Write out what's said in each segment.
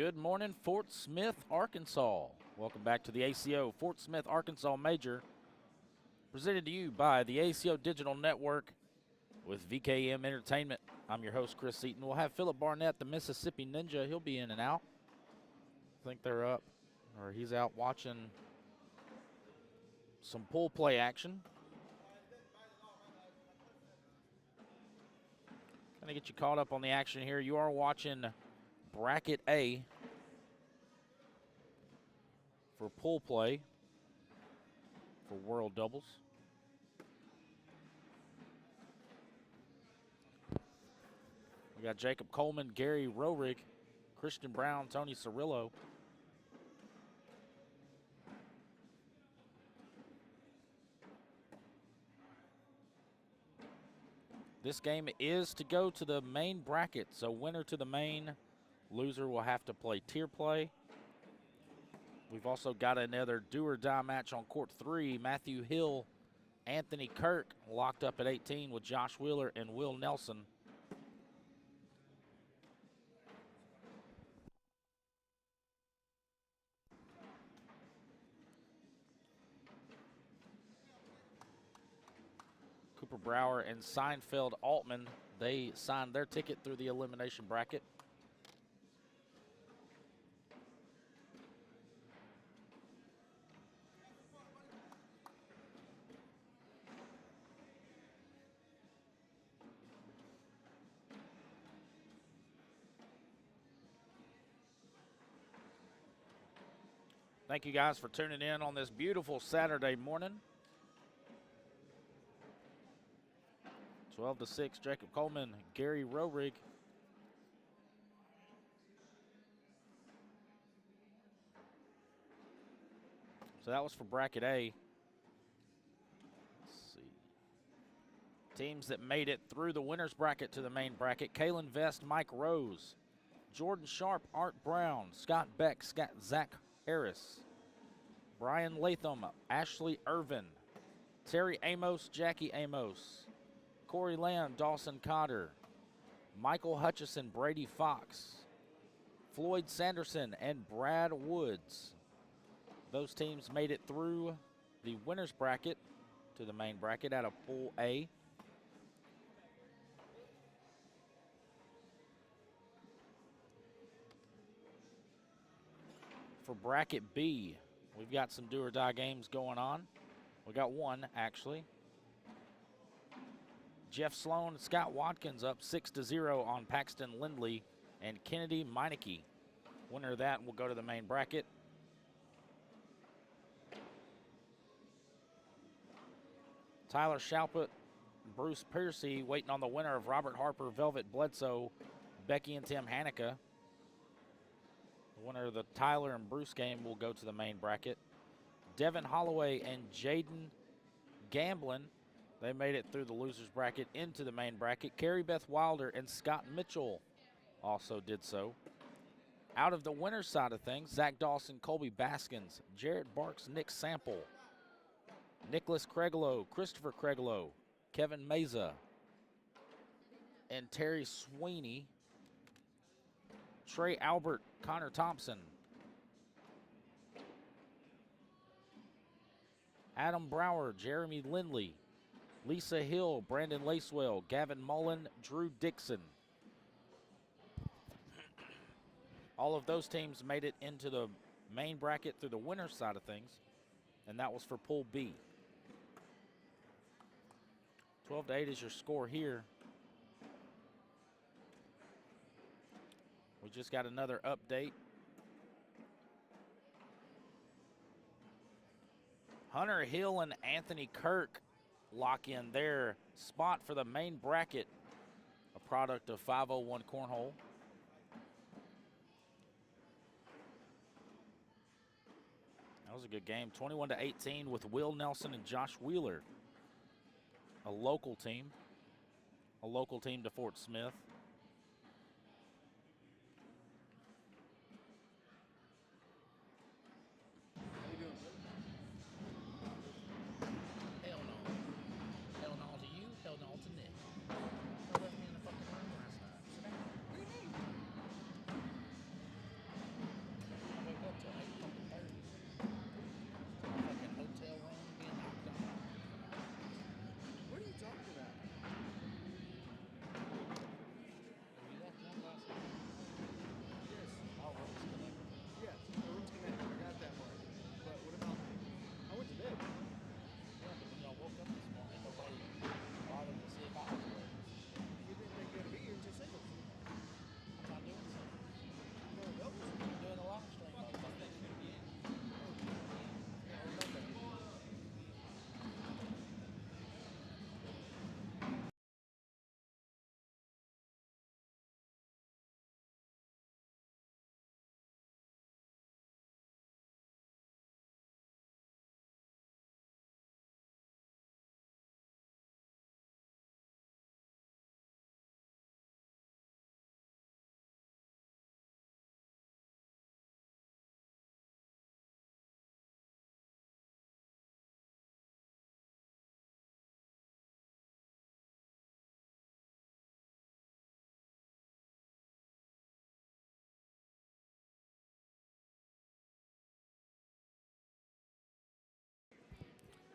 Good morning, Fort Smith, Arkansas. Welcome back to the ACO Fort Smith, Arkansas Major, presented to you by the ACO Digital Network with VKM Entertainment. I'm your host, Chris Eaton. We'll have Philip Barnett, the Mississippi Ninja. He'll be in and out. I think they're up, or he's out watching some pool play action. Going to get you caught up on the action here. You are watching Bracket A for pool play for World Doubles. We got Jacob Coleman, Gary Rohrig, Christian Brown, Tony Cirillo. This game is to go to the main bracket, so winner to the main, loser will have to play tier play. We've also got another do-or-die match on court 3. Matthew Hill, Anthony Kirk locked up at 18 with Josh Wheeler and Will Nelson. Cooper Brower and Seinfeld Altman, they signed their ticket through the elimination bracket. Thank you guys for tuning in on this beautiful Saturday morning. 12-6, Jacob Coleman, Gary Rohrig. So that was for Bracket A. Let's see. Teams that made it through the winner's bracket to the main bracket: Kalen Vest, Mike Rose, Jordan Sharp, Art Brown, Scott Beck, Zach Harris, Brian Latham, Ashley Irvin, Terry Amos, Jackie Amos, Corey Lamb, Dawson Cotter, Michael Hutchison, Brady Fox, Floyd Sanderson, and Brad Woods. Those teams made it through the winner's bracket to the main bracket out of Pool A. For Bracket B, we've got some do-or-die games going on. We got one, actually. Jeff Sloan and Scott Watkins up 6-0 on Paxton Lindley and Kennedy Meineke. Winner of that will go to the main bracket. Tyler Shalput, Bruce Piercy waiting on the winner of Robert Harper, Velvet Bledsoe, Becky and Tim Hanukkah. The winner of the Tyler and Bruce game will go to the main bracket. Devin Holloway and Jaden Gamblin, they made it through the loser's bracket into the main bracket. Carrie Beth Wilder and Scott Mitchell also did so. Out of the winner's side of things, Zach Dawson, Colby Baskins, Jarrett Barks, Nick Sample, Nicholas Craiglow, Christopher Craiglow, Kevin Meza, and Terry Sweeney, Trey Albert, Connor Thompson, Adam Brower, Jeremy Lindley, Lisa Hill, Brandon Lacewell, Gavin Mullen, Drew Dixon. All of those teams made it into the main bracket through the winner's side of things, and that was for Pool B. 12-8 is your score here. We just got another update. Hunter Hill and Anthony Kirk lock in their spot for the main bracket, a product of 501 Cornhole. That was a good game, 21-18 with Will Nelson and Josh Wheeler, a local team to Fort Smith.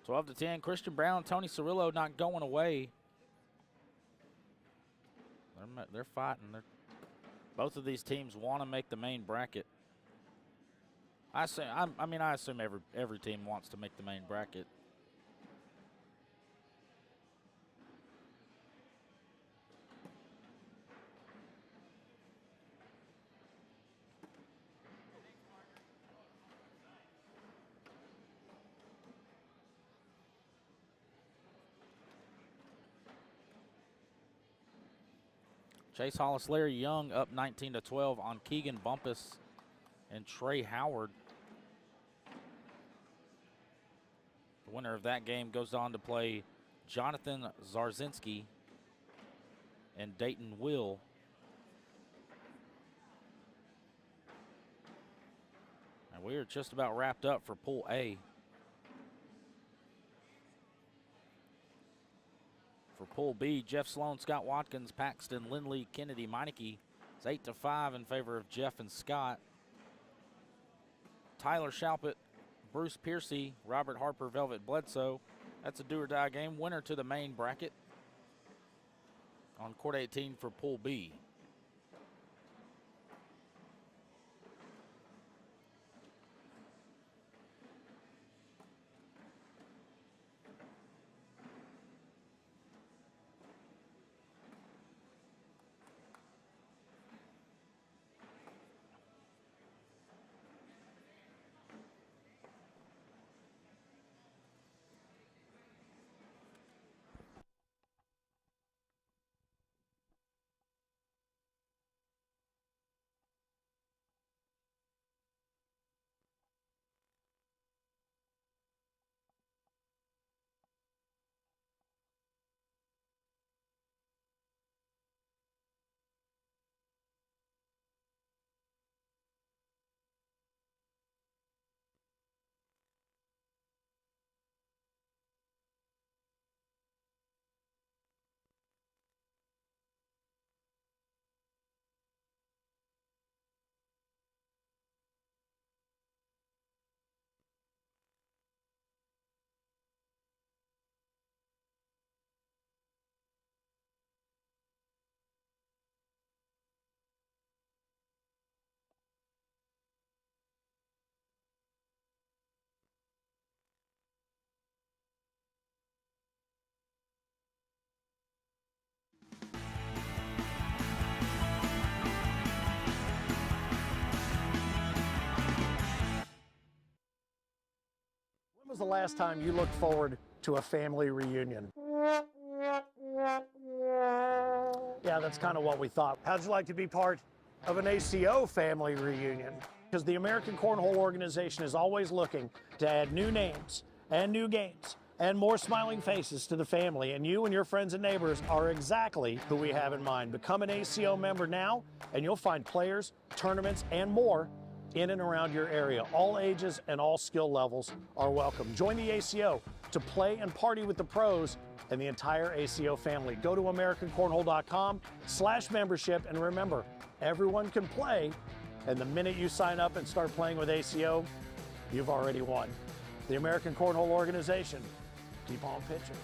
12-10. Christian Brown, Tony Cirillo not going away. They're fighting. Both of these teams want to make the main bracket. I assume every team wants to make the main bracket. Chase Hollis, Larry Young up 19-12 on Keegan Bumpus and Trey Howard. The winner of that game goes on to play Jonathan Zarzinski and Dayton Will. And we are just about wrapped up for Pool A. For Pool B, Jeff Sloan, Scott Watkins, Paxton, Lindley, Kennedy, Meineke. It's 8-5 in favor of Jeff and Scott. Tyler Shalpett, Bruce Piercy, Robert Harper, Velvet Bledsoe. That's a do-or-die game. Winner to the main bracket on court 18 for Pool B. When was the last time you looked forward to a family reunion? Yeah, that's kind of what we thought. How'd you like to be part of an ACO family reunion? Because the American Cornhole Organization is always looking to add new names and new games and more smiling faces to the family, and you and your friends and neighbors are exactly who we have in mind. Become an ACO member now, and you'll find players, tournaments, and more in and around your area. All ages and all skill levels are welcome. Join the ACO to play and party with the pros and the entire ACO family. Go to AmericanCornhole.com/membership, and remember, everyone can play, and the minute you sign up and start playing with ACO, you've already won. The American Cornhole Organization, keep on pitching.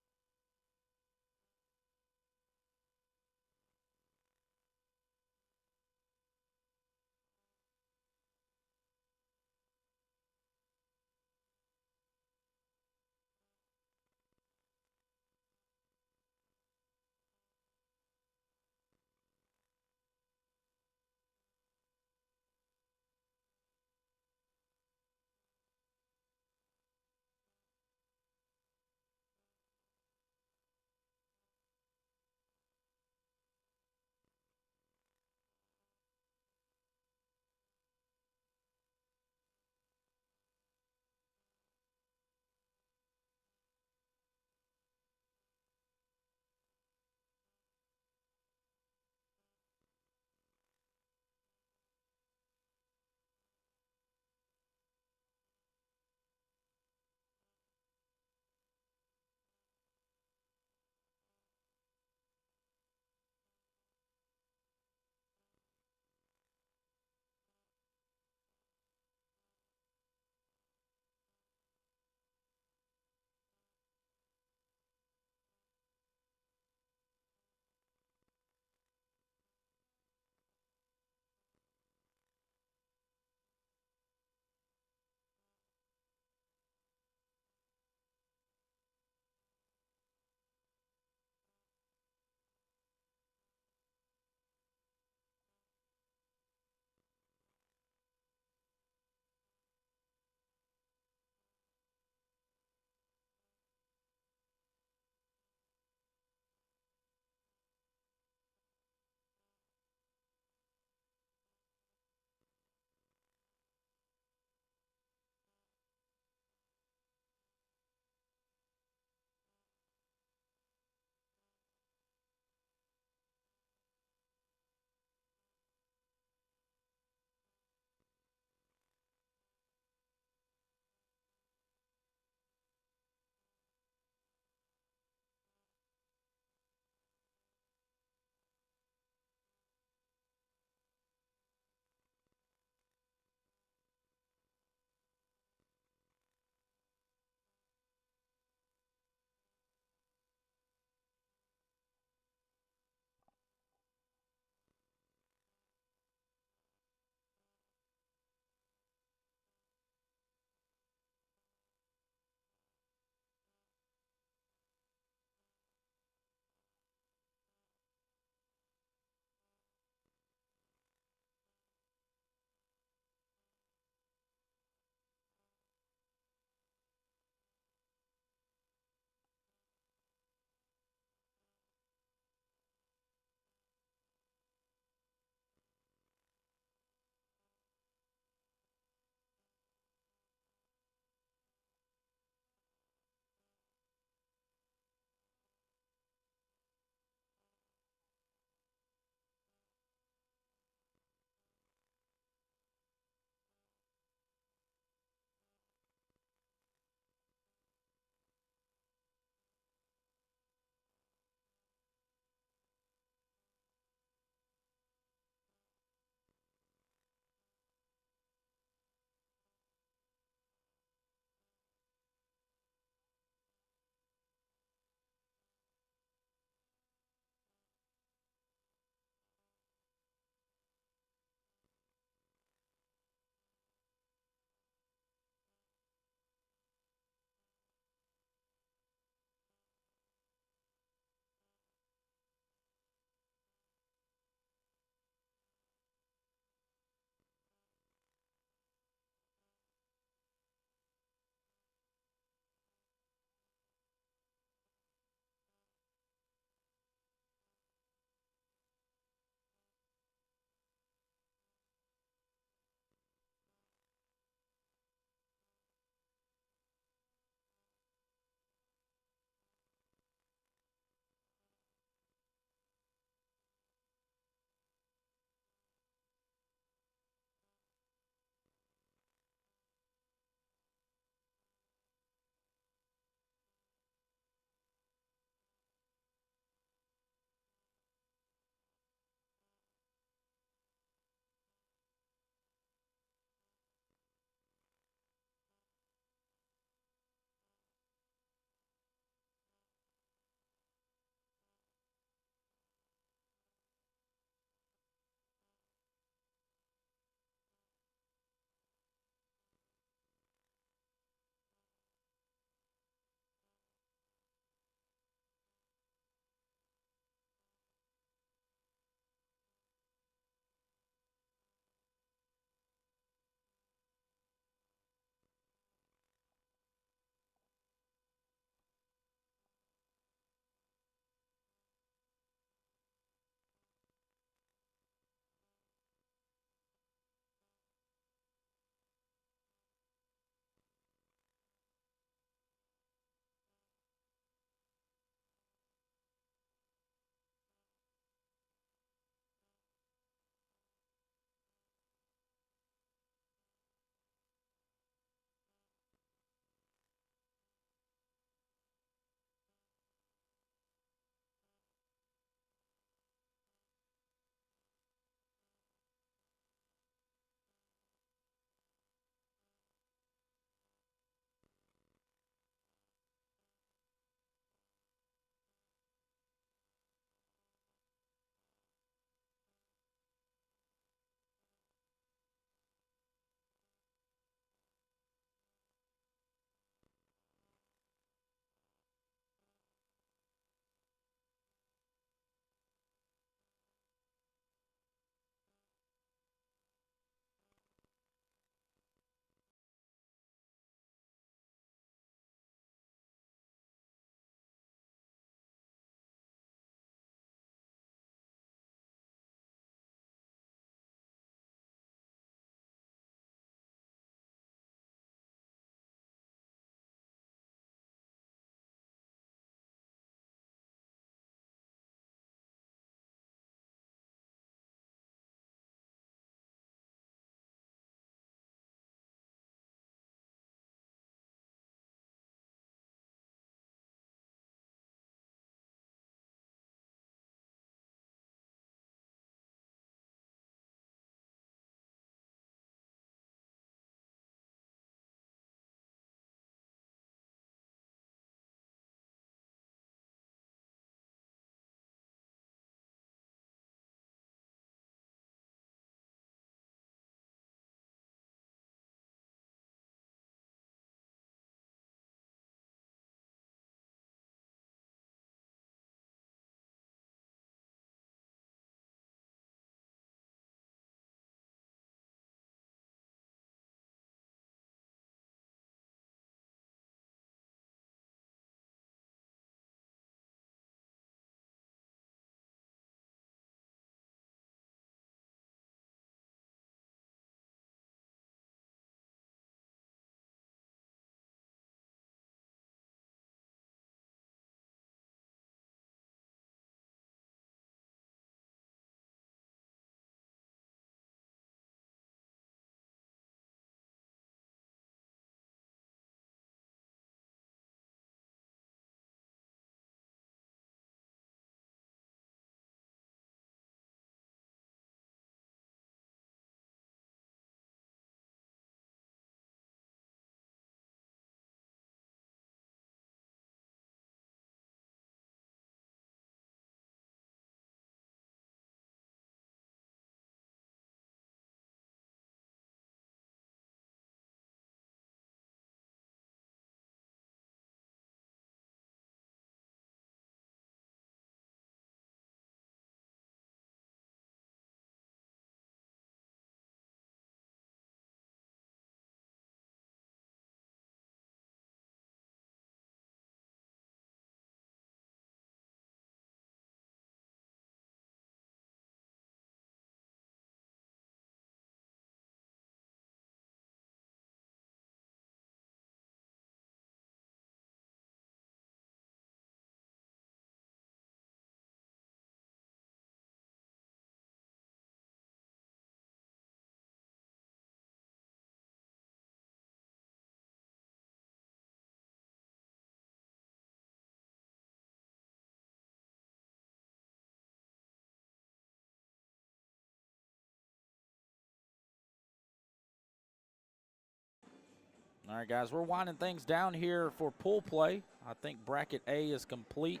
All right, guys, we're winding things down here for pool play. I think bracket A is complete.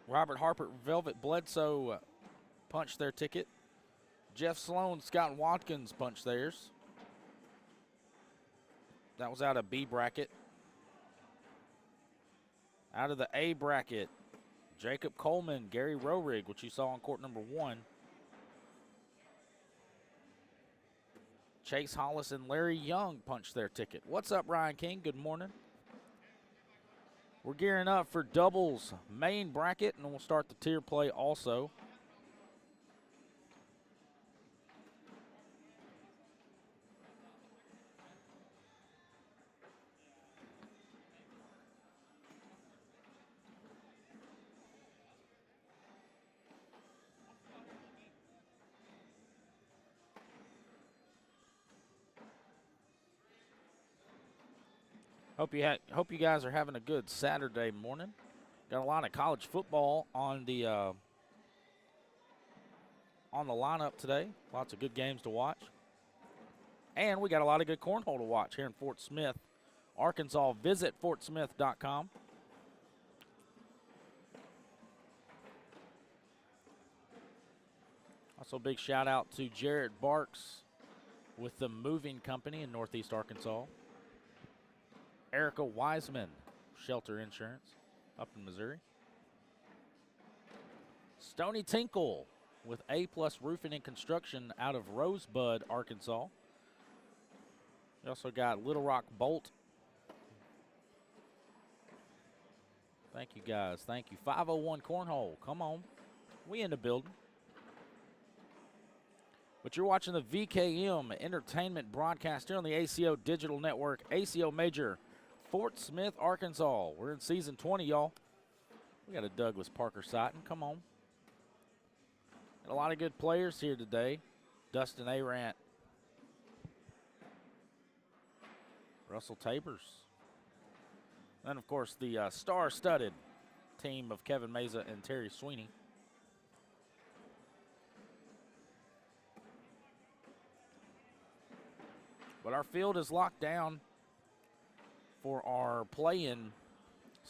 Robert Harper, Velvet Bledsoe punched their ticket. Jeff Sloan, Scott Watkins punched theirs. That was out of B bracket. Out of the A bracket, Jacob Coleman, Gary Rohrig, which you saw on court number 1. Chase Hollis and Larry Young punched their ticket. What's up, Ryan King? Good morning. We're gearing up for doubles main bracket, and we'll start the tier play also. Hope you guys are having a good Saturday morning. Got a lot of college football on the lineup today. Lots of good games to watch. And we got a lot of good cornhole to watch here in Fort Smith, Arkansas. Visit fortsmith.com. Also, big shout out to Jarrett Barks with the Moving Company in Northeast Arkansas. Erica Wiseman, Shelter Insurance, up in Missouri. Stony Tinkle with A+ Roofing and Construction out of Rosebud, Arkansas. We also got Little Rock Bolt. Thank you, guys. Thank you. 501 Cornhole. Come on. We in the building. But you're watching the VKM Entertainment broadcast here on the ACO Digital Network. ACO Major, Fort Smith, Arkansas. We're in season 20, y'all. We got a Douglas Parker Sighton. Come on. Got a lot of good players here today. Dustin Arant. Russell Tabers. Then, of course, the star-studded team of Kevin Meza and Terry Sweeney. But our field is locked down for our play-in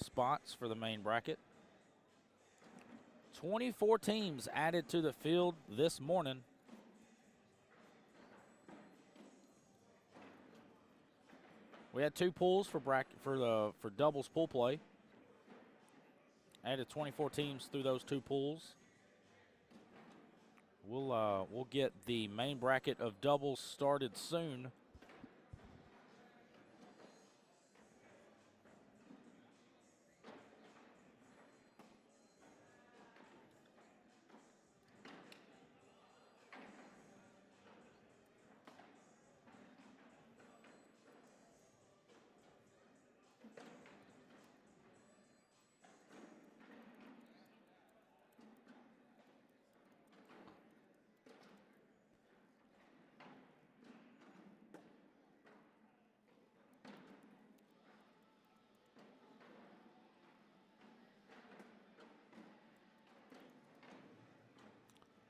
spots for the main bracket. 24 teams added to the field this morning. We had 2 pools for doubles pool play. Added 24 teams through those 2 pools. We'll get the main bracket of doubles started soon.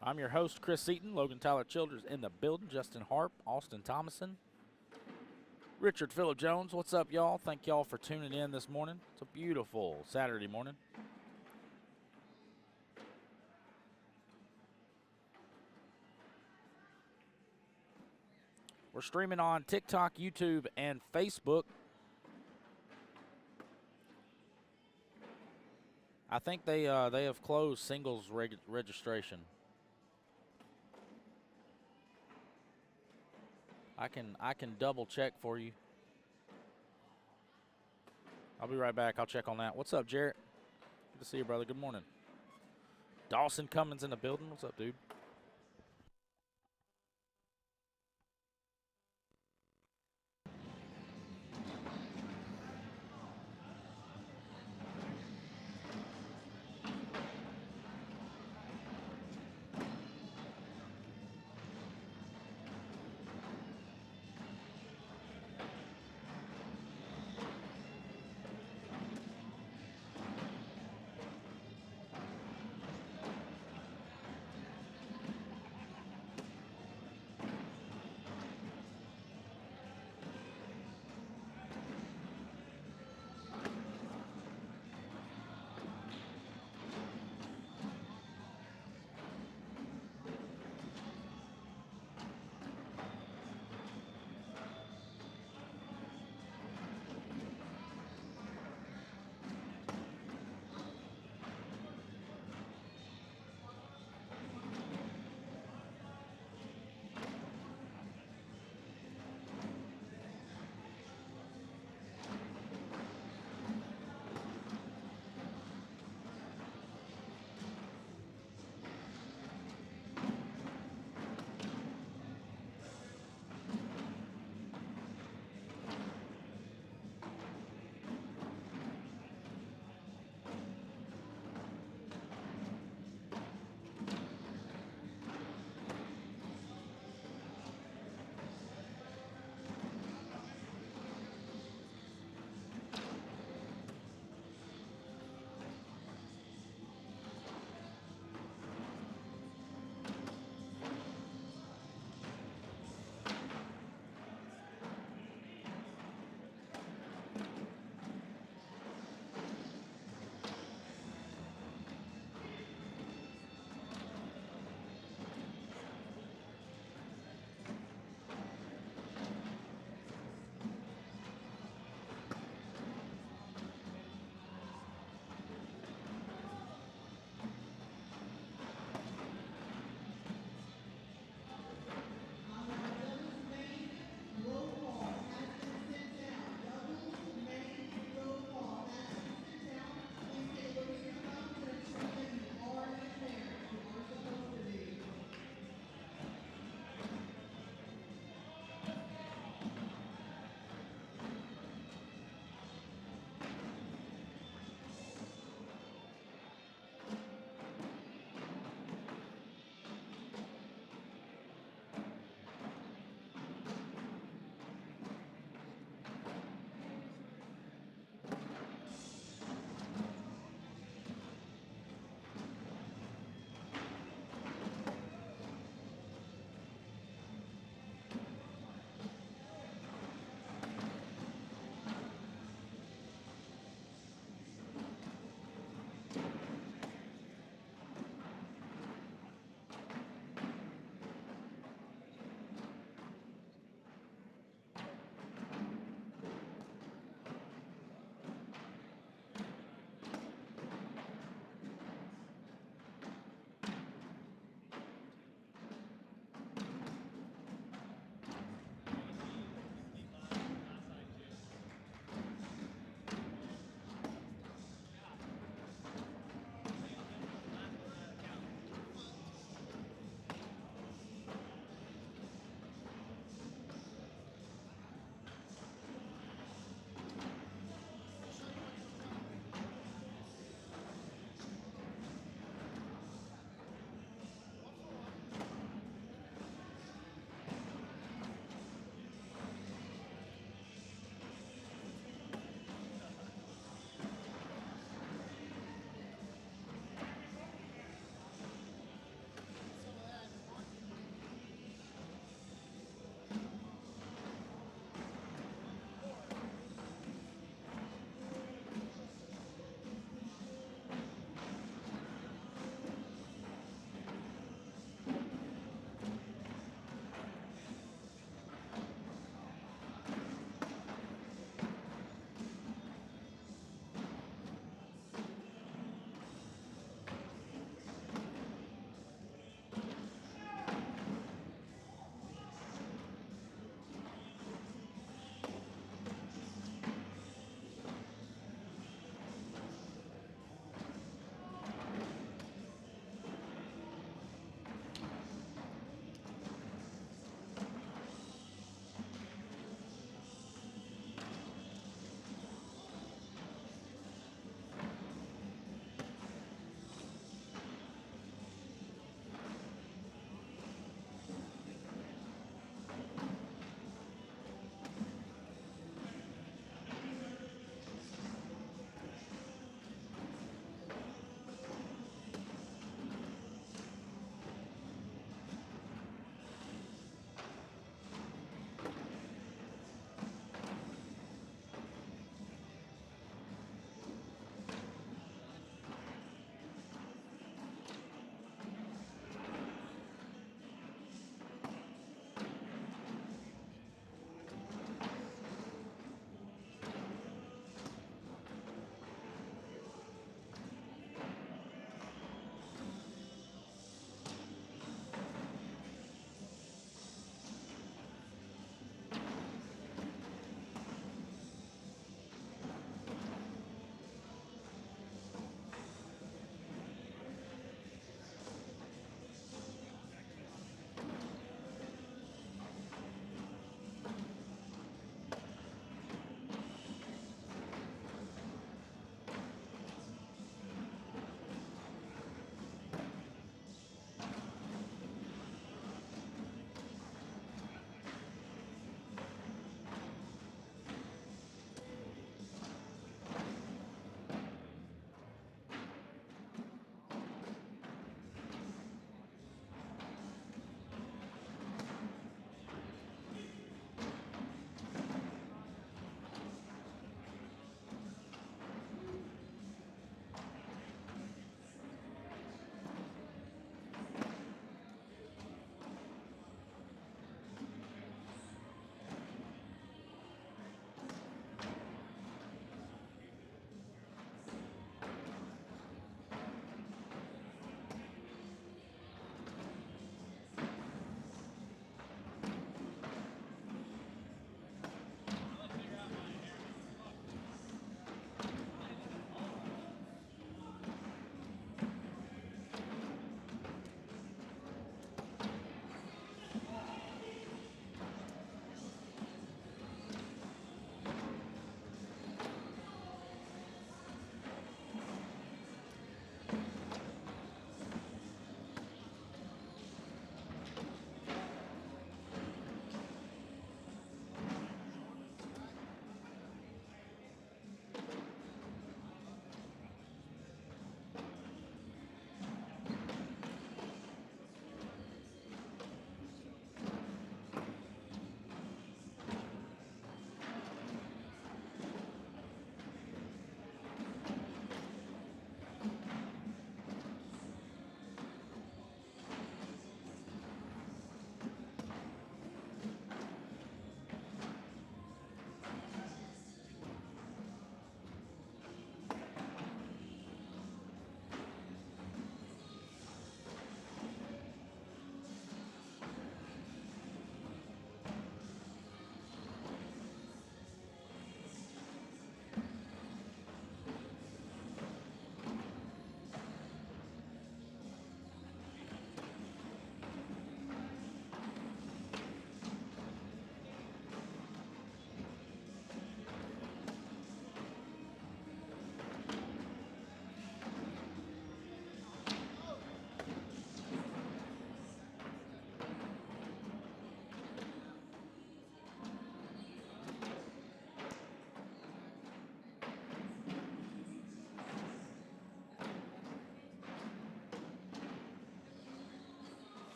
I'm your host, Chris Eaton. Logan Tyler Childers in the building. Justin Harp, Austin Thomason, Richard Phillip Jones. What's up, y'all? Thank y'all for tuning in this morning. It's a beautiful Saturday morning. We're streaming on TikTok, YouTube, and Facebook. I think they have closed singles registration. I can double check for you. I'll be right back. I'll check on that. What's up, Jarrett? Good to see you, brother. Good morning. Dawson Cummins in the building. What's up, dude?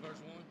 First one.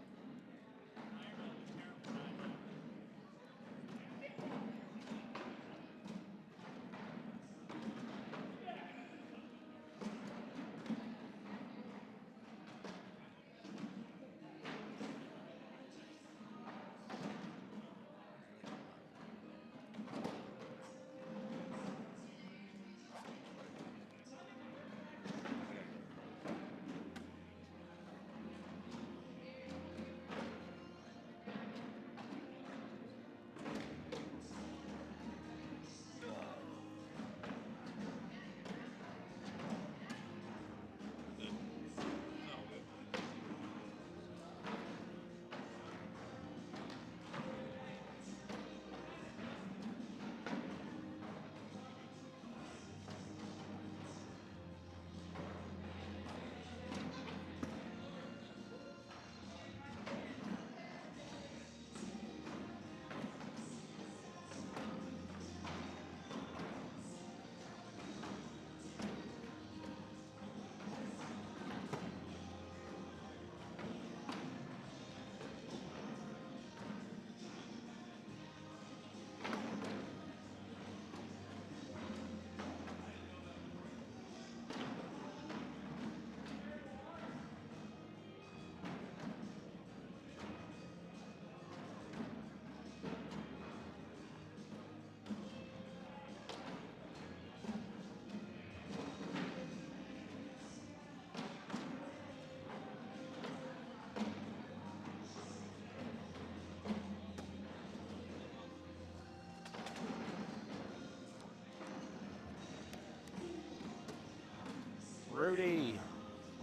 Rudy,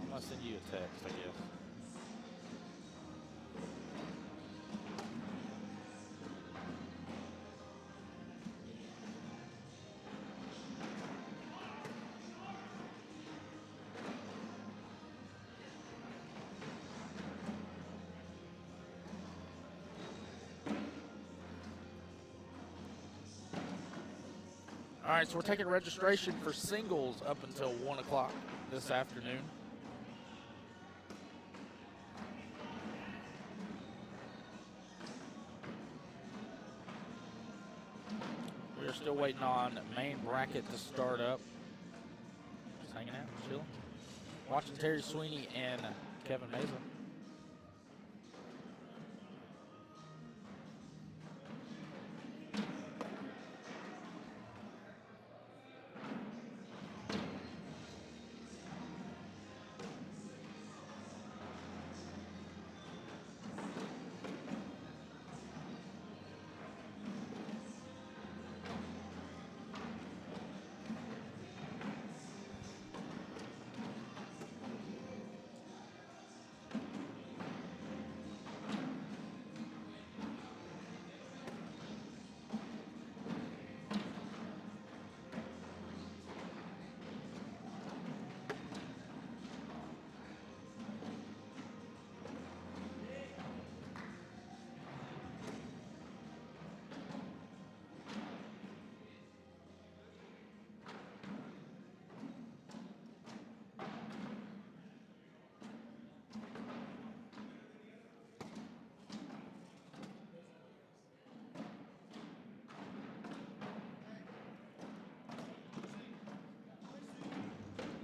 I'm gonna send you a text, I guess. All right, so we're taking registration for singles up until 1 o'clock this afternoon. We are still waiting on main bracket to start up. Just hanging out, chilling. Watching Terry Sweeney and Kevin Mesa.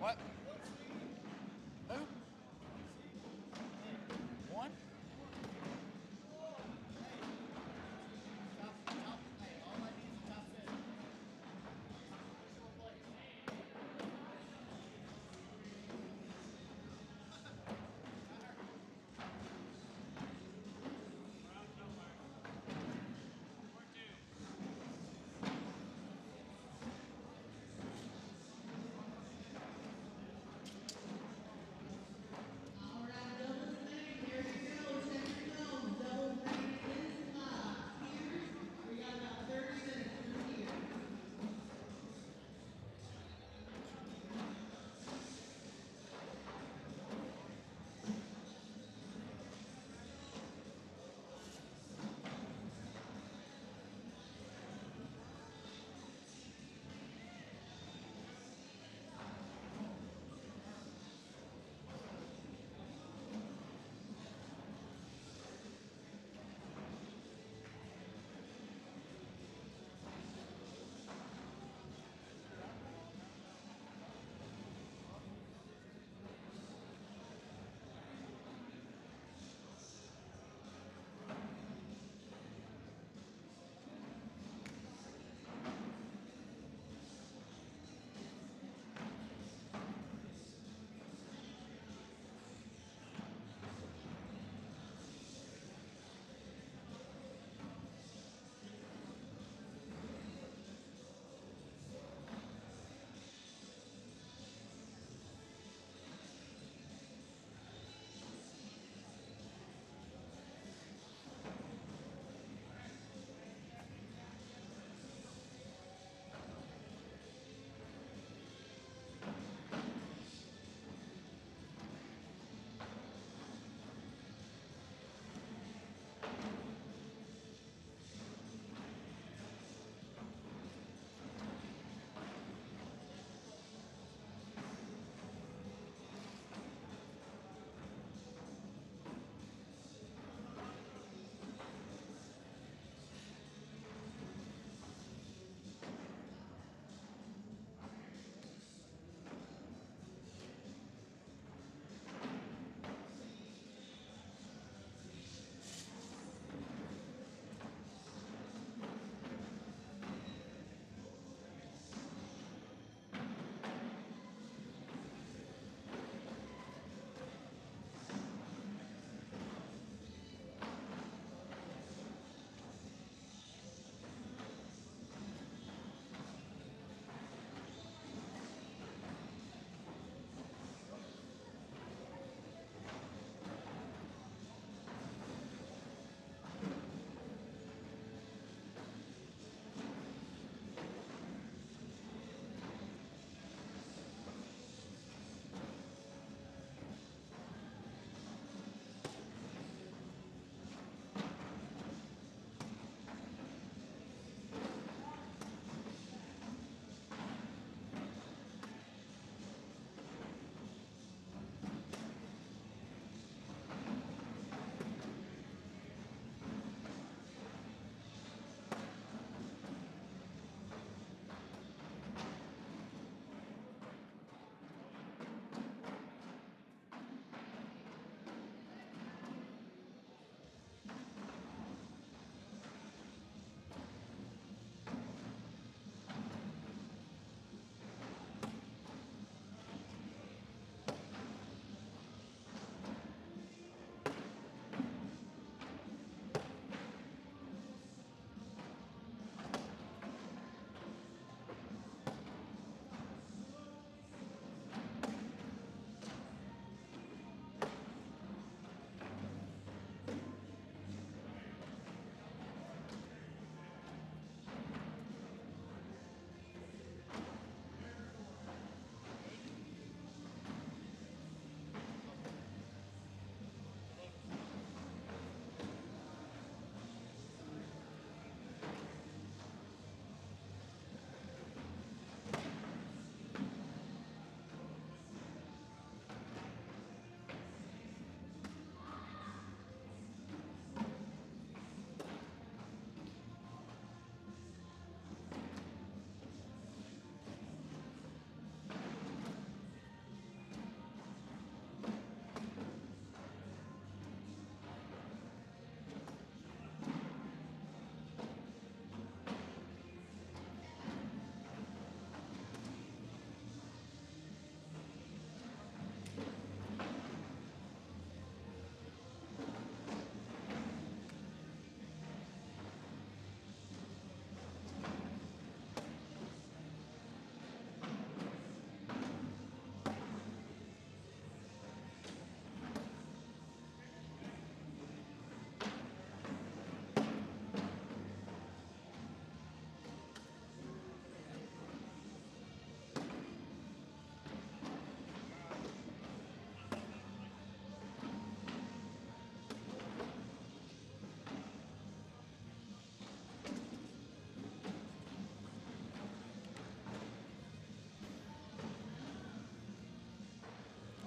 What? Who? One?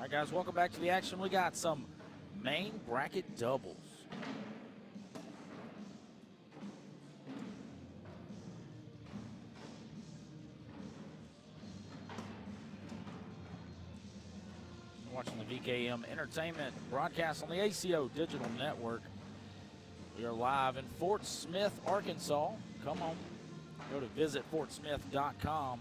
right, guys, welcome back to the action. We got some main bracket doubles. Watching the VKM Entertainment broadcast on the ACO Digital Network. We are live in Fort Smith, Arkansas. Come on, go to visitfortsmith.com.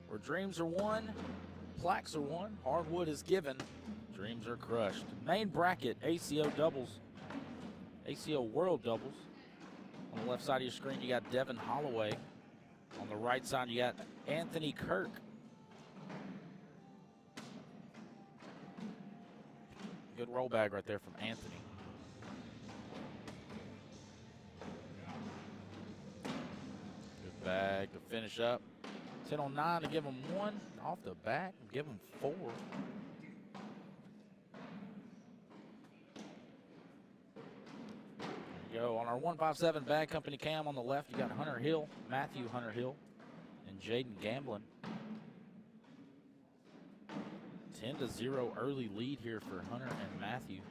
Where dreams are won, plaques are won, hardwood is given, dreams are crushed. Main bracket, ACO doubles, ACO World doubles. On the left side of your screen, you got Devin Holloway. On the right side, you got Anthony Kirk. Good roll bag right there from Anthony. Good bag to finish up. 10 on 9 to give him 1 off the back, give him 4. There you go. On our 157 bag company cam on the left, you got Hunter Hill, Matthew Hunter Hill, and Jaden Gamblin. 10-0 early lead here for Hunter and Matthew.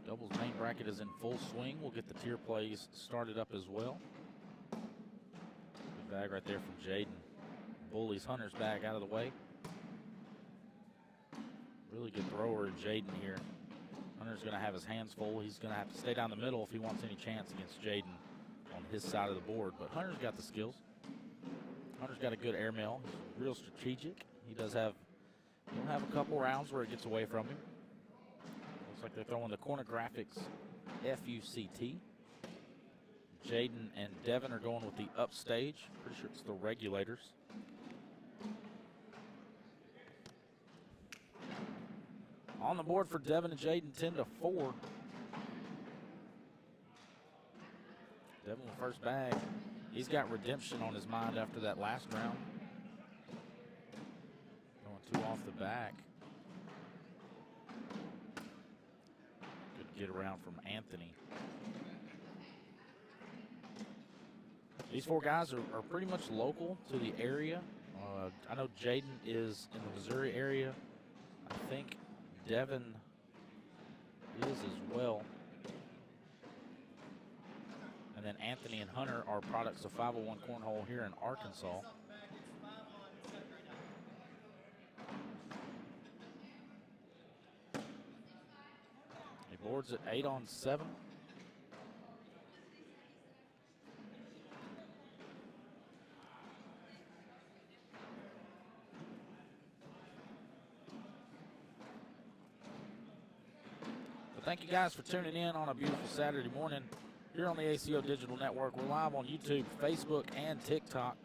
Doubles main bracket is in full swing. We'll get the tier plays started up as well. Good bag right there from Jaden. Bullies Hunter's bag out of the way. Really good thrower in Jaden here. Hunter's going to have his hands full. He's going to have to stay down the middle if he wants any chance against Jaden on his side of the board. But Hunter's got the skills. Hunter's got a good airmail. He's real strategic. He'll have a couple rounds where it gets away from him. Looks like they're throwing the corner graphics FUCT. Jaden and Devin are going with the upstage. Pretty sure it's the regulators. On the board for Devin and Jaden, 10-4. Devin with first bag. He's got redemption on his mind after that last round. Going 2 off the back. Good get around from Anthony. These 4 guys are pretty much local to the area. I know Jaden is in the Missouri area. I think Devin is as well. And then Anthony and Hunter are products of 501 Cornhole here in Arkansas. He boards at 8 on 7. Thank you guys for tuning in on a beautiful Saturday morning here on the ACO Digital Network. We're live on YouTube, Facebook, and TikTok.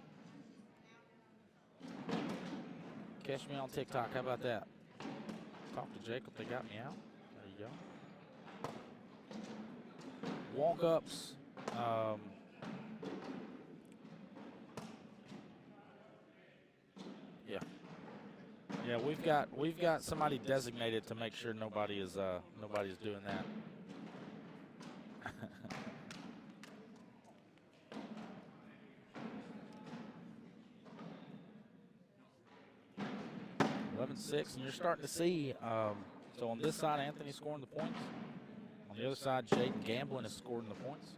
Catch me on TikTok. How about that? Talk to Jacob. They got me out. There you go. Walk-ups. Yeah. Yeah, we've got somebody designated to make sure nobody's doing that. (11-6), and you're starting to see. So on this side, Anthony's scoring the points. On the other side, Jaden Gamblin is scoring the points.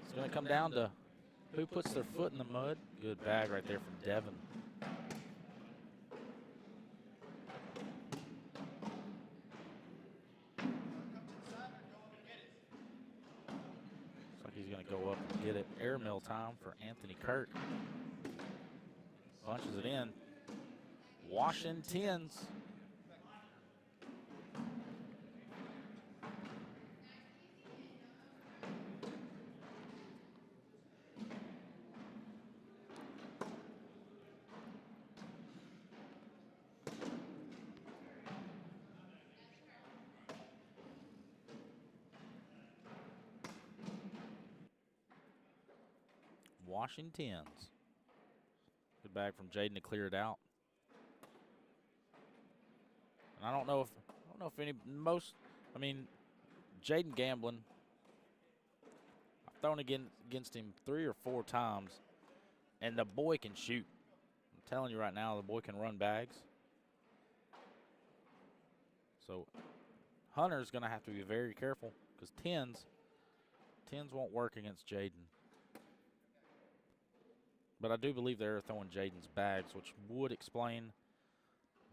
It's going to come down to who puts their foot in the mud. Good bag right there from Devin. He's going to go up and get it. Airmail time for Anthony Kirk. Punches it in. Washington's. Washingtons. Good bag from Jaden to clear it out. And I don't know if Jaden Gamblin, I've thrown against him 3 or 4 times, and the boy can shoot. I'm telling you right now, the boy can run bags. So Hunter's going to have to be very careful because 10s won't work against Jaden. But I do believe they're throwing Jaden's bags, which would explain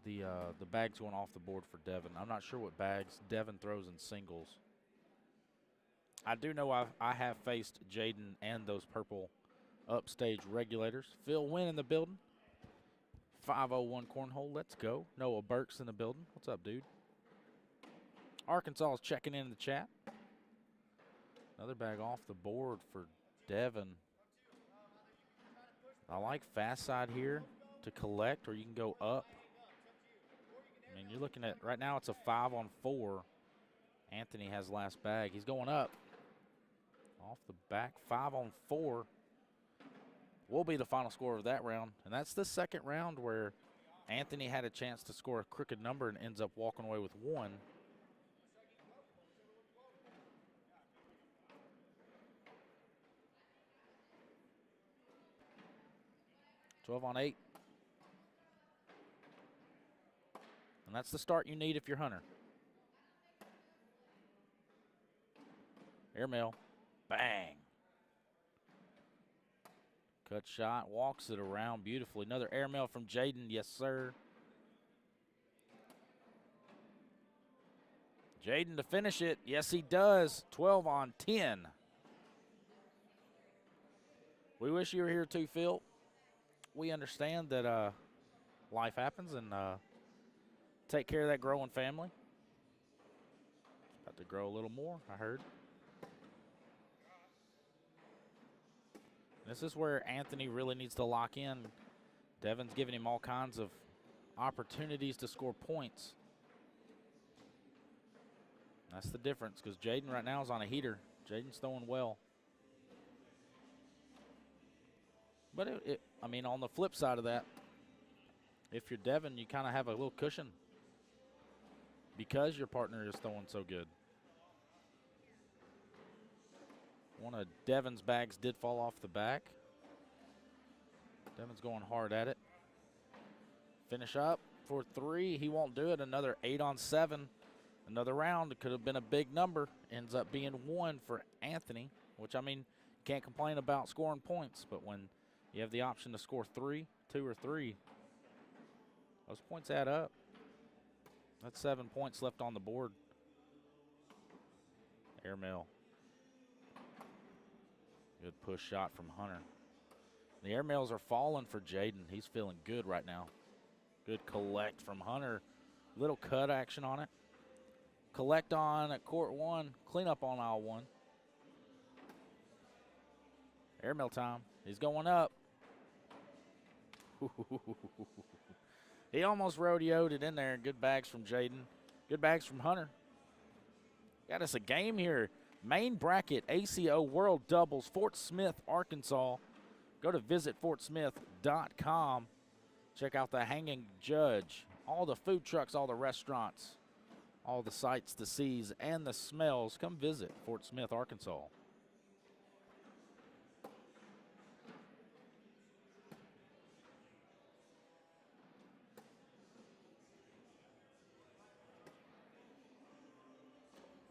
the bags going off the board for Devin. I'm not sure what bags Devin throws in singles. I do know I have faced Jaden and those purple upstage regulators. Phil Wynn in the building. 501 Cornhole, let's go. Noah Burks in the building. What's up, dude? Arkansas is checking in the chat. Another bag off the board for Devin. I like fast side here to collect, or you can go up. I mean, you're looking at, right now it's a 5-on-4. Anthony has last bag. He's going up. Off the back, 5-on-4 will be the final score of that round. And that's the second round where Anthony had a chance to score a crooked number and ends up walking away with 1. "12-on-8. And that's the start you need if you're Hunter. Airmail. Bang. Cut shot. Walks it around beautifully. Another airmail from Jaden. Yes, sir. Jaden to finish it. Yes, he does. 12-on-10. We wish you were here too, Phil. We understand that life happens, and take care of that growing family. About to grow a little more, I heard. This is where Anthony really needs to lock in. Devin's giving him all kinds of opportunities to score points. That's the difference, because Jaden right now is on a heater. Jaden's throwing well. But, I mean, on the flip side of that, if you're Devin, you kind of have a little cushion because your partner is throwing so good. One of Devin's bags did fall off the back. Devin's going hard at it. Finish up for 3. He won't do it. Another 8-on-7. Another round. It could have been a big number. Ends up being 1 for Anthony, which, I mean, can't complain about scoring points, but when you have the option to score 2 or 3, those points add up. That's 7 points left on the board. Airmail. Good push shot from Hunter. The airmails are falling for Jaden. He's feeling good right now. Good collect from Hunter. Little cut action on it. Collect on at court 1. Clean up on aisle 1. Airmail time. He's going up. He almost rodeoed it in there. Good bags from Jaden. Good bags from Hunter. Got us a game here. Main bracket, ACO World Doubles, Fort Smith, Arkansas. Go to visitfortsmith.com. Check out the Hanging Judge. All the food trucks, all the restaurants, all the sights, the sees, and the smells. Come visit Fort Smith, Arkansas.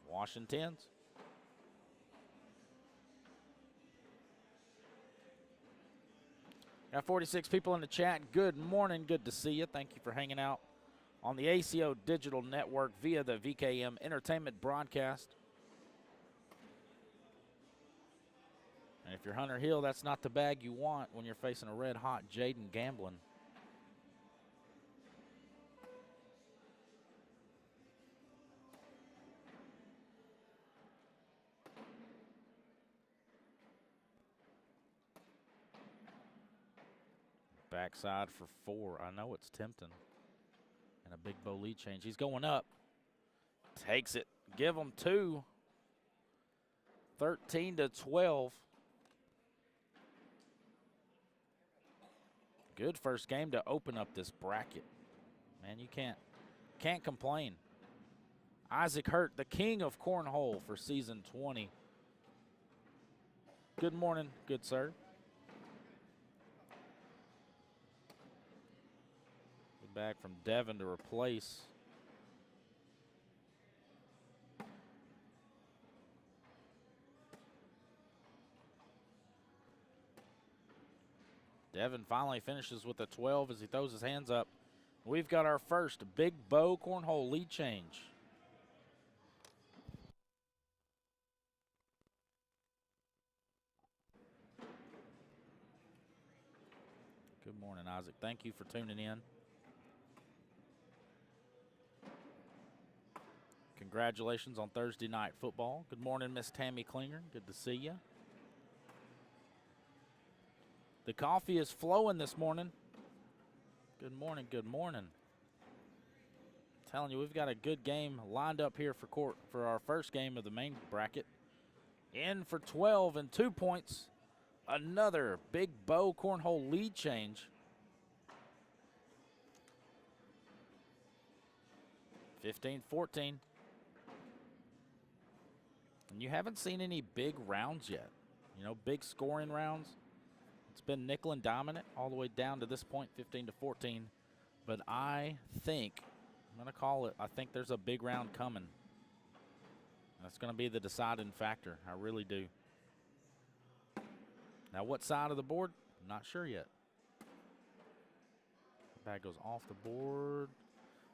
Washingtons. Got 46 people in the chat. Good morning. Good to see you. Thank you for hanging out on the ACO Digital Network via the VKM Entertainment broadcast. And if you're Hunter Hill, that's not the bag you want when you're facing a red-hot Jaden Gamblin. Backside for 4. I know it's tempting. And a big bow lead change. He's going up. Takes it. Give him 2. 13-12. Good first game to open up this bracket. Man, you can't complain. Isaac Hurt, the king of cornhole for season 20. Good morning, good sir. Good back from Devin to replace. Devin finally finishes with a 12 as he throws his hands up. We've got our first Big Bow cornhole lead change. Good morning, Isaac. Thank you for tuning in. Congratulations on Thursday night football. Good morning, Miss Tammy Klinger. Good to see you. The coffee is flowing this morning. Good morning, good morning. I'm telling you, we've got a good game lined up here for our first game of the main bracket. In for 12 and 2 points. Another Big Bow cornhole lead change. 15-14. And you haven't seen any big rounds yet. You know, big scoring rounds. It's been nickel and dominant all the way down to this point, 15-14. But I think, I'm going to call it, I think there's a big round coming. That's going to be the deciding factor. I really do. Now, what side of the board? I'm not sure yet. Bag goes off the board.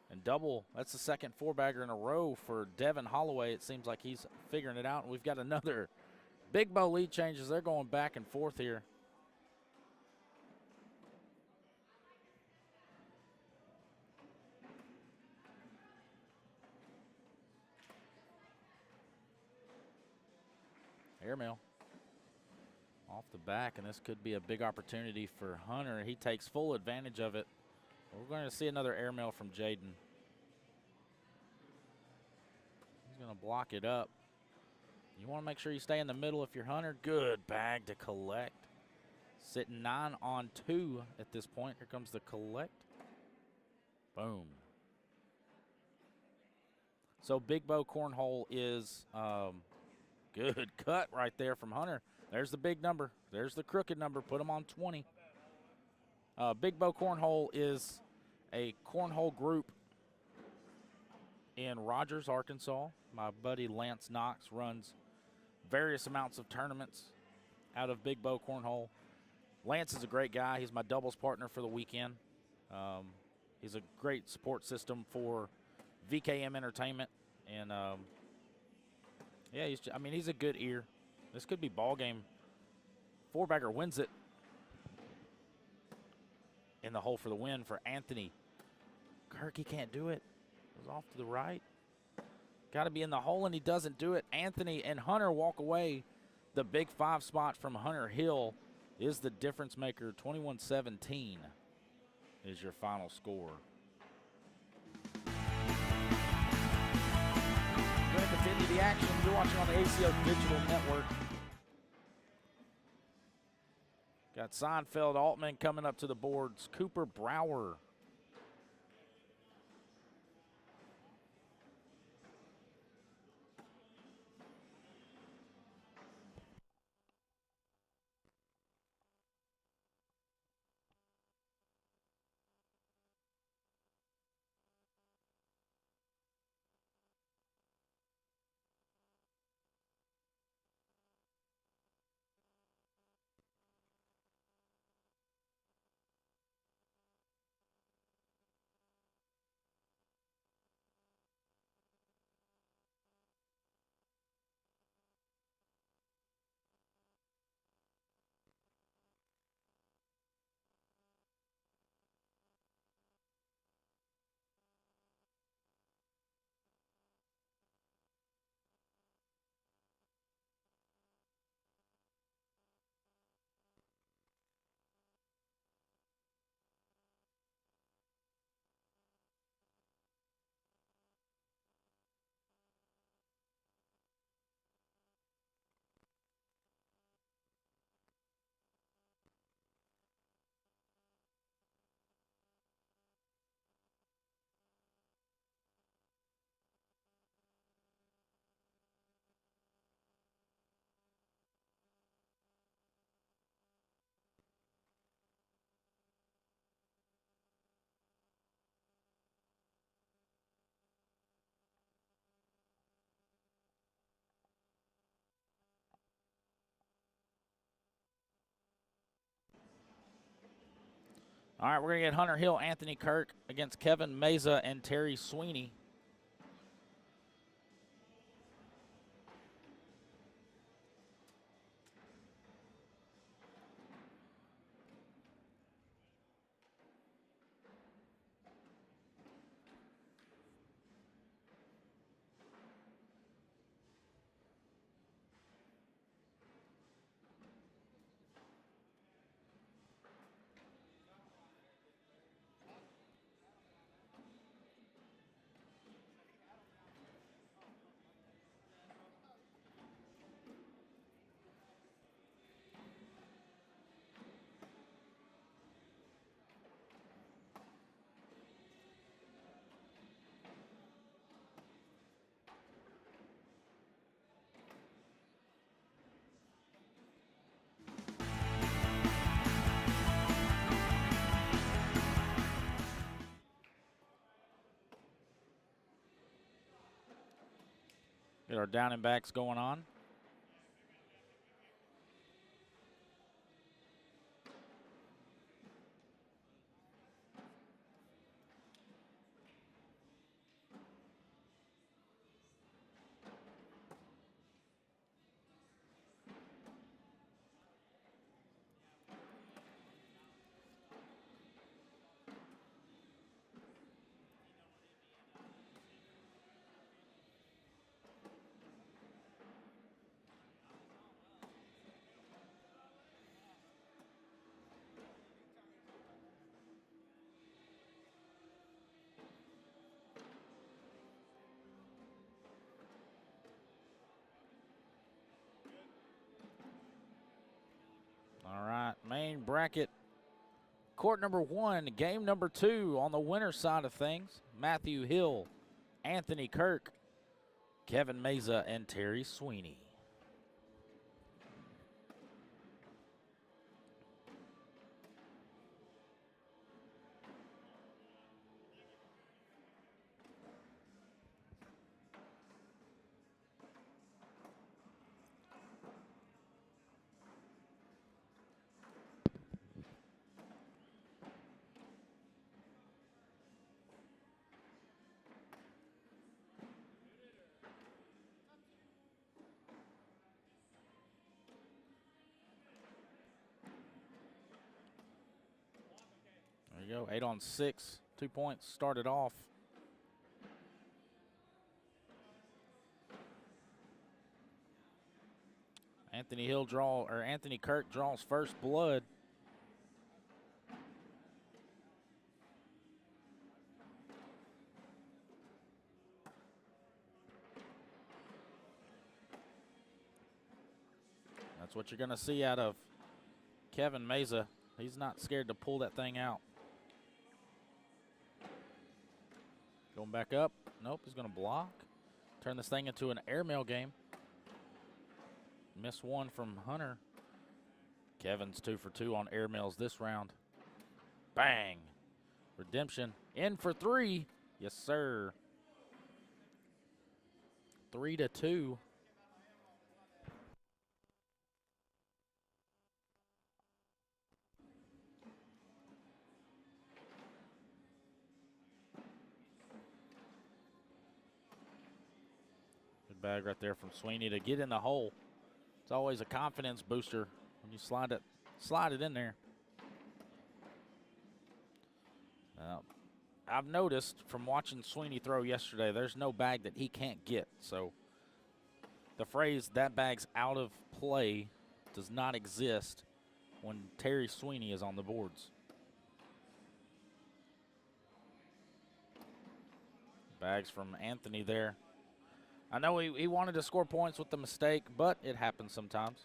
And double, that's the second four-bagger in a row for Devin Holloway. It seems like he's figuring it out. And we've got another Big Bow lead changes. They're going back and forth here. Airmail off the back, and this could be a big opportunity for Hunter. He takes full advantage of it. We're going to see another airmail from Jaden. He's going to block it up. You want to make sure you stay in the middle if you're Hunter. Good bag to collect. Sitting 9 on 2 at this point. Here comes the collect. Boom. So Big Bow cornhole is good cut right there from Hunter. There's the big number. There's the crooked number. Put him on 20. Big Bow cornhole is a cornhole group in Rogers, Arkansas. My buddy Lance Knox runs various amounts of tournaments out of Big Bow cornhole. Lance is a great guy. He's my doubles partner for the weekend. He's a great support system for VKM Entertainment. And, yeah, he's a good ear. This could be ball game. Four-bagger wins it. In the hole for the win for Anthony. Kirk, he can't do it. Goes off to the right. Got to be in the hole, and he doesn't do it. Anthony and Hunter walk away. The big 5 spot from Hunter Hill is the difference maker. 21-17 is your final score. We're going to continue the action. You're watching on the ACO Digital Network. Got Seinfeld, Altman coming up to the boards. Cooper Brower. All right, we're going to get Hunter Hill, Anthony Kirk against Kevin Meza and Terry Sweeney. Get our down and backs going on. All right, main bracket, court number 1, game number 2 on the winner's side of things. Matthew Hill, Anthony Kirk, Kevin Meza, and Terry Sweeney. There you go, 8 on 6, 2 points started off. Anthony Kirk draws first blood. That's what you're going to see out of Kevin Meza. He's not scared to pull that thing out. Going back up. Nope, he's going to block. Turn this thing into an airmail game. Missed one from Hunter. Kevin's 2 for 2 on airmails this round. Bang. Redemption in for 3. Yes, sir. 3-2. Good bag right there from Sweeney to get in the hole. It's always a confidence booster when you slide it in there. I've noticed from watching Sweeney throw yesterday, there's no bag that he can't get. So the phrase "that bag's out of play" does not exist when Terry Sweeney is on the boards. Bags from Anthony there. I know he wanted to score points with the mistake, but it happens sometimes.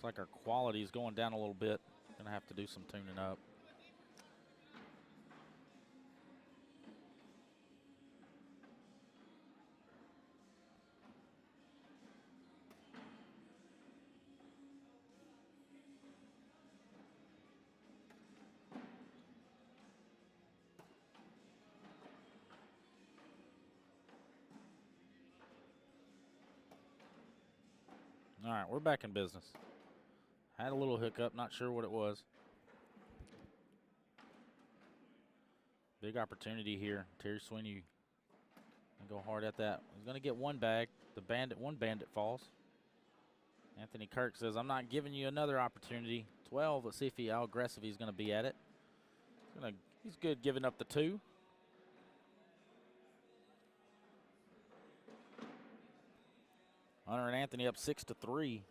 like our quality is going down a little bit. Gonna have to do some tuning up. All right, we're back in business. Had a little hiccup, not sure what it was. Big opportunity here. Terry Sweeney can go hard at that. He's going to get one bag. One bandit falls. Anthony Kirk says, I'm not giving you another opportunity. 12, let's see how aggressive he's going to be at it. He's good giving up the 2. Hunter and Anthony up 6-3.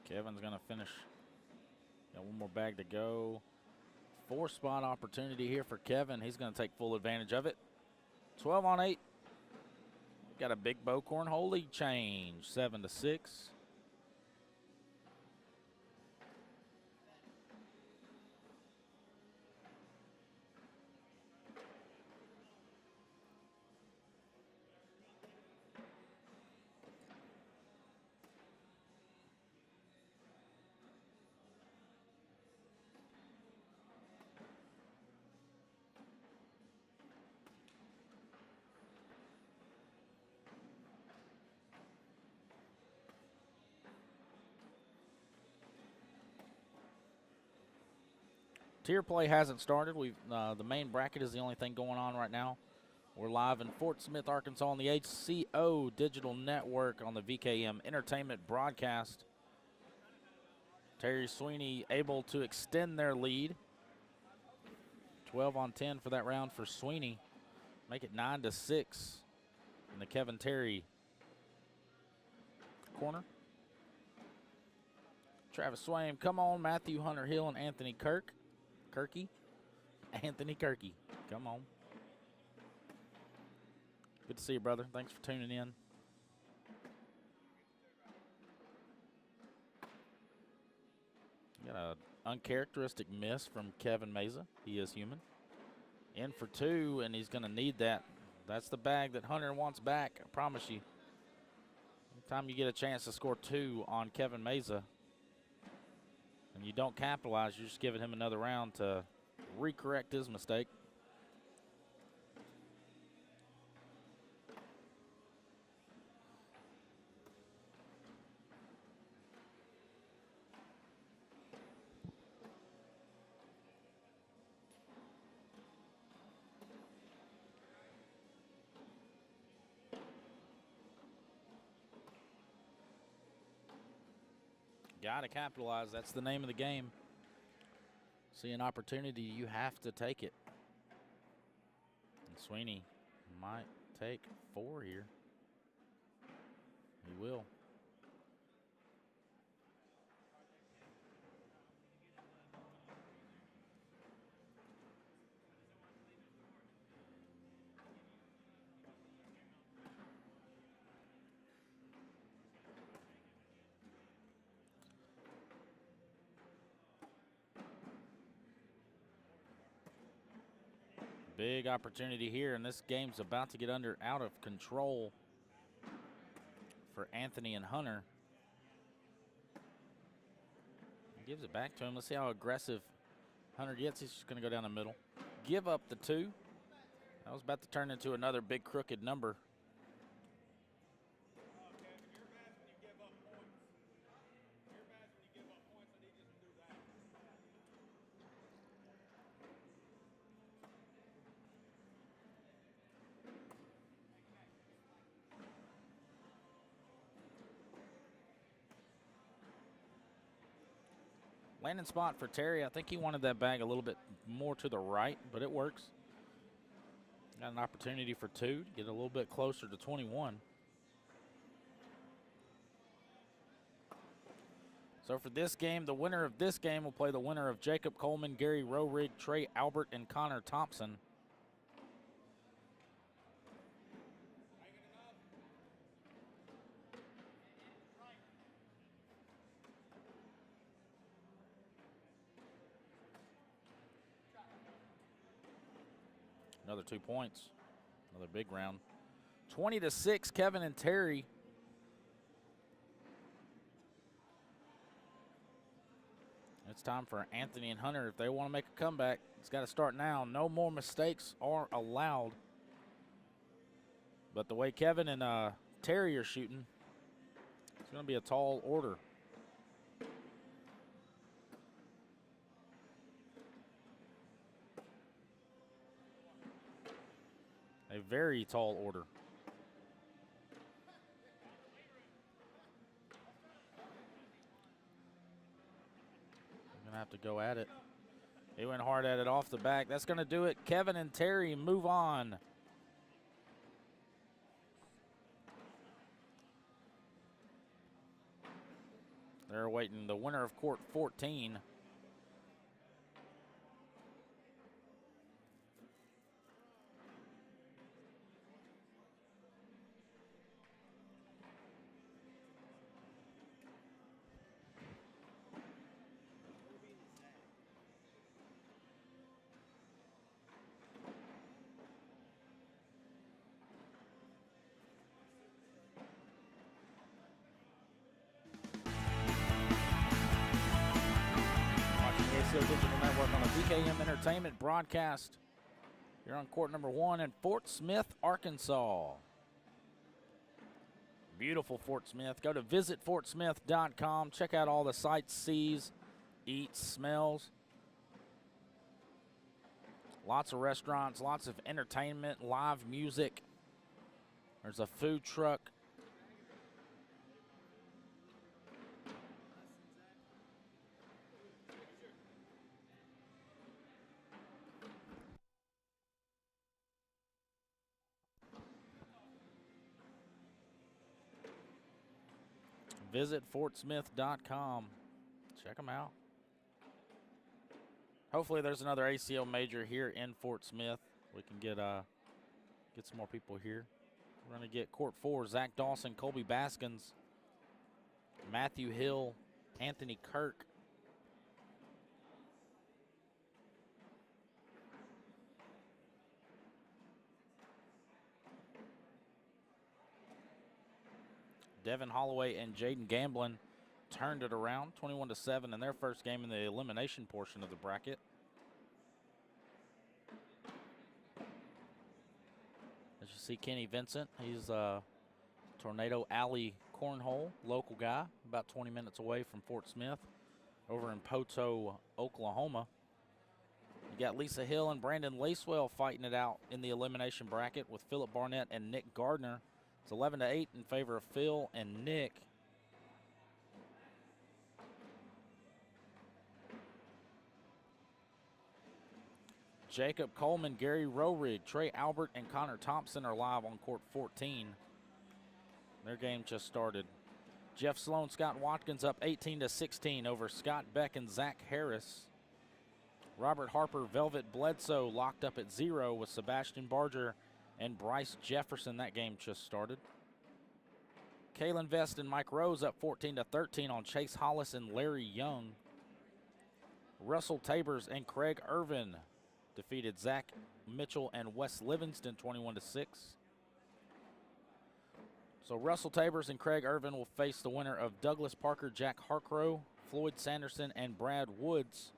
Kevin's going to finish. Got one more bag to go. 4-spot opportunity here for Kevin. He's going to take full advantage of it. 12 on 8. Got a big bow cornhole lead change. 7-6. Tier play hasn't started. The main bracket is the only thing going on right now. We're live in Fort Smith, Arkansas on the ACO Digital Network on the VKM Entertainment broadcast. Terry Sweeney able to extend their lead. 12 on 10 for that round for Sweeney. Make it 9-6 in the Kevin Terry corner. Travis Swaim, come on. Matthew Hunter Hill and Anthony Kirky. Anthony Kirky, come on. Good to see you, brother. Thanks for tuning in. Got an uncharacteristic miss from Kevin Meza. He is human. In for 2, and he's going to need that. That's the bag that Hunter wants back, I promise you. Anytime you get a chance to score 2 on Kevin Meza, and you don't capitalize, you're just giving him another round to recorrect his mistake. Got to capitalize. That's the name of the game. See an opportunity, you have to take it. And Sweeney might take 4 here. He will. Big opportunity here, and this game's about to get out of control for Anthony and Hunter. He gives it back to him. Let's see how aggressive Hunter gets. He's just going to go down the middle. Give up the 2. That was about to turn into another big crooked number. Landing spot for Terry. I think he wanted that bag a little bit more to the right, but it works. Got an opportunity for 2 to get a little bit closer to 21. So for this game, the winner of this game will play the winner of Jacob Coleman, Gary Rohrig, Trey Albert, and Connor Thompson. Another 2 points. Another big round. 20-6, Kevin and Terry. It's time for Anthony and Hunter. If they want to make a comeback, it's got to start now. No more mistakes are allowed. But the way Kevin and Terry are shooting, it's going to be a tall order. A very tall order. Going to have to go at it. He went hard at it off the back. That's going to do it. Kevin and Terry move on. They're awaiting the winner of court 14. ACO Digital Network on the DKM Entertainment broadcast. You're on court number 1 in Fort Smith, Arkansas. Beautiful Fort Smith. Go to visitfortsmith.com. Check out all the sights, sees, eats, smells. Lots of restaurants, lots of entertainment, live music. There's a food truck. Visitfortsmith.com. Check them out. Hopefully there's another ACO major here in Fort Smith. We can get some more people here. We're going to get court 4, Zach Dawson, Colby Baskins, Matthew Hill, Anthony Kirk. Devin Holloway and Jaden Gamblin turned it around, 21-7 in their first game in the elimination portion of the bracket. As you see, Kenny Vincent, he's a Tornado Alley Cornhole, local guy, about 20 minutes away from Fort Smith, over in Poto, Oklahoma. You got Lisa Hill and Brandon Lacewell fighting it out in the elimination bracket with Philip Barnett and Nick Gardner. It's 11-8 in favor of Phil and Nick. Jacob Coleman, Gary Rohrig, Trey Albert, and Connor Thompson are live on court 14. Their game just started. Jeff Sloan, Scott Watkins up 18-16 over Scott Beck and Zach Harris. Robert Harper, Velvet Bledsoe locked up at 0 with Sebastian Barger and Bryce Jefferson. That game just started. Kalen Vest and Mike Rose up 14-13 on Chase Hollis and Larry Young. Russell Tabers and Craig Irvin defeated Zach Mitchell and Wes Livingston 21-6. So Russell Tabers and Craig Irvin will face the winner of Douglas Parker, Jack Harkrow, Floyd Sanderson, and Brad Woods.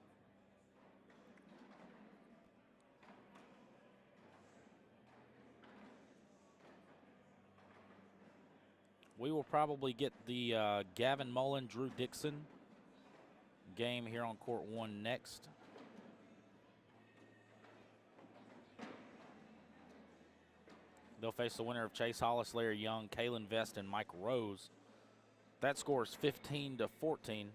We will probably get the Gavin Mullen, Drew Dixon game here on court 1 next. They'll face the winner of Chase Hollis, Larry Young, Kalen Vest, and Mike Rose. That score is 15-14.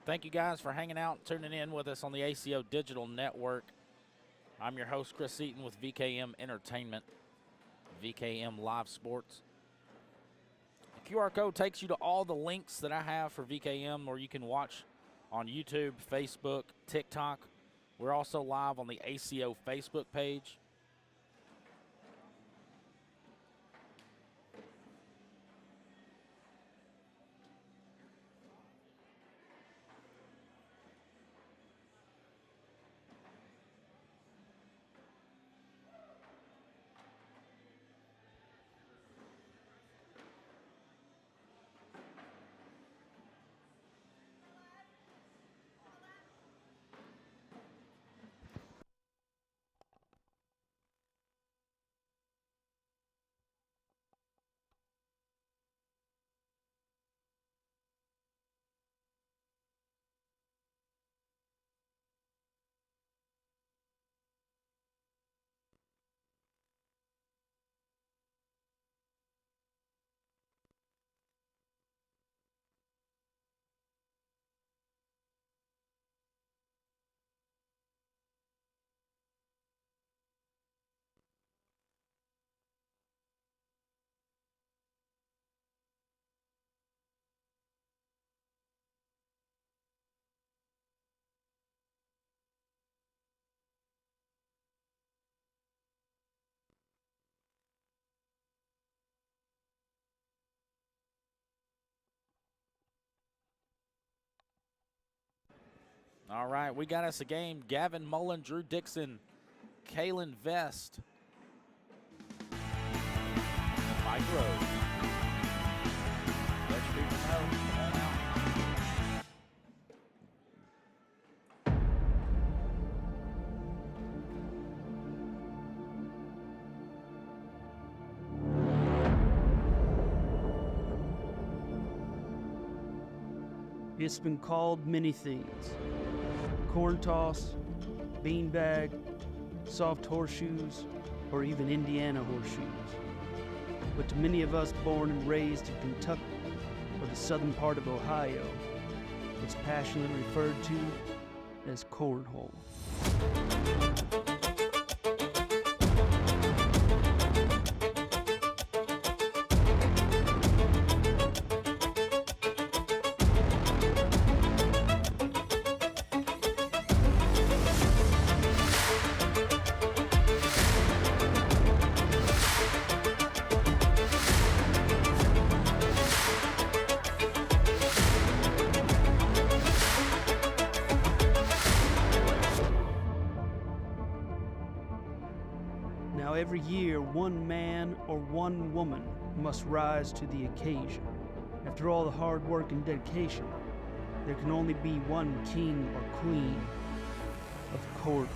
Thank you guys for hanging out and tuning in with us on the ACO Digital Network. I'm your host, Chris Eaton with VKM Entertainment, VKM Live Sports. The QR code takes you to all the links that I have for VKM, where you can watch on YouTube, Facebook, TikTok. We're also live on the ACO Facebook page. All right, we got us a game. Gavin Mullen, Drew Dixon, Kalen Vest, Mike Rose. Let you people know. Come on out. It's been called many things. Corn toss, beanbag, soft horseshoes, or even Indiana horseshoes. But to many of us born and raised in Kentucky or the southern part of Ohio, it's passionately referred to as cornhole. Now every year, one man or one woman must rise to the occasion. After all the hard work and dedication, there can only be one king or queen of cornhole.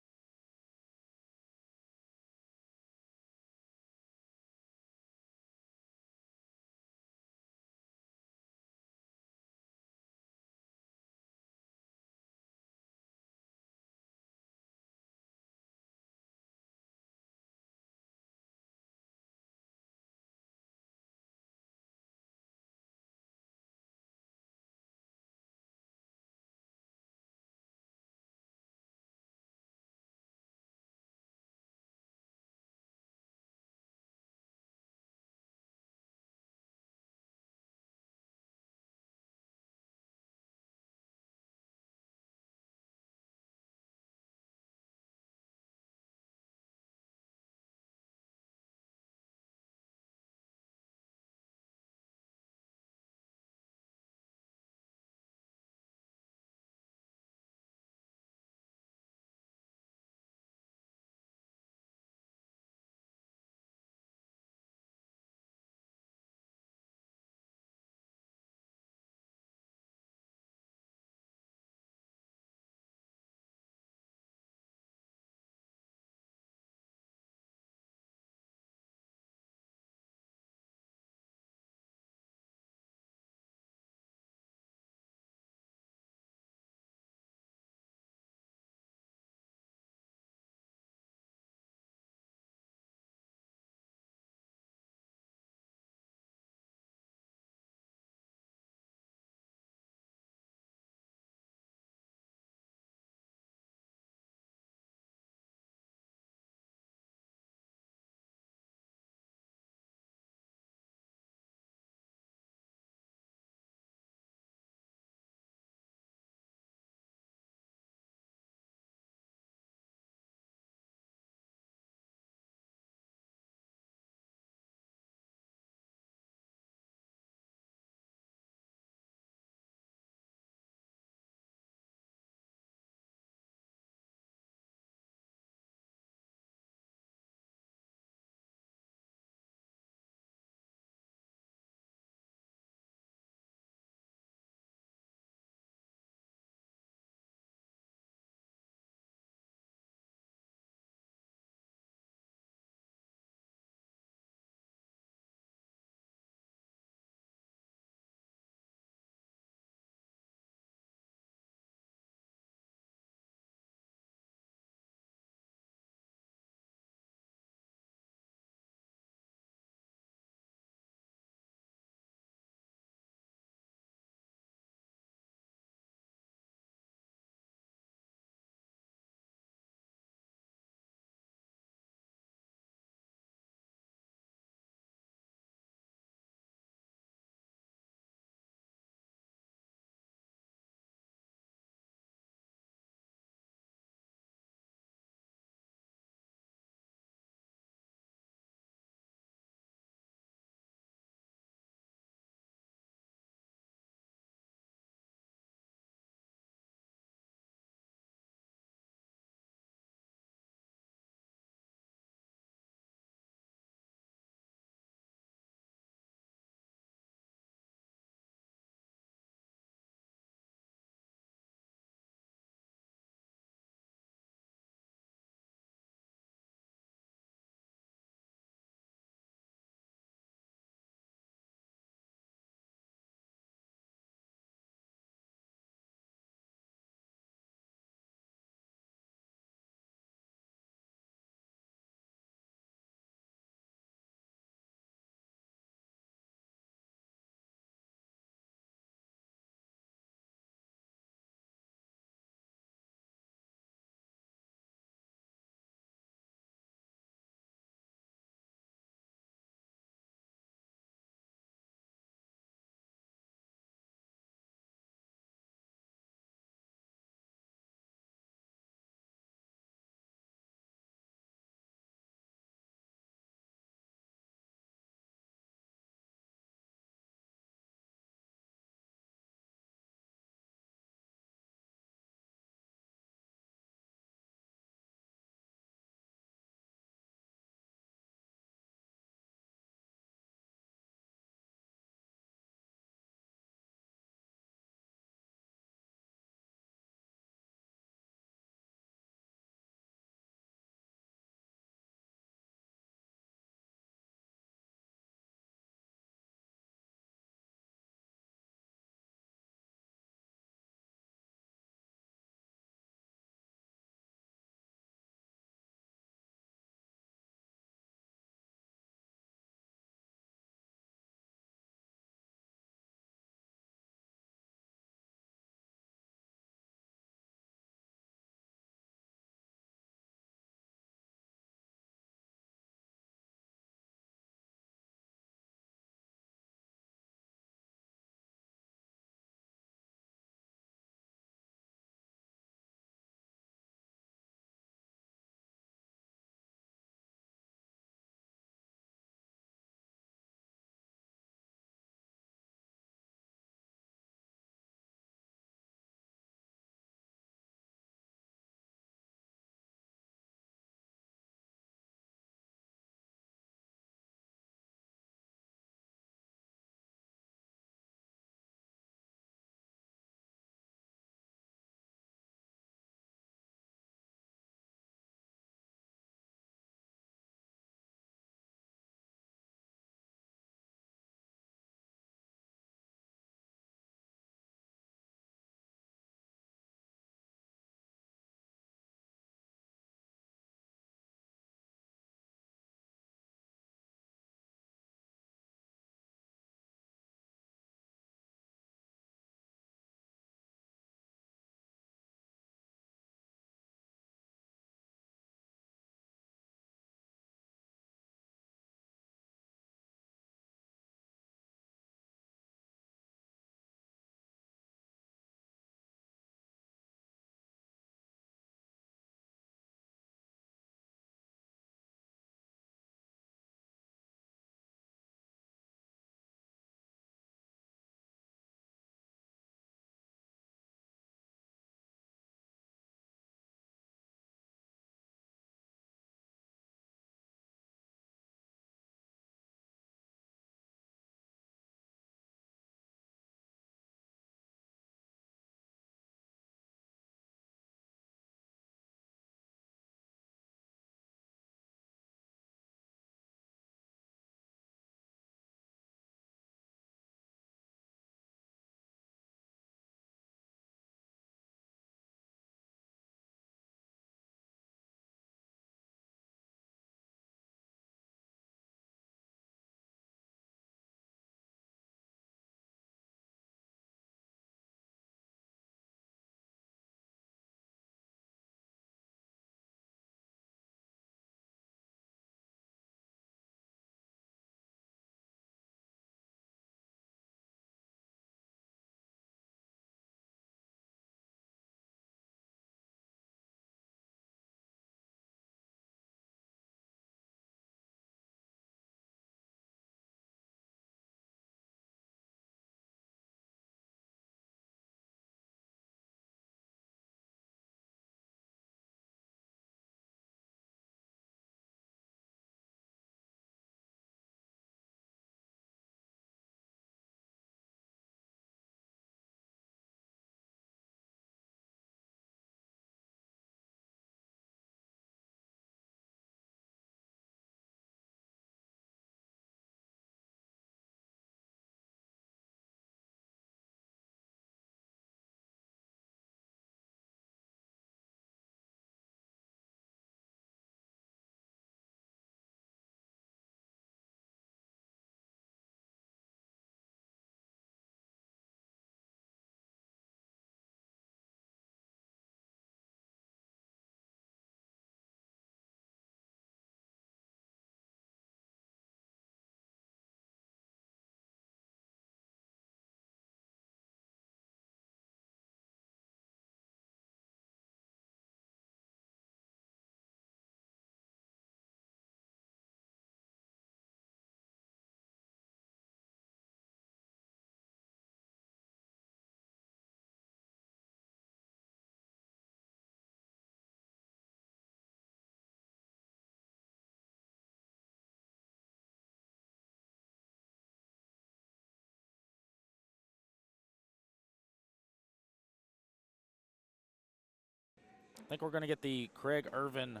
I think we're going to get the Craig Irvin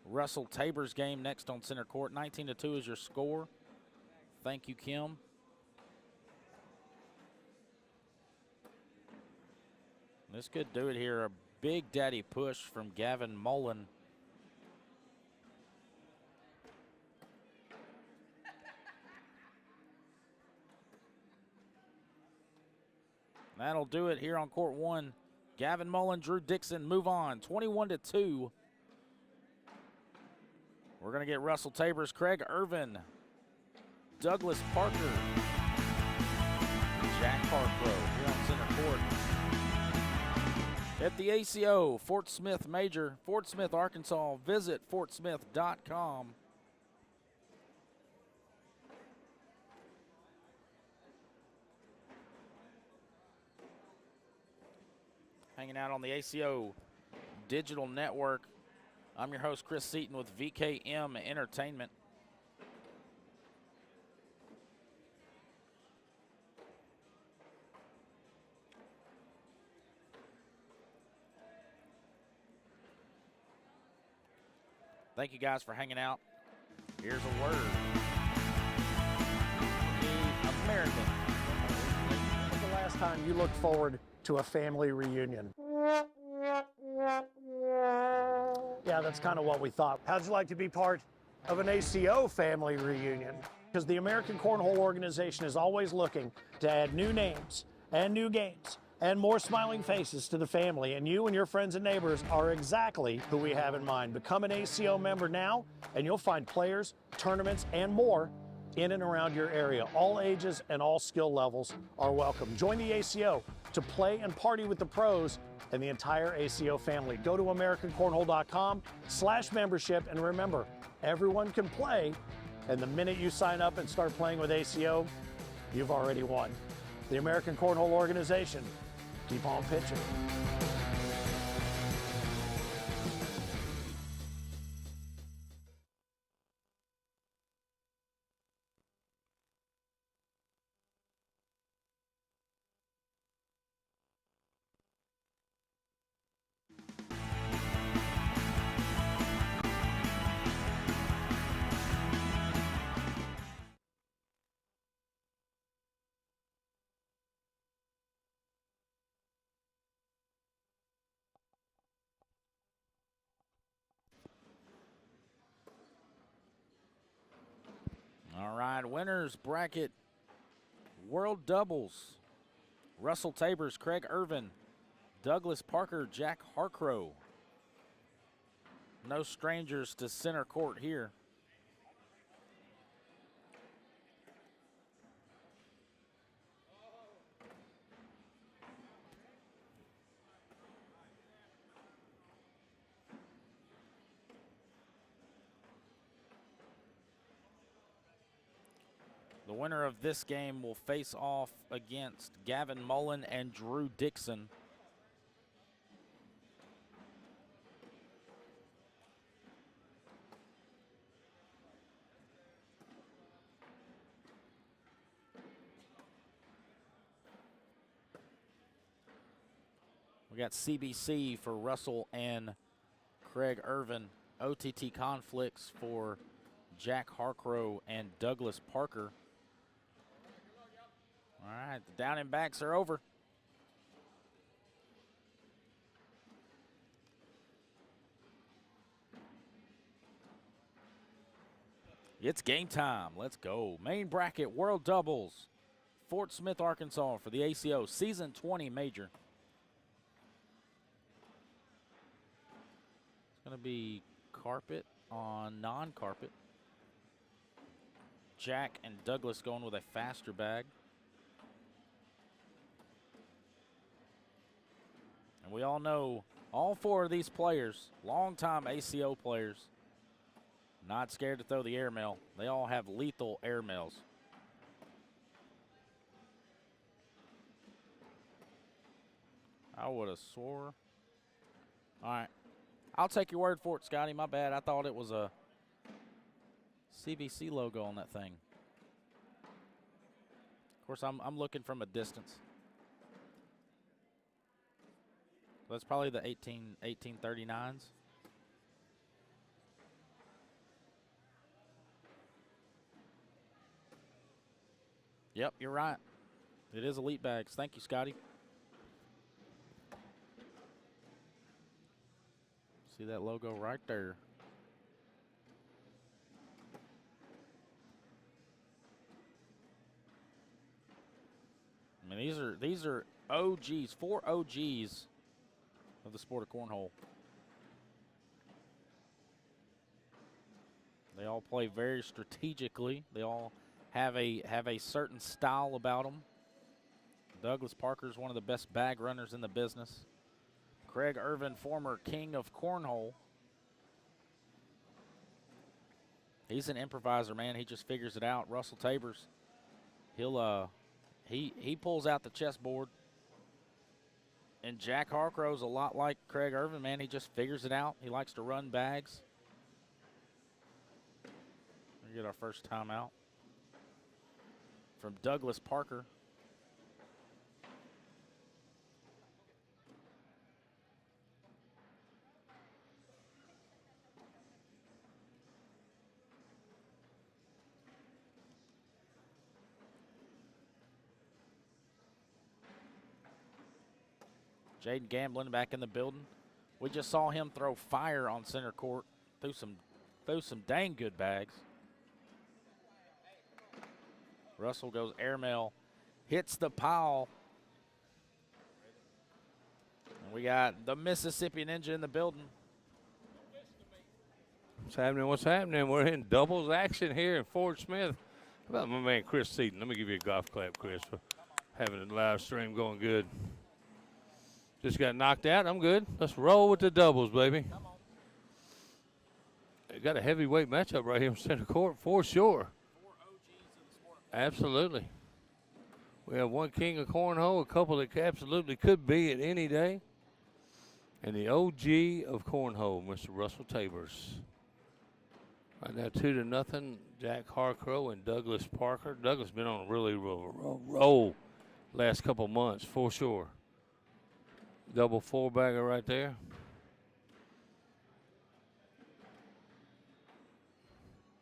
Russell Tabers game next on center court. 19-2 is your score. Thank you, Kim. This could do it here. A big daddy push from Gavin Mullen. That'll do it here on court one. Gavin Mullen, Drew Dixon move on. 21-2. We're going to get Russell Tabers, Craig Irvin, Douglas Parker, Jack Harcrow here on center court. At the ACO Fort Smith Major, Fort Smith, Arkansas. Visit fortsmith.com. Hanging out on the ACO Digital Network. I'm your host, Chris Seaton, with VKM Entertainment. Thank you guys for hanging out. Here's a word. The American. When was the last time you looked forward to a family reunion? Yeah, that's kind of what we thought. How'd you like to be part of an ACO family reunion? Because the American Cornhole Organization is always looking to add new names and new games and more smiling faces to the family, and you and your friends and neighbors are exactly who we have in mind. Become an ACO member now, and you'll find players, tournaments, and more in and around your area. All ages and all skill levels are welcome. Join the ACO to play and party with the pros and the entire ACO family. Go to AmericanCornhole.com/membership, and remember, everyone can play, and the minute you sign up and start playing with ACO, you've already won. The American Cornhole Organization, keep on pitching. All right, winners bracket World Doubles. Russell Tabers, Craig Irvin, Douglas Parker, Jack Harcrow. No strangers to center court here. The winner of this game will face off against Gavin Mullen and Drew Dixon. We got CBC for Russell and Craig Irvin. OTT conflicts for Jack Harcrow and Douglas Parker. All right, the down and backs are over. It's game time. Let's go. Main bracket, World Doubles. Fort Smith, Arkansas for the ACO Season 20 Major. It's going to be carpet on non-carpet. Jack and Douglas going with a faster bag. And we all know all four of these players, longtime ACO players, not scared to throw the airmail. They all have lethal airmails. I would have swore. All right. I'll take your word for it, Scotty. My bad. I thought it was a CBC logo on that thing. Of course, I'm looking from a distance. That's probably the 1839s. Yep, you're right. It is Elite Bags. Thank you, Scotty. See that logo right there. I mean, these are OGs, 4 OGs of the sport of cornhole. They all play very strategically. They all have a certain style about them. Douglas Parker is one of the best bag runners in the business. Craig Irvin, former king of cornhole. He's an improviser, man. He just figures it out. Russell Tabers, he pulls out the chessboard. And Jack Harcrow's a lot like Craig Irvin, man. He just figures it out. He likes to run bags. We get our first timeout from Douglas Parker. Jaden Gamblin back in the building. We just saw him throw fire on center court. Threw some dang good bags. Russell goes airmail, hits the pile. And we got the Mississippi Ninja in the building. What's happening? What's happening? We're in doubles action here in Fort Smith. How about my man Chris Seaton? Let me give you a golf clap, Chris, for having the live stream going good. Just got knocked out. I'm good. Let's roll with the doubles, baby. Got a heavyweight matchup right here in center court for sure. Absolutely. We have one king of cornhole, a couple that absolutely could be at any day. And the OG of cornhole, Mr. Russell Tabers. Right now, 2-0, Jack Harcrow and Douglas Parker. Douglas been on a really roll last couple months for sure. Double 4-bagger right there.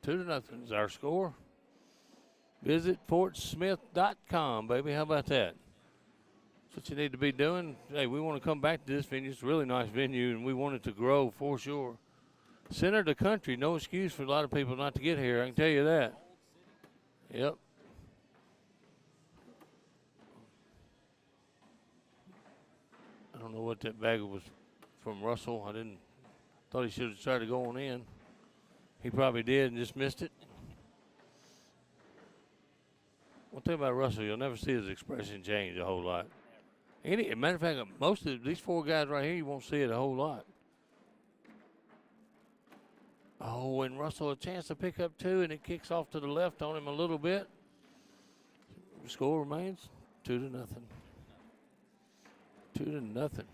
Two to nothing is our score. Visit fortsmith.com, baby. How about that? That's what you need to be doing. Hey, we want to come back to this venue. It's a really nice venue, and we want it to grow for sure. Center of the country, no excuse for a lot of people not to get here. I can tell you that. Yep. I don't know what that bag was from Russell. Thought he should have tried to go on in. He probably did and just missed it. One thing about Russell, you'll never see his expression change a whole lot. Matter of fact, most of these four guys right here, you won't see it a whole lot. Oh, and Russell a chance to pick up two, and it kicks off to the left on him a little bit. The score remains 2-0. 2-0. If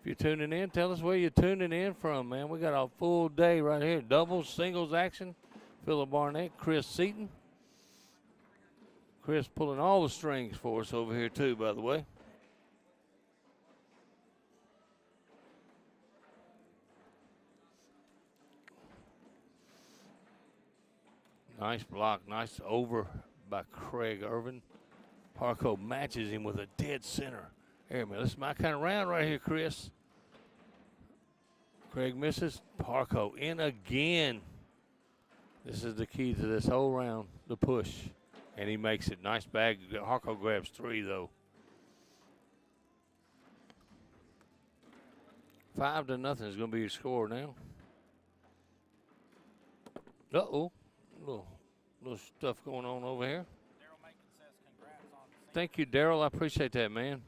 you're tuning in, tell us where you're tuning in from, man. We got a full day right here. Doubles, singles action. Phillip Barnett, Chris Seaton. Chris pulling all the strings for us over here, too, by the way. Nice block. Nice over by Craig Irvin. Harco matches him with a dead center. Here, man, this is my kind of round right here, Chris. Craig misses. Harco in again. This is the key to this whole round, the push. And he makes it. Nice bag. Harco grabs three, though. 5-0 is going to be your score now. Uh-oh. Little stuff going on over here. Thank you, Daryl. I appreciate that, man.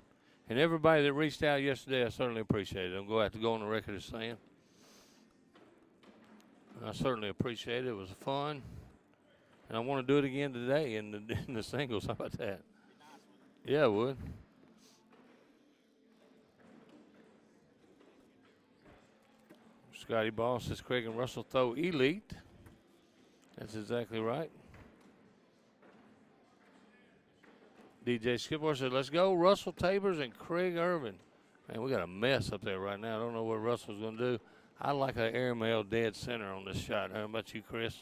And everybody that reached out yesterday, I certainly appreciate it. I'm going to have to go on the record as saying. I certainly appreciate it. It was fun. And I want to do it again today in the singles. How about that? Yeah, I would. Scotty Ball says Craig and Russell throw elite. That's exactly right. DJ Skipper said, let's go, Russell Tabers and Craig Irvin. Man, we got a mess up there right now. I don't know what Russell's going to do. I like an airmail dead center on this shot. How about you, Chris?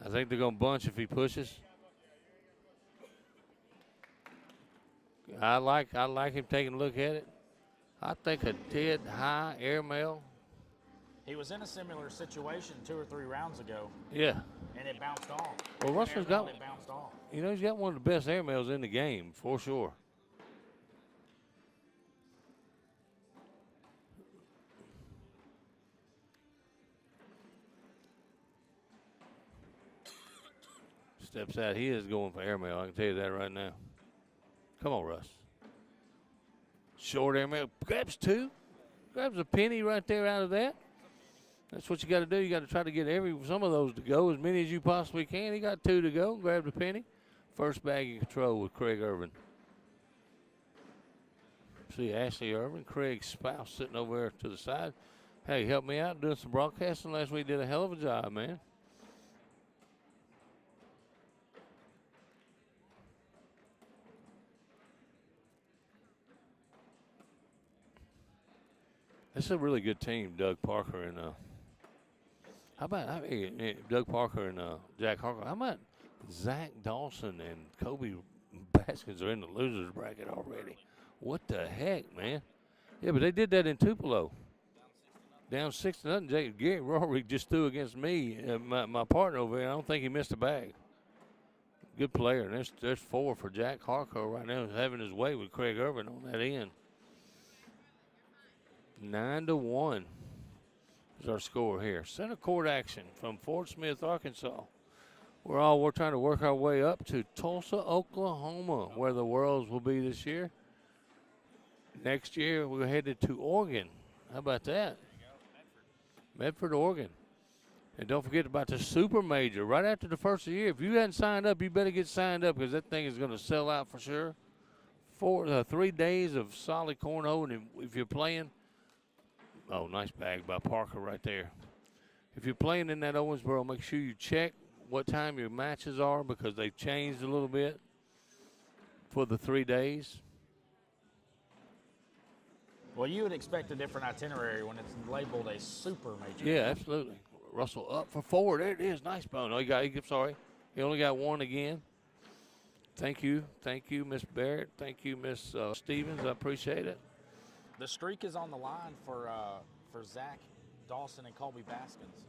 I think they're going to bunch if he pushes. I like him taking a look at it. I think a dead high airmail. He was in a similar situation 2 or 3 rounds ago, Yeah. and it bounced off. Well, Russell's got, It bounced off. you know, he's got one of the best airmails in the game, for sure. Steps out. He is going for airmail. I can tell you that right now. Come on, Russ. Short airmail. Grabs 2. Grabs a penny right there out of that. That's what you got to do. You got to try to get some of those to go, as many as you possibly can. He got 2 to go. Grabbed a penny. First bag in control with Craig Irvin. See Ashley Irvin, Craig's spouse, sitting over there to the side. Hey, helped me out doing some broadcasting last week. Did a hell of a job, man. This is a really good team, Doug Parker and Doug Parker and Jack Harker. How about Zach Dawson and Kobe Baskins are in the losers bracket already? What the heck, man? Yeah, but they did that in Tupelo. Down 6-0. Gary Rory just threw against me, my partner over there. I don't think he missed a bag. Good player. And there's 4 for Jack Harker right now, having his way with Craig Irvin on that end. 9-1 is our score here. Center court action from Fort Smith, Arkansas. We're trying to work our way up to Tulsa, Oklahoma, where the Worlds will be this year. Next year, we're headed to Oregon. How about that? Medford, Oregon. And don't forget about the Super Major right after the first of the year. If you hadn't signed up, you better get signed up, because that thing is going to sell out for sure. 3 days of solid cornhole, and if you're playing, oh, nice bag by Parker right there. If you're playing in that Owensboro, make sure you check what time your matches are, because they've changed a little bit for the 3 days. Well, you would expect a different itinerary when it's labeled a super major. Yeah, absolutely. Russell up for 4. There it is. Nice bone. Oh, he only got 1 again. Thank you, Miss Barrett. Thank you, Miss Stevens. I appreciate it. The streak is on the line for Zach Dawson and Colby Baskins.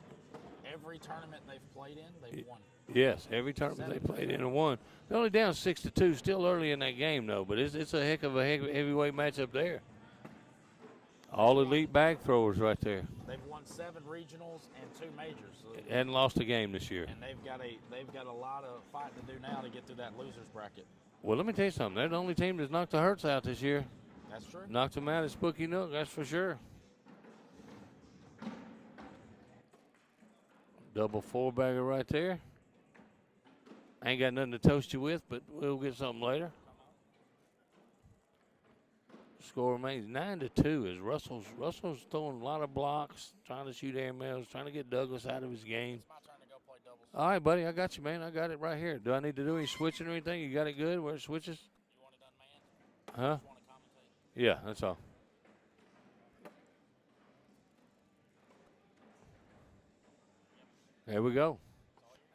Every tournament they've played in, they've won. Yes, every tournament they played in and won. They're only down 6-2. Still early in that game, though. But it's a heck of a heavyweight matchup there. All elite bag throwers right there. They've won 7 regionals and 2 majors. So hadn't lost a game this year. And they've got a lot of fight to do now to get through that losers bracket. Well, let me tell you something. They're the only team that's knocked the Hurts out this year. That's true. Knocked them out at Spooky Nook, that's for sure. Double 4-bagger right there. I ain't got nothing to toast you with, but we'll get something later. Score remains 9-2 as Russell's throwing a lot of blocks, trying to shoot airmails, trying to get Douglas out of his game. It's my turn to go play doubles. All right, buddy, I got you, man. I got it right here. Do I need to do any switching or anything? You got it good? Where it switches? You want it done, man? Huh? Just want to commentate. Yeah, that's all. There we go.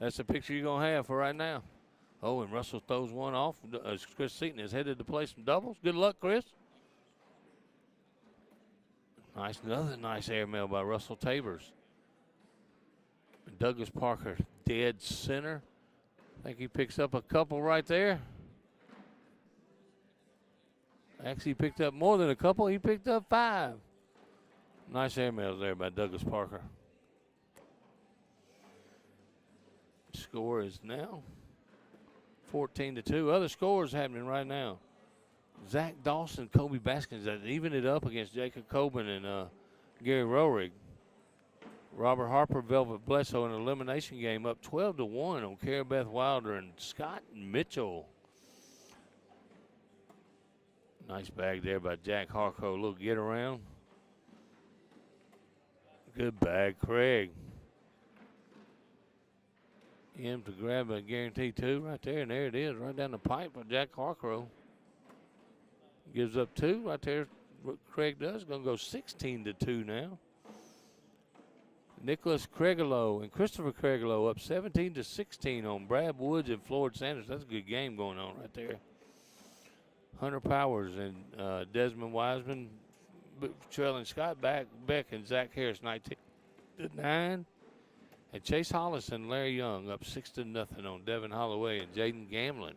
That's the picture you're going to have for right now. Oh, and Russell throws one off. Chris Seaton is headed to play some doubles. Good luck, Chris. Another nice airmail by Russell Tabers. And Douglas Parker, dead center. I think he picks up a couple right there. Actually, he picked up more than a couple. He picked up 5. Nice airmails there by Douglas Parker. Score is now 14-2. Other scores happening right now. Zach Dawson, Kobe Baskins that evened it up against Jacob Coben and Gary Rorig. Robert Harper, Velvet Bledsoe in an elimination game up 12-1 on Carabeth Wilder and Scott Mitchell. Nice bag there by Jack Harco. A little get around. Good bag, Craig. Him to grab a guarantee 2 right there, and there it is, right down the pipe by Jack Harcrow. Gives up 2 right there. What Craig does. Going to go 16-2 now. Nicholas Craiglow and Christopher Craiglow up 17-16 on Brad Woods and Floyd Sanders. That's a good game going on right there. Hunter Powers and Desmond Wiseman trailing Scott Beck and Zach Harris 19-9. And Chase Hollis and Larry Young up 6-0 on Devin Holloway and Jaden Gamlin.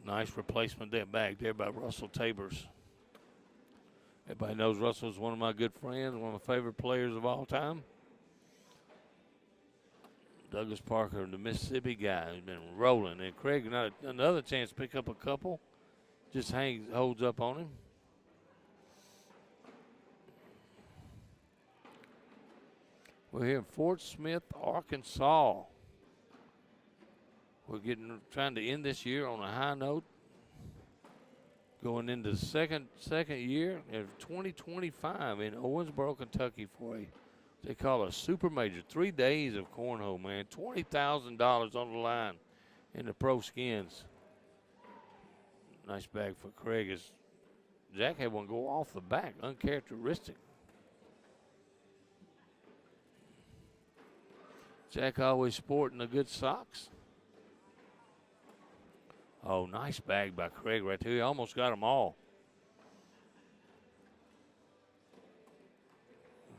Nice replacement there back there by Russell Tabers. Everybody knows Russell's one of my good friends, one of my favorite players of all time. Douglas Parker, the Mississippi guy, who's been rolling. And Craig, another chance to pick up a couple. Just holds up on him. We're here in Fort Smith, Arkansas. We're trying to end this year on a high note. Going into the second year of 2025 in Owensboro, Kentucky for they call it a super major. 3 days of cornhole, man. $20,000 on the line in the pro skins. Nice bag for Craig. As Jack had one go off the back, uncharacteristic. Jack always sporting the good socks. Oh, nice bag by Craig right there. He almost got them all.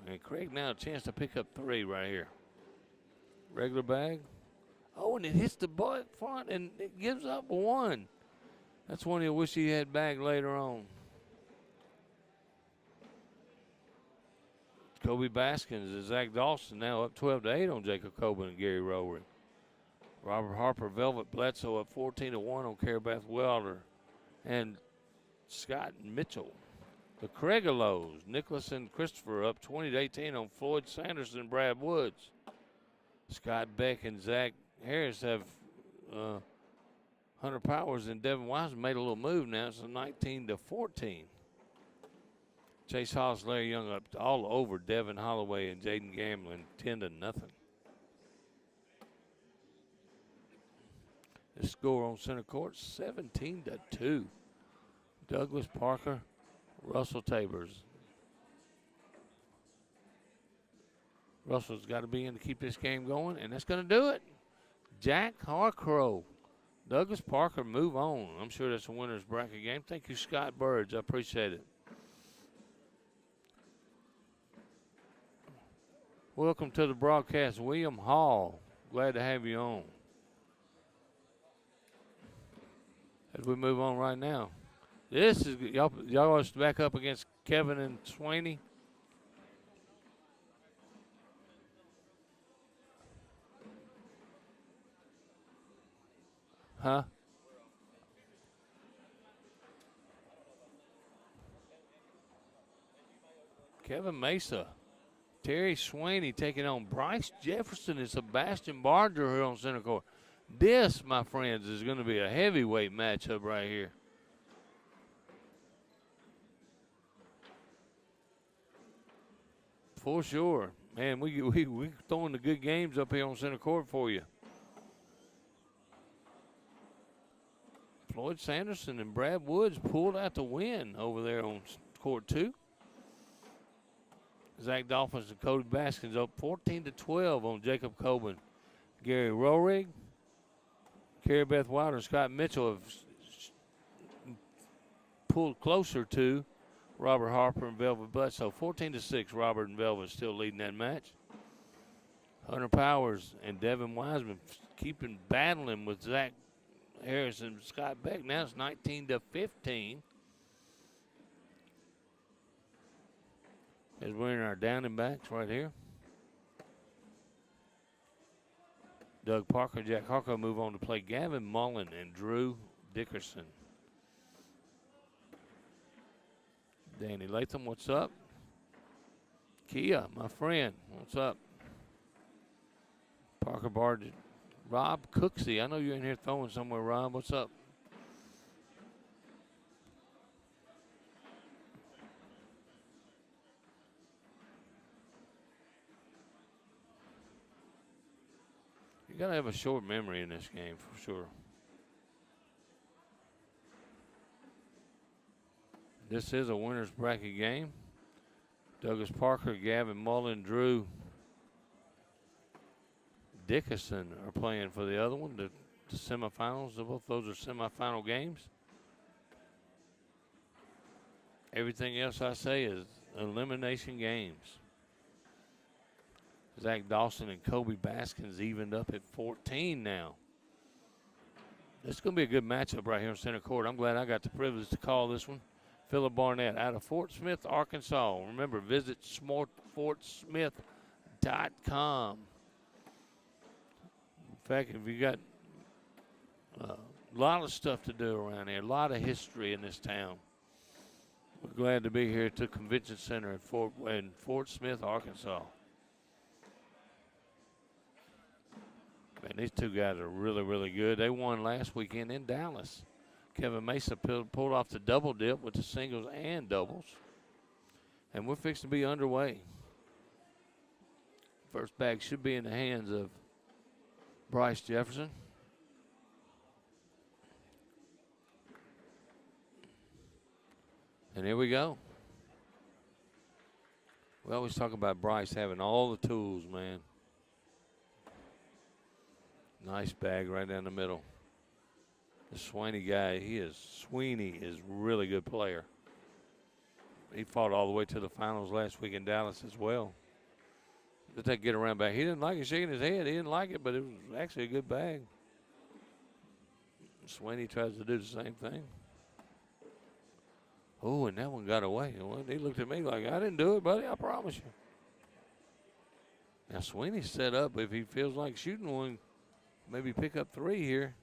And Craig now a chance to pick up 3 right here. Regular bag. Oh, and it hits the butt front and it gives up 1. That's one he'll wish he had back later on. Kobe Baskins and Zach Dawson now up 12-8 on Jacob Coben and Gary Rowring. Robert Harper, Velvet Bledsoe up 14-1 on Carabeth Welder and Scott Mitchell. The Craiglows, Nicholas and Christopher up 20-18 on Floyd Sanders and Brad Woods. Scott Beck and Zach Harris have Hunter Powers and Devin Wiseman made a little move now. It's a 19-14. Chase Hollis, Larry Young up all over Devin Holloway and Jaden Gamlin 10-0. The score on center court, 17-2. Douglas Parker, Russell Tabers. Russell's got to be in to keep this game going, and that's going to do it. Jack Harcrow, Douglas Parker, move on. I'm sure that's a winner's bracket game. Thank you, Scott Burge. I appreciate it. Welcome to the broadcast, William Hall. Glad to have you on. As we move on right now. This is, y'all want us to back up against Kevin and Swaney? Huh? Kevin Mesa. Terry Swaney taking on Bryce Jefferson and Sebastian Barger here on center court. This, my friends, is going to be a heavyweight matchup right here. For sure. Man, we throwing the good games up here on center court for you. Floyd Sanderson and Brad Woods pulled out the win over there on court 2. Zach Dolphins and Cody Baskins up 14-12 on Jacob Coben. Gary Rohrig, Carabeth Wilder, and Scott Mitchell have pulled closer to Robert Harper and Velvet Bledsoe. 14-6, Robert and Velvet still leading that match. Hunter Powers and Devin Wiseman battling with Zach Harris and Scott Beck. Now it's 19-15. As we're in our down and backs right here. Doug Parker, Jack Harko move on to play Gavin Mullen and Drew Dickerson. Danny Latham, what's up? Kia, my friend, what's up? Parker Bard, Rob Cooksey. I know you're in here throwing somewhere, Rob. What's up? You got to have a short memory in this game for sure. This is a winner's bracket game. Douglas Parker, Gavin Mullen, Drew Dickinson are playing for the other one, the semifinals. Both those are semifinal games. Everything else I say is elimination games. Zach Dawson and Kobe Baskins evened up at 14 now. This is going to be a good matchup right here in center court. I'm glad I got the privilege to call this one. Phillip Barnett out of Fort Smith, Arkansas. Remember, visit fortsmith.com. In fact, if you got a lot of stuff to do around here, a lot of history in this town. We're glad to be here at the Convention Center in Fort Smith, Arkansas. Man, these two guys are really, really good. They won last weekend in Dallas. Kevin Mesa pulled off the double dip with the singles and doubles. And we're fixing to be underway. First bag should be in the hands of Bryce Jefferson. And here we go. We always talk about Bryce having all the tools, man. Nice bag right down the middle. The Sweeney guy, Sweeney is a really good player. He fought all the way to the finals last week in Dallas as well. Did that get around back? He didn't like it shaking his head. He didn't like it, but it was actually a good bag. Sweeney tries to do the same thing. Oh, and that one got away. He looked at me like, I didn't do it, buddy. I promise you. Now, Sweeney's set up. If he feels like shooting one, maybe pick up 3 here.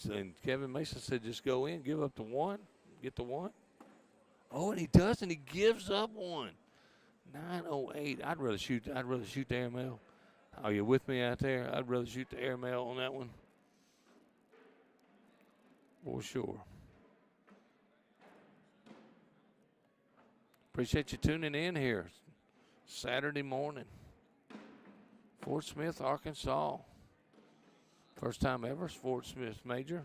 And Kevin Mason said, just go in, give up the 1, get the 1. Oh, and he does, and he gives up 1. 908. I'd rather shoot the airmail. Are you with me out there? I'd rather shoot the airmail on that one. For sure. Appreciate you tuning in here Saturday morning. Fort Smith, Arkansas. First time ever, Fort Smith Major.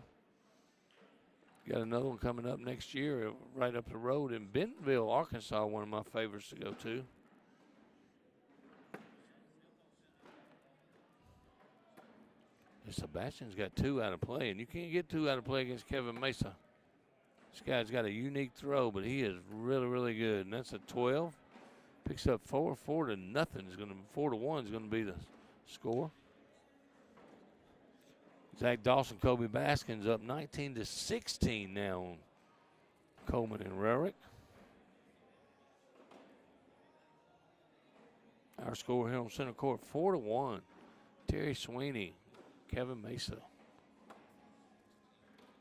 Got another one coming up next year right up the road in Bentonville, Arkansas, one of my favorites to go to. And Sebastian's got 2 out of play, and you can't get 2 out of play against Kevin Mesa. This guy's got a unique throw, but he is really, really good. And that's a 12. Picks up 4 to nothing. 4 to 1 is going to be the score. Zach Dawson, Kobe Baskins up 19 to 16 now on Coleman and Rarick. Our score here on center court, 4 to 1. Terry Sweeney, Kevin Mesa.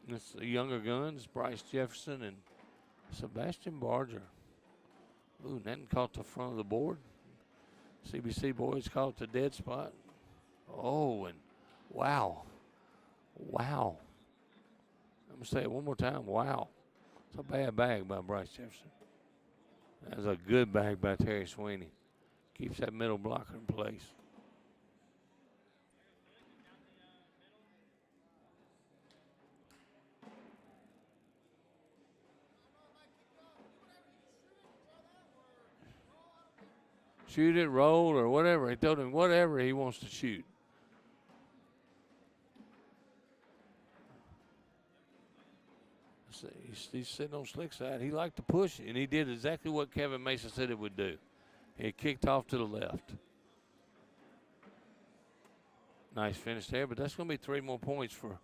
It's the younger guns, Bryce Jefferson and Sebastian Barger. Ooh, nothing caught the front of the board. CBC boys caught the dead spot. Oh, and wow. Wow. I'm going to say it one more time. Wow. It's a bad bag by Bryce Jefferson. That's a good bag by Terry Sweeney. Keeps that middle blocker in place. Shoot it, roll, or whatever. He told him whatever he wants to shoot. He's sitting on slick side. He liked to push, and he did exactly what Kevin Mason said it would do. He kicked off to the left. Nice finish there, but that's going to be 3 more points for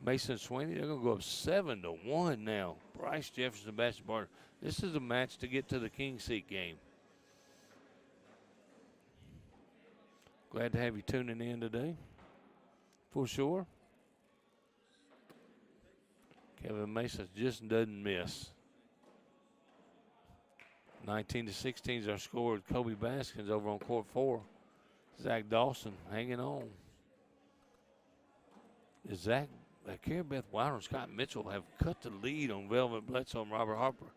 Mason Sweeney. They're going to go up 7 to 1 now. Bryce Jefferson, Sebastian Barter. This is a match to get to the King Seat game. Glad to have you tuning in today, for sure. Kevin Mesa just doesn't miss. 19 to 16 is our score with Kobe Baskins over on court 4. Zach Dawson hanging on. Kerry Beth Wilder and Scott Mitchell have cut the lead on Velvet Bledsoe and Robert Harper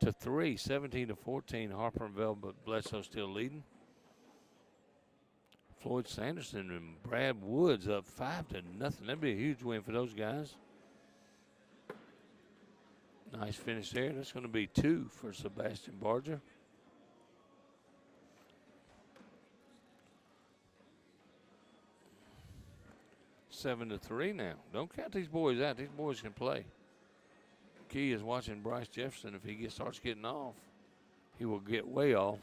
to 3, 17 to 14. Harper and Velvet Bledsoe still leading. Floyd Sanderson and Brad Woods up 5 to nothing. That'd be a huge win for those guys. Nice finish there. That's going to be 2 for Sebastian Barger. Seven to 3 now. Don't count these boys out. These boys can play. Key is watching Bryce Jefferson. If he starts getting off, he will get way off.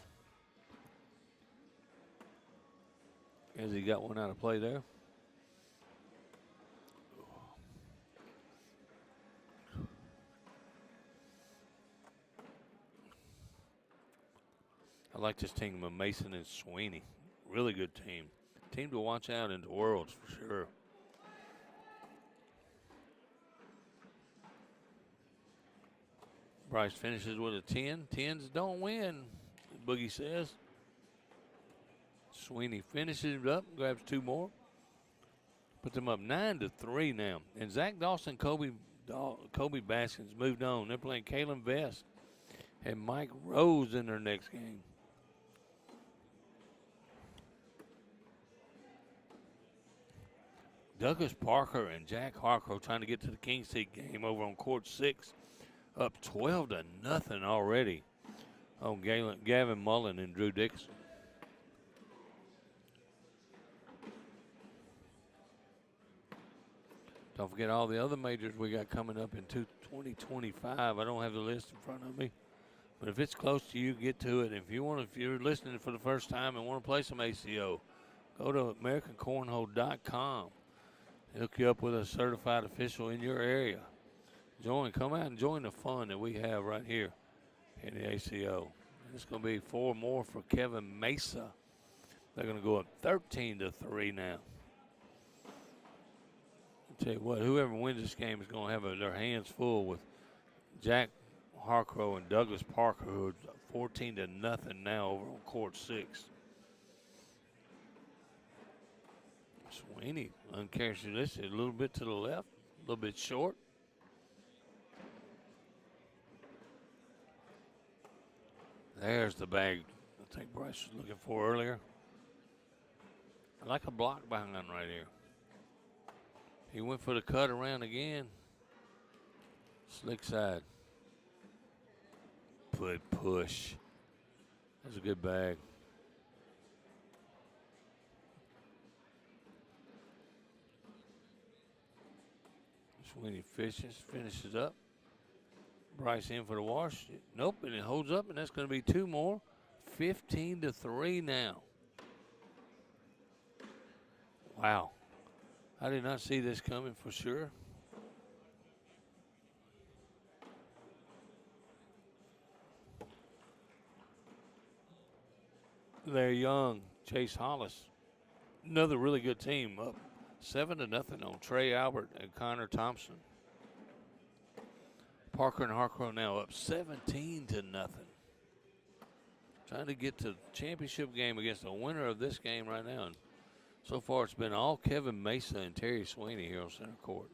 As he got one out of play there. I like this team of Mason and Sweeney. Really good team. Team to watch out in the Worlds for sure. Bryce finishes with a 10. 10s don't win, Boogie says. Sweeney finishes it up, grabs 2 more. Put them up 9 to 3 now. And Zach Dawson, Kobe Baskins moved on. They're playing Kalen Vest and Mike Rose in their next game. Douglas Parker and Jack Harco trying to get to the King Seat game over on court 6. Up 12 to nothing already on Gavin Mullen and Drew Dixon. Don't forget all the other majors we got coming up in 2025. I don't have the list in front of me, but if it's close to you, get to it. If you're listening for the first time and want to play some ACO, go to AmericanCornhole.com. Hook you up with a certified official in your area. Come out and join the fun that we have right here in the ACO. It's going to be 4 more for Kevin Mesa. They're going to go up 13 to 3 now. I'll tell you what, whoever wins this game is going to have their hands full with Jack Harcrow and Douglas Parker, who are 14 to nothing now over on court 6. Sweeney uncharacteristic, a little bit to the left, a little bit short. There's the bag I think Bryce was looking for earlier. I like a block behind right here. He went for the cut around again. Slick side. Push. That's a good bag. Sweeney finishes up. Bryce in for the wash. Nope, and it holds up, and that's going to be 2 more. 15 to 3 now. Wow. I did not see this coming for sure. They're young. Chase Hollis. Another really good team up 7 to nothing on Trey Albert and Connor Thompson. Parker and Harcrow now up 17 to nothing. Trying to get to the championship game against the winner of this game right now. And so far it's been all Kevin Mesa and Terry Sweeney here on center court.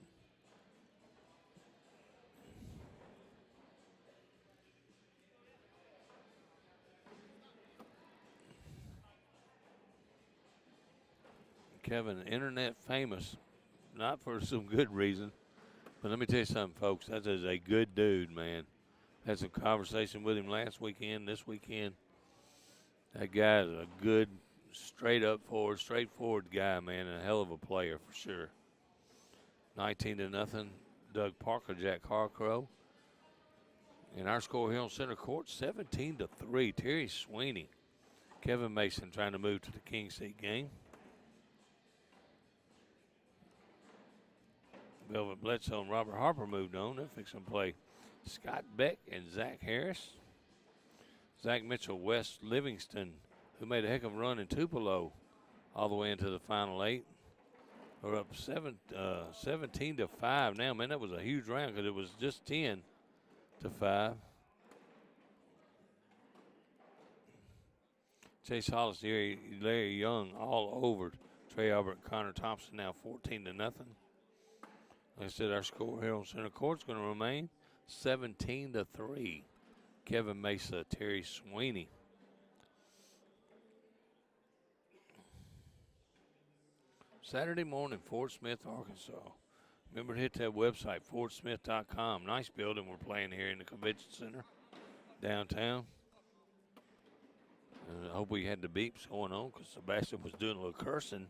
Kevin, internet famous, not for some good reason. But let me tell you something, folks. That is a good dude, man. Had some conversation with him last weekend, this weekend. That guy is a good, straightforward guy, man, and a hell of a player for sure. 19 to nothing, Doug Parker, Jack Harcrow. And our score here on center court, 17 to 3, Terry Sweeney. Kevin Mason trying to move to the King Seat game. Velvet Bledsoe and Robert Harper moved on. They're fixing to play Scott Beck and Zach Harris. Zach Mitchell, Wes Livingston, who made a heck of a run in Tupelo all the way into the final 8. We're up 17 to 5 now. Man, that was a huge round because it was just 10 to 5. Chase Hollis, Larry Young all over Trey Albert and Connor Thompson now 14 to nothing. Like I said, our score here on center court is going to remain 17 to 3. Kevin Mesa, Terry Sweeney. Saturday morning, Fort Smith, Arkansas. Remember to hit that website, fordsmith.com. Nice building we're playing here in the convention center downtown. I hope we had the beeps going on because Sebastian was doing a little cursing.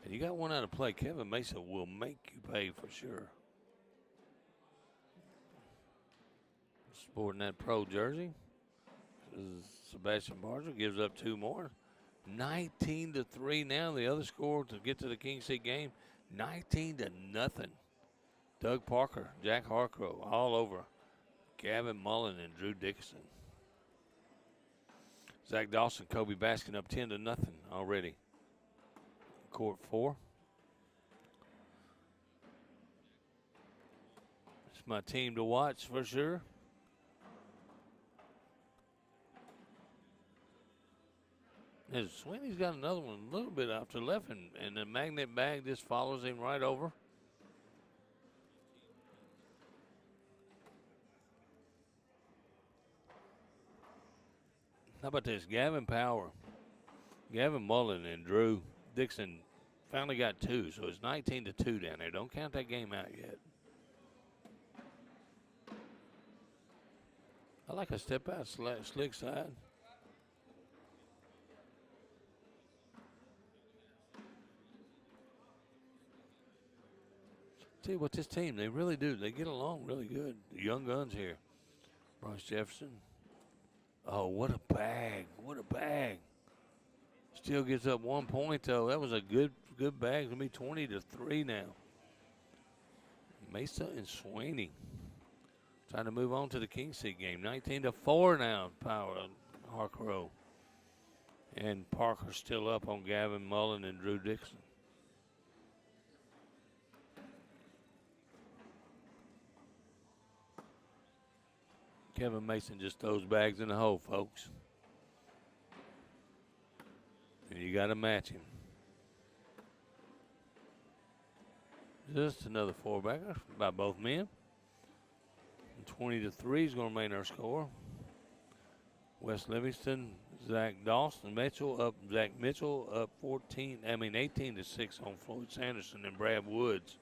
And you got one out of play. Kevin Mason will make you pay for sure. Sporting that pro jersey. Sebastian Barger gives up 2 more. 19-3 now. The other score to get to the King Seat game, 19-0. Doug Parker, Jack Harcrow, all over Gavin Mullen and Drew Dixon. Zach Dawson, Kobe Baskin up 10-0 already. Court 4. It's my team to watch for sure. As Sweeney's got another one a little bit off to the left, and the magnet bag just follows him right over. How about this? Gavin Power, Gavin Mullen, and Drew Dixon finally got 2, so it's 19-2 down there. Don't count that game out yet. I like a step out slick side. Tell you what, this team, they really do. They get along really good. The young guns here. Bryce Jefferson. Oh, what a bag. What a bag. Still gets up 1 point, though. That was a good bag. It's going to be 20-3 now. Mesa and Sweeney trying to move on to the King Seat game. 19-4 now, Power Harcrow. And Parker still up on Gavin Mullen and Drew Dixon. Kevin Mason just throws bags in the hole, folks. And you got to match him. Just another 4-bagger by both men. 20-3 is going to remain our score. Wes Livingston, Zach Mitchell up 18-6 on Floyd Sanderson and Brad Woods.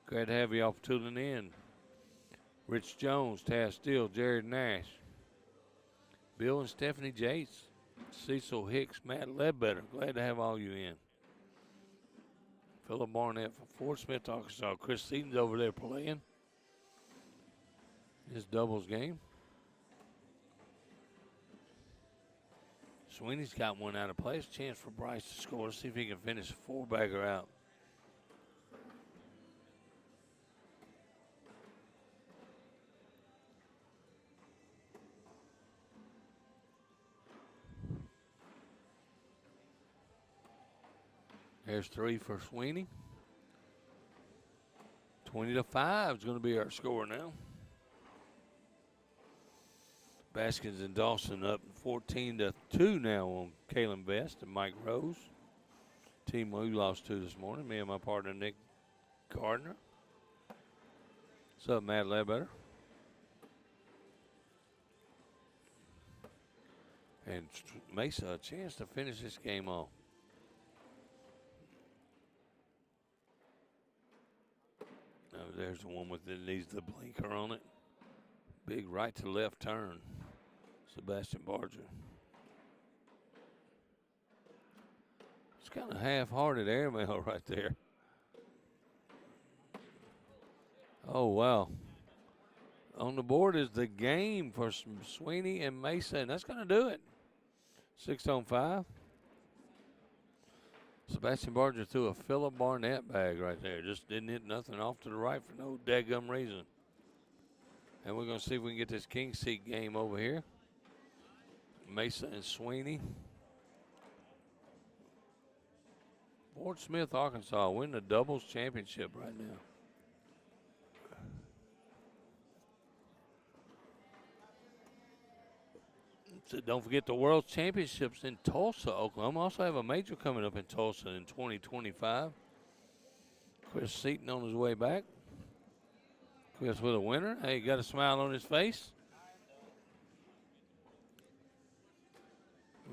Glad to have you all tuning in. Rich Jones, Taz Steele, Jared Nash, Bill and Stephanie Jates, Cecil Hicks, Matt Ledbetter. Glad to have all you in. Philip Barnett from Fort Smith, Arkansas. Chris Seaton's over there playing his doubles game. Sweeney's got one out of place. Chance for Bryce to score. Let's see if he can finish a 4-bagger out. There's 3 for Sweeney. 20-5 is going to be our score now. Baskins and Dawson up 14-2 now on Kalen Vest and Mike Rose. Team we lost to this morning, me and my partner Nick Gardner. What's up, Matt Ledbetter? And Mesa a chance to finish this game off. Now there's the one with that needs the blinker on it. Big right to left turn. Sebastian Barger. It's kind of half-hearted airmail right there. Oh, wow. On the board is the game for Sweeney and Mesa, and that's going to do it. 6-on-5. Sebastian Barger threw a Philip Barnett bag right there. Just didn't hit nothing off to the right for no daggum reason. And we're going to see if we can get this King Seat game over here. Mesa and Sweeney. Fort Smith, Arkansas, win the doubles championship right now. So don't forget the World Championships in Tulsa, Oklahoma. Also have a major coming up in Tulsa in 2025. Chris Seaton on his way back. Chris with a winner. Hey, got a smile on his face.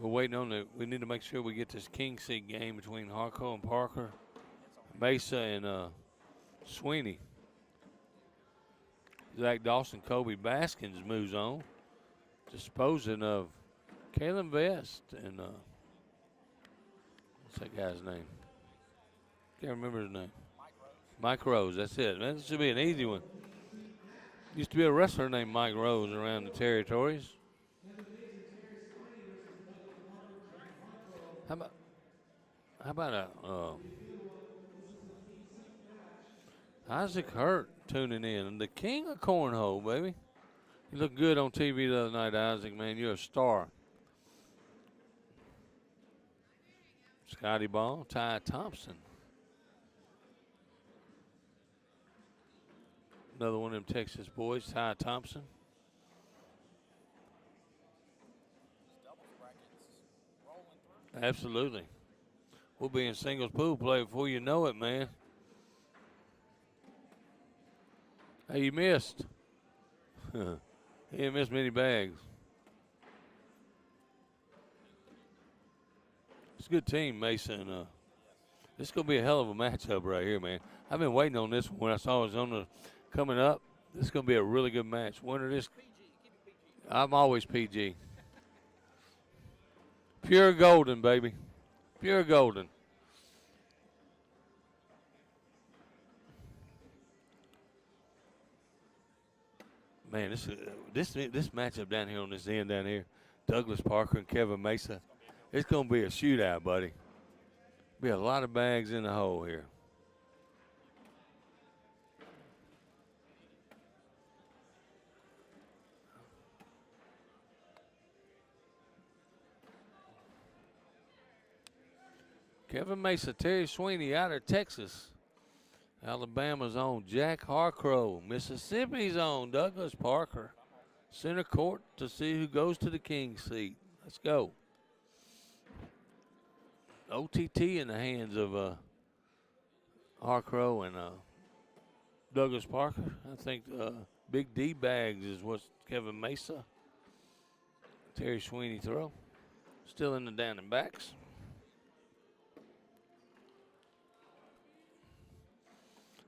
We're waiting on we need to make sure we get this King Seat game between Harco and Parker Mesa and Sweeney. Zach Dawson, Kobe Baskins moves on, disposing of Kalen Vest and what's that guy's name? Can't remember his name. Mike Rose. That's it. Man, this should be an easy one. Used to be a wrestler named Mike Rose around the territories. How about a Isaac Hurt tuning in? The king of cornhole, baby. You look good on TV the other night, Isaac, man. You're a star. Scotty Ball, Ty Thompson. Another one of them Texas boys, Ty Thompson. Absolutely. We'll be in singles pool play before you know it, man. Hey, you missed. He didn't miss many bags. It's a good team, Mason. This is going to be a hell of a matchup right here, man. I've been waiting on this one when I saw it was on the coming up. This is going to be a really good match. Winner this. I'm always PG. Pure golden, baby. Pure golden. Man, this matchup down here on this end down here, Douglas Parker and Kevin Mesa, it's going to be a shootout, buddy. Be a lot of bags in the hole here. Kevin Mesa, Terry Sweeney out of Texas. Alabama's own Jack Harcrow. Mississippi's own Douglas Parker. Center court to see who goes to the king's seat. Let's go. OTT in the hands of Harcrow and Douglas Parker. I think Big D bags is what's Kevin Mesa. Terry Sweeney throw. Still in the down and backs.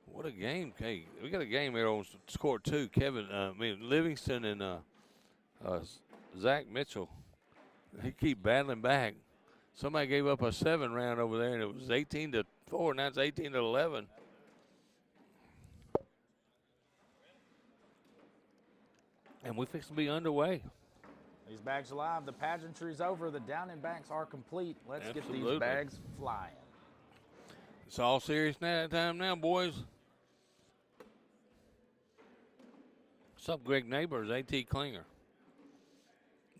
What a game. Hey, we got a game here on score 2. Livingston and Zach Mitchell. They keep battling back. Somebody gave up a 7 round over there, and it was 18-4. Now it's 18-11. And we fix to be underway. These bags are live. The pageantry's over. The down and backs are complete. Let's Absolutely. get these bags flying. It's all serious time now, boys. What's up, Greg Neighbors, A.T. Klinger?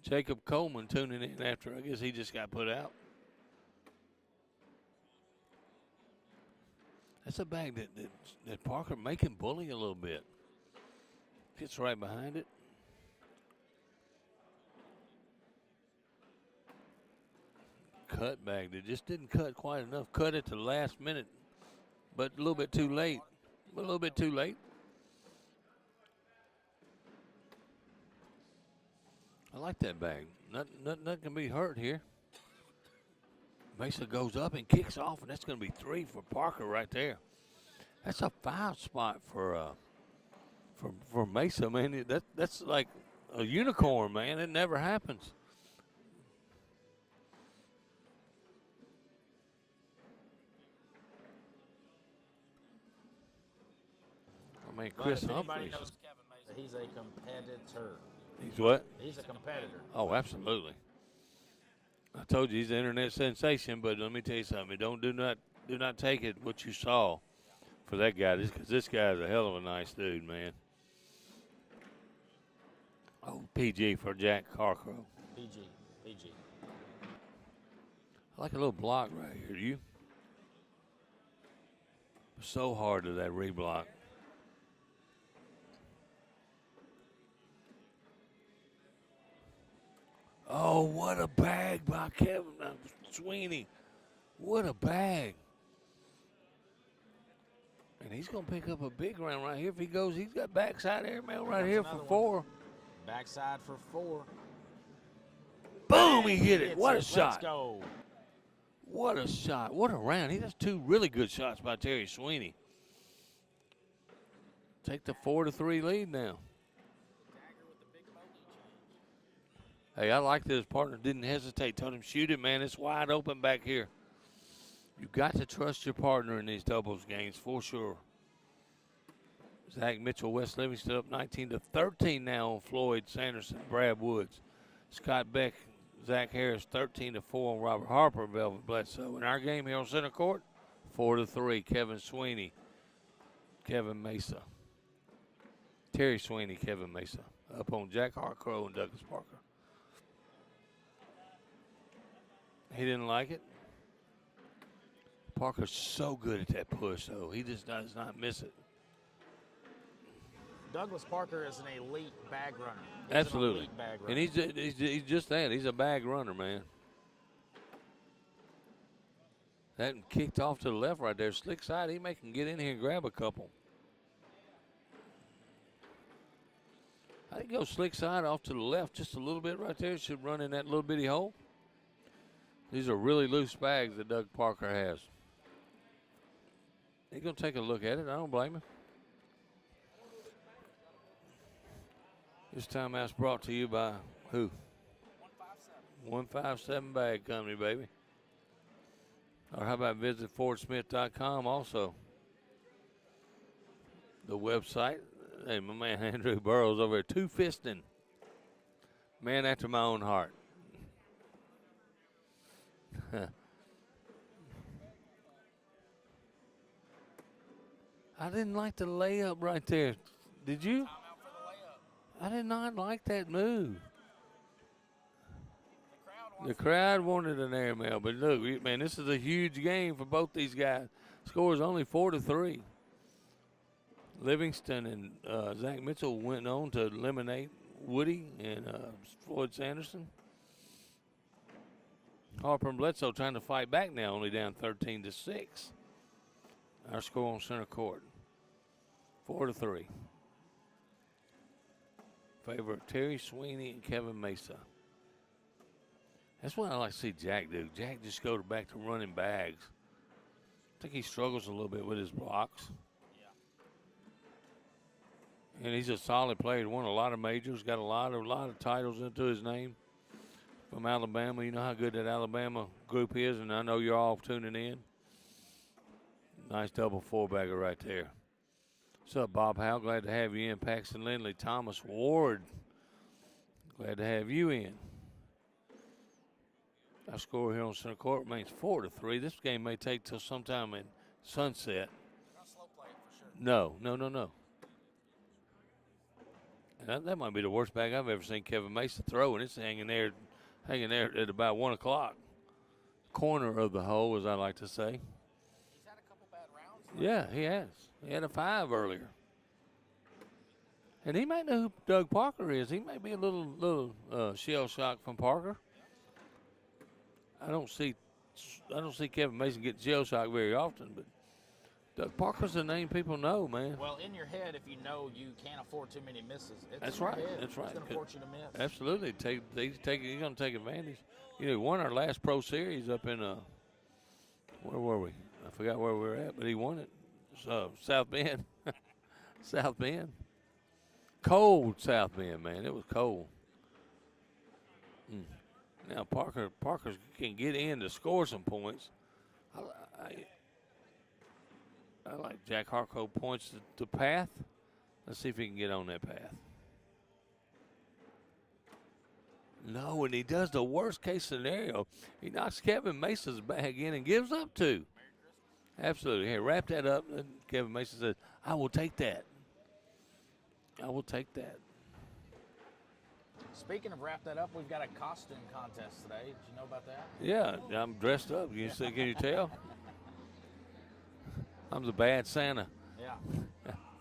Jacob Coleman tuning in after. I guess he just got put out. That's a bag that Parker making bully a little bit. Gets right behind it. Cut bag that just didn't cut quite enough. Cut it to the last minute, but a little bit too late. I like that bag. Nothing can be hurt here. Mesa goes up and kicks off, and that's going to be 3 for Parker right there. That's a 5 spot for Mesa, man. That's like a unicorn, man. It never happens. I mean, Chris Humphreys. Knows Kevin Mesa, he's a competitor. He's what? He's a competitor. Oh, absolutely. I told you he's an internet sensation, but let me tell you something. Do not take it what you saw for that guy, because this guy's a hell of a nice dude, man. Oh, PG for Jack Harcrow. PG. I like a little block right here. Do you? So hard to that reblock. Oh, what a bag by Kevin Sweeney. What a bag. And he's going to pick up a big round right here. If he goes, he's got backside airmail right here for 4. Backside for 4. Boom, he hit it. What a shot. Let's go. What a shot. What a round. He does 2 really good shots by Terry Sweeney. Take the 4-3 lead now. Hey, I like that his partner didn't hesitate. Told him, shoot it, man. It's wide open back here. You've got to trust your partner in these doubles games for sure. Zach Mitchell, West Livingston up 19-13 now on Floyd Sanderson, Brad Woods. Scott Beck, Zach Harris 13-4 on Robert Harper, Velvet Bledsoe. In our game here on center court, 4-3, Kevin Sweeney, Kevin Mesa. Terry Sweeney, Kevin Mesa. Up on Jack Harcrow and Douglas Parker. He didn't like it. Parker's so good at that push, though. He just does not miss it. Douglas Parker is an elite bag runner. Absolutely. An elite bag runner. And he's just that. He's a bag runner, man. That kicked off to the left right there. Slick side. He may can get in here and grab a couple. I think go slick side off to the left just a little bit right there. Should run in that little bitty hole. These are really loose bags that Doug Parker has. He's going to take a look at it. I don't blame him. This timeout's brought to you by who? 157 Bag Company, baby. Or how about visit fordsmith.com also. The website. Hey, my man Andrew Burrows over there, two-fisting. Man after my own heart. I didn't like the layup right there. Did you? I did not like that move. The crowd wanted an airmail, but look, man, this is a huge game for both these guys. Score is only 4-3. Livingston and Zach Mitchell went on to eliminate Woody and Floyd Sanderson. Harper and Bledsoe trying to fight back now, only down 13-6. Our score on center court, 4-3. Favor of Terry Sweeney and Kevin Mesa. That's what I like to see Jack do. Jack just go back to running bags. I think he struggles a little bit with his blocks. Yeah. And he's a solid player. He won a lot of majors, got a lot of titles into his name. From Alabama, you know how good that Alabama group is, and I know you're all tuning in. Nice double four-bagger right there. What's up, Bob Howe? Glad to have you in. Paxton Lindley, Thomas Ward. Glad to have you in. Our score here on center court remains 4-3. This game may take till sometime in sunset. Not slow play it for sure. No. And that might be the worst bag I've ever seen Kevin Mesa throw, and it's hanging there at about 1 o'clock. Corner of the hole, as I like to say. He's had a couple bad rounds. Yeah, he has. He had a 5 earlier. And he might know who Doug Parker is. He may be a little shell shock from Parker. I don't see Kevin Mason get shell shock very often, but Doug Parker's a name people know, man. Well, in your head, if you know you can't afford too many misses, That's in your right. head. That's right. It's going to force you to miss. Absolutely. He's going to take advantage. You know, he won our last pro series up in where were we? I forgot where we were at, but he won it. South Bend. South Bend. Cold South Bend, man. It was cold. Now Parker can get in to score some points. I like Jack Harco points to path. Let's see if he can get on that path. No, and he does the worst case scenario. He knocks Kevin Mesa's bag in and gives up 2. Absolutely. Here, wrap that up. And Kevin Mesa says, I will take that. I will take that. Speaking of wrap that up, we've got a costume contest today. Did you know about that? Yeah, I'm dressed up. Can you tell? I'm the bad Santa. Yeah.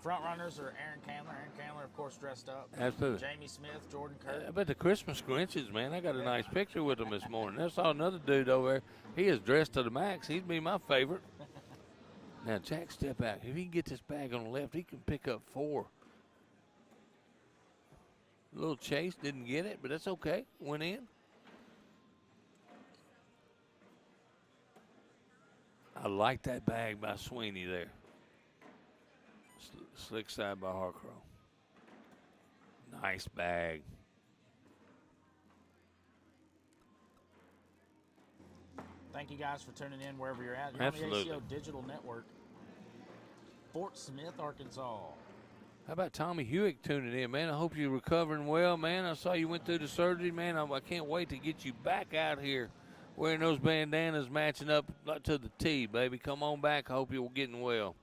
Front runners are Aaron Candler. Aaron Candler, of course, dressed up. Absolutely. Jamie Smith, Jordan Kirk. I bet the Christmas Grinches, man. I got a nice picture with him this morning. I saw another dude over there. He is dressed to the max. He'd be my favorite. Now, Jack, step out. If he can get this bag on the left, he can pick up 4. A little chase, didn't get it, but that's okay. Went in. I like that bag by Sweeney there. Slick side by Harcrow. Nice bag. Thank you guys for tuning in wherever you're at. You're Absolutely. on the ACO Digital Network. Fort Smith, Arkansas. How about Tommy Hewitt tuning in, man? I hope you're recovering well, man. I saw you went through the surgery, man. I can't wait to get you back out here wearing those bandanas, matching up to the T, baby. Come on back. I hope you're getting well.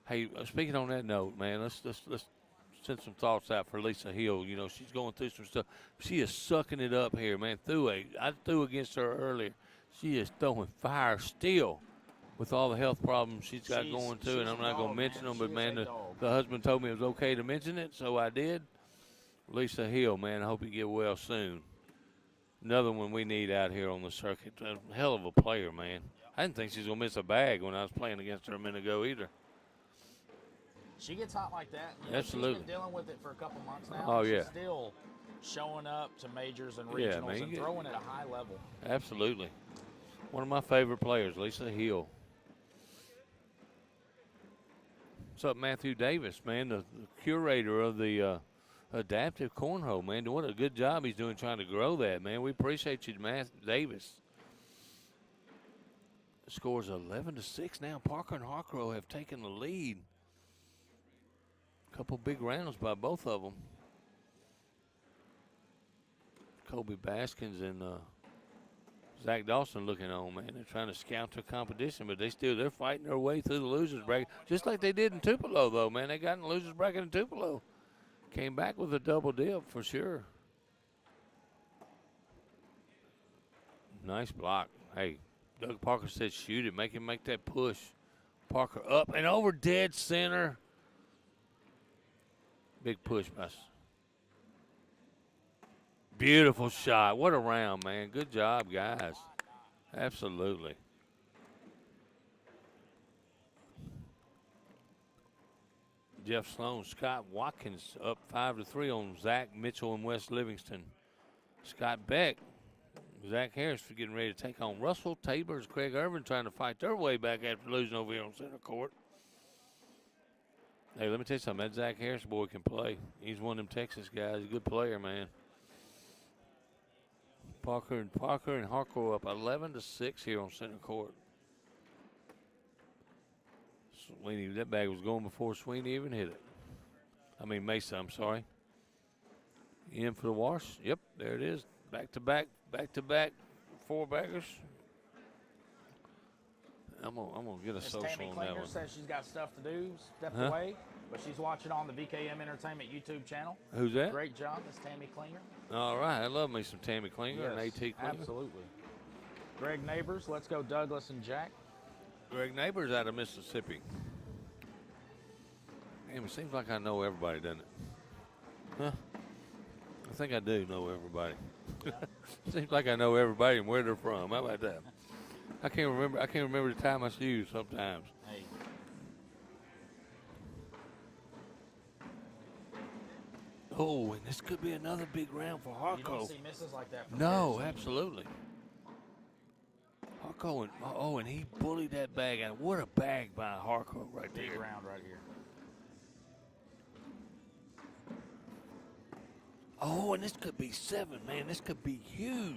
Hey, speaking on that note, man, let's send some thoughts out for Lisa Hill. You know, she's going through some stuff. She is sucking it up here, man. I threw against her earlier. She is throwing fire still with all the health problems she's got going too, and I'm not going to mention them, but, man, the husband told me it was okay to mention it, so I did. Lisa Hill, man, I hope you get well soon. Another one we need out here on the circuit. A hell of a player, man. I didn't think she was going to miss a bag when I was playing against her a minute ago either. She gets hot like that. You know, Absolutely. She's been dealing with it for a couple months now. Oh, yeah. She's still showing up to majors and regionals and throwing at a high level. Absolutely. One of my favorite players, Lisa Hill. What's up, Matthew Davis, man, the curator of the adaptive cornhole, man. What a good job he's doing trying to grow that, man. We appreciate you, Matthew Davis. The score's 11-6 now. Parker and Harcrow have taken the lead. A couple big rounds by both of them. Kobe Baskins and Zach Dawson looking on, man. They're trying to scout their competition, but they're fighting their way through the losers bracket, just like they did in Tupelo, though, man. They got in the losers bracket in Tupelo. Came back with a double dip for sure. Nice block. Hey, Doug Parker said shoot it. Make him make that push. Parker up and over dead center. Big push by us. Beautiful shot. What a round, man. Good job, guys. Absolutely. Jeff Sloan, Scott Watkins up 5-3 on Zach Mitchell and West Livingston. Scott Beck, Zach Harris for getting ready to take on Russell Tabers, Craig Irvin trying to fight their way back after losing over here on center court. Hey, let me tell you something. That Zach Harris boy can play. He's one of them Texas guys. He's a good player, man. Parker and Harco up 11-6 here on center court. Sweeney, that bag was going before Sweeney even hit it. I mean Mesa, I'm sorry. In for the wash. Yep, there it is. Back to back, four baggers. I'm gonna get a social Tammy on Klinger that one. says she's got stuff to do, stepped away, but she's watching on the VKM Entertainment YouTube channel. Who's that? Great job, Miss Tammy Klinger. All right, I love me some Tammy Klinger and AT Klinger. Absolutely. Greg Neighbors, let's go Douglas and Jack. Greg Neighbors out of Mississippi. Damn, it seems like I know everybody, doesn't it? Huh? I think I do know everybody. Seems like I know everybody and where they're from. How about that? I can't remember to tie my shoes sometimes. Hey. Oh, and this could be another big round for Harco. You don't see misses like that. No, absolutely. Harco and he bullied that bag out. What a bag by Harco right there. Big round right here. Oh, and this could be 7, man. This could be huge.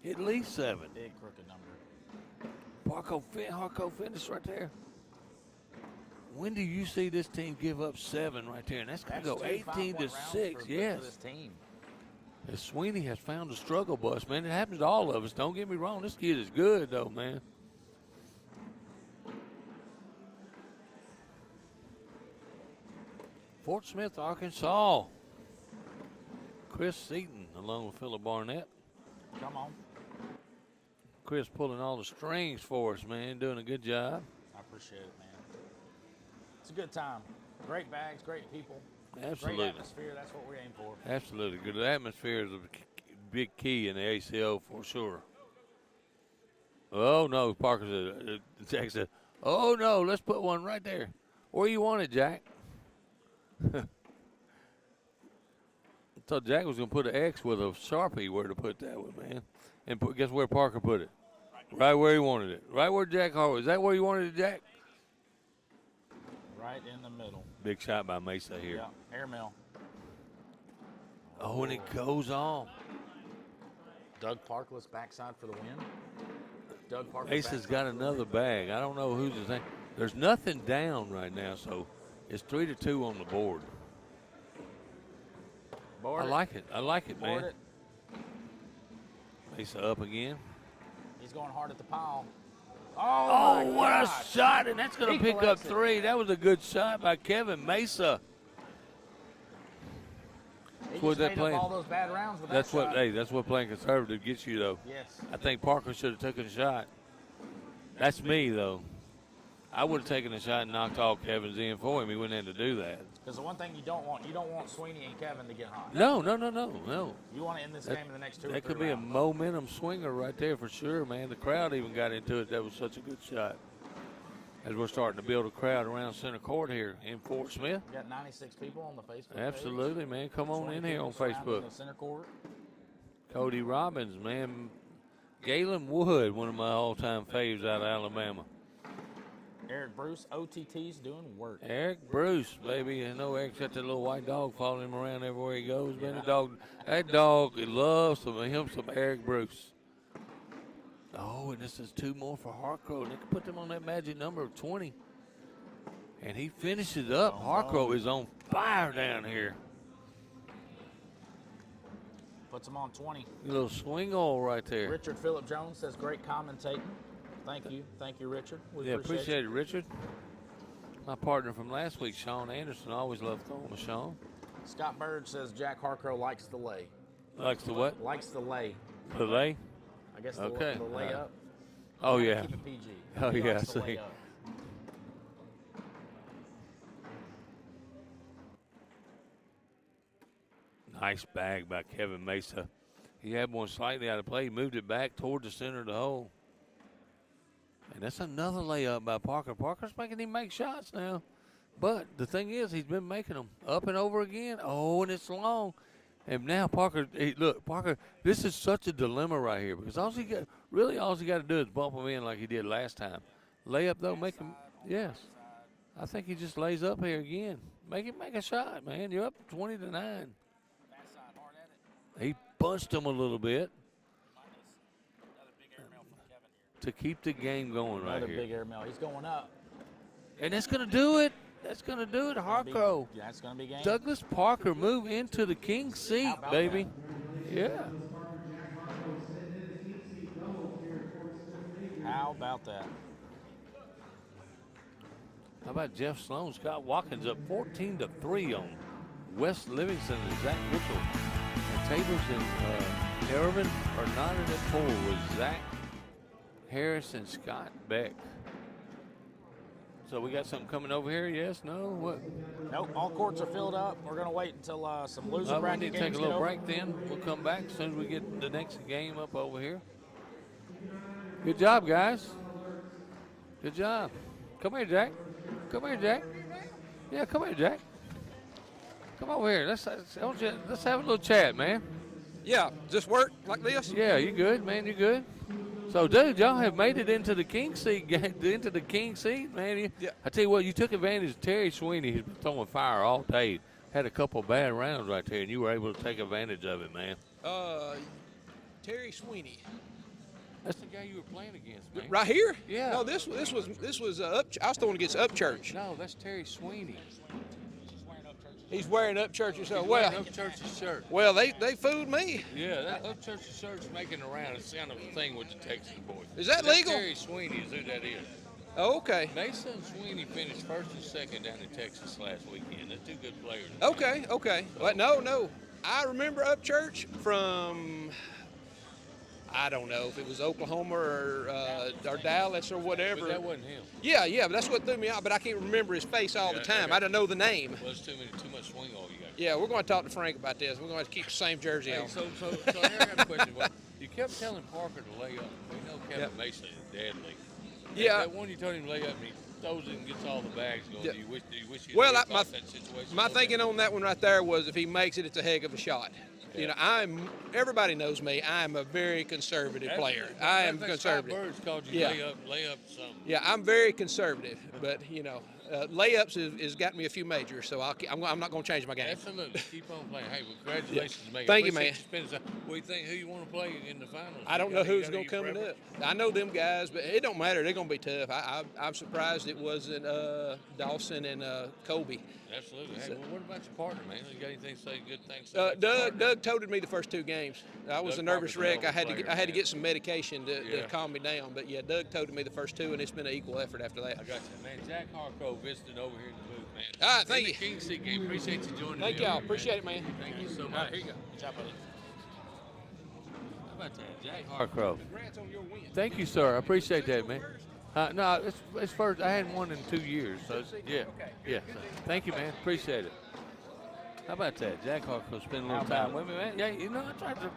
At least 7. Big crooked number. Harco finished right there. When do you see this team give up 7 right there? And that's going to go 18-6. Yes. For this team. As Sweeney has found a struggle bus, man. It happens to all of us. Don't get me wrong. This kid is good, though, man. Fort Smith, Arkansas. Chris Seaton along with Phillip Barnett. Come on. Chris pulling all the strings for us, man. Doing a good job. I appreciate it, man. It's a good time. Great bags, great people. Absolutely. Great atmosphere. That's what we aim for. Absolutely. Good atmosphere is a big key in the ACO for sure. Oh, no. Parker said, Jack said, oh, no, let's put one right there. Where you want it, Jack? I thought Jack was going to put an X with a Sharpie where to put that one, man. And guess where Parker put it? Right Right where he wanted it. Right where Jack Harwood. Is that where you wanted it, Jack? Right in the middle. Big shot by Mesa here. Yeah, airmail. Oh, and it goes on. Doug Parkless backside for the win. Doug Parkless. Mesa's got another bag. I don't know who's the thing. There's nothing down right now, so it's 3-2 on the board. Board I like it. I like it, Board man. it. Mesa up again. He's going hard at the pile. Oh, my what gosh. a shot, and that's going He to pick up collects it. 3. That was a good shot by Kevin Mesa. He what just they're made playing. up all those bad rounds with That's that what, shot. hey, that's what playing conservative gets you, though. Yes. I think Parker should have taken a shot. That's me, though. I would have taken a shot and knocked all Kevin's in for him. He wouldn't have to do that. Because the one thing you don't want Sweeney and Kevin to get hot. No. You want to end this game in the next 2 or 3 That could be a rounds. momentum swinger right there for sure, man. The crowd even got into it. That was such a good shot. As we're starting to build a crowd around center court here in Fort Smith. We got 96 people on the Facebook page. Absolutely, man. Come on 20 in here on people surrounding Facebook. the center court. Cody Robbins, man. Galen Wood, one of my all-time faves out of Alabama. Eric Bruce, OTT's doing work. Eric Bruce, baby. I know Eric's got that little white dog following him around everywhere he goes. Man, that dog loves some Eric Bruce. Oh, and this is 2 more for Harcrow. They can put them on that magic number of 20. And he finishes up. Harcrow is on fire down here. Puts him on 20. A little swing oil right there. Richard Phillip Jones says, great commentating. Thank you, Richard. We Appreciate it, Richard. My partner from last week, Sean Anderson, always loved throwing with Sean. Scott Bird says Jack Harcrow likes the lay. Likes the what? Likes the lay. The lay? I guess Okay. the layup. Oh, Gotta yeah. Keep it PG. Oh, He yeah, likes the I see. layup. Nice bag by Kevin Mesa. He had one slightly out of play. He moved it back toward the center of the hole. And that's another layup by Parker. Parker's making him make shots now. But the thing is, he's been making them up and over again. Oh, and it's long. And now Parker, look, Parker, this is such a dilemma right here because all he got to do is bump him in like he did last time. Layup, though, make him, yes. I think he just lays up here again. Make a shot, man. You're up 20-9. He punched him a little bit to keep the game going right Another here. big airmail. He's going up. And that's going to do it. That's going to do it, Harcrow. That's going to be game. Douglas Parker move into the king seat, about baby. Yeah. How about that? How about Jeff Sloan? Scott Watkins up 14-3 on West Livingston and Zach Mitchell. And Tabors and Ervin are knotted at 4 with Zach Harris and Scott Beck. So we got something coming over here? Yes? No? What? Nope, all courts are filled up. We're going to wait until some loser We bracket need to games take a little get over. break then. We'll come back as soon as we get the next game up over here. Good job, guys. Good job. Come here, Jack. Come here, Jack. Yeah, come here, Jack. Come over here. Let's have a little chat, man. Yeah, just work like this? Yeah, you good, man? You good? So, dude, y'all have made it into the king seat, man. Yeah. I tell you what, you took advantage of Terry Sweeney, who's been throwing fire all day. Had a couple of bad rounds right there, and you were able to take advantage of it, man. Terry Sweeney. That's the guy you were playing against, man. Right here? Yeah. No, this was up. I was throwing against Upchurch. No, that's Terry Sweeney. He's wearing Upchurch's shirt. He's Well, wearing Upchurch's shirt. well, they fooled me. Yeah, that Upchurch's shirt's making around. It's kind of a thing with the Texas boys. Is that That's legal? Terry Sweeney is who that is. Oh, okay. Mesa and Sweeney finished first and second down in Texas last weekend. They're two good players. Okay. But no. I remember Upchurch from, I don't know if it was Oklahoma or Dallas or whatever. But that wasn't him. Yeah, but that's what threw me out. But I can't remember his face all the time. I don't know the name. Well, it's too much swing all you got. Yeah, we're going to talk to Frank about this. We're going to keep the same jersey Hey, on. so I have a question. Well, you kept telling Parker to lay up. We know Kevin Yep. Mason is deadly. Yeah. That one you told him to lay up and he throws it and gets all the bags going. Yeah. Do you wish you Well, had my thought that situation my over? thinking on that one right there was if he makes it, it's a heck of a shot. You know, everybody knows me. I'm a very conservative player. I am conservative. Scott Birds called you layup something. Yeah, I'm very conservative, but you know, layups has got me a few majors, so I'm not going to change my game. Absolutely. Keep on playing. Hey, well, congratulations, Megan. Thank you, man. What do you think? Who you want to play in the finals? I don't know who's going to come up. I know them guys, but it don't matter. They're going to be tough. I'm surprised it wasn't Dawson and Colby. Absolutely. Hey, well, what about your partner, man? You got anything to say? Good things? Doug toted me the first 2 games. I was a nervous wreck. I had to get some medication to calm me down. But yeah, Doug toted me the first 2, and it's been an equal effort after that. I got you, man. Jack Harco visiting over here in the booth, man. All right, thank you. King Seat game. Appreciate you joining me. Thank y'all. Appreciate it, man. Thank you so much. All right, here you go. Good job, buddy. How about that, Jack Harcrow? Congrats on your win. Thank you, sir. I appreciate that, man. No, it's first. I hadn't won in 2 years, so yeah. So, thank you, man. Appreciate it. How about that? Jack Harcrow spend a little time with me, man. Yeah, you know, I tried to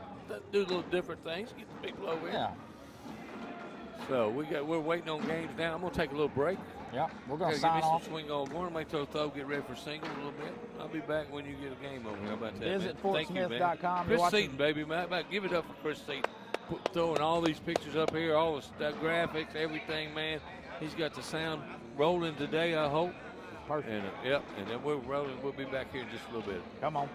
do little different things, get the people over here. Yeah. So we're waiting on games now. I'm gonna take a little break. Yeah, we're going to Give me sign some off. swing on. Going to make those throw, get ready for single a little bit. I'll be back when you get a game over here. How about that? Visit man? Thank you, man. FortSmith.com. Chris Seaton, baby, man. How about give it up for Chris Seaton. Throwing all these pictures up here, all the graphics, everything, man. He's got the sound rolling today, I hope. Perfect. And and then we're rolling. We'll be back here in just a little bit. Come on.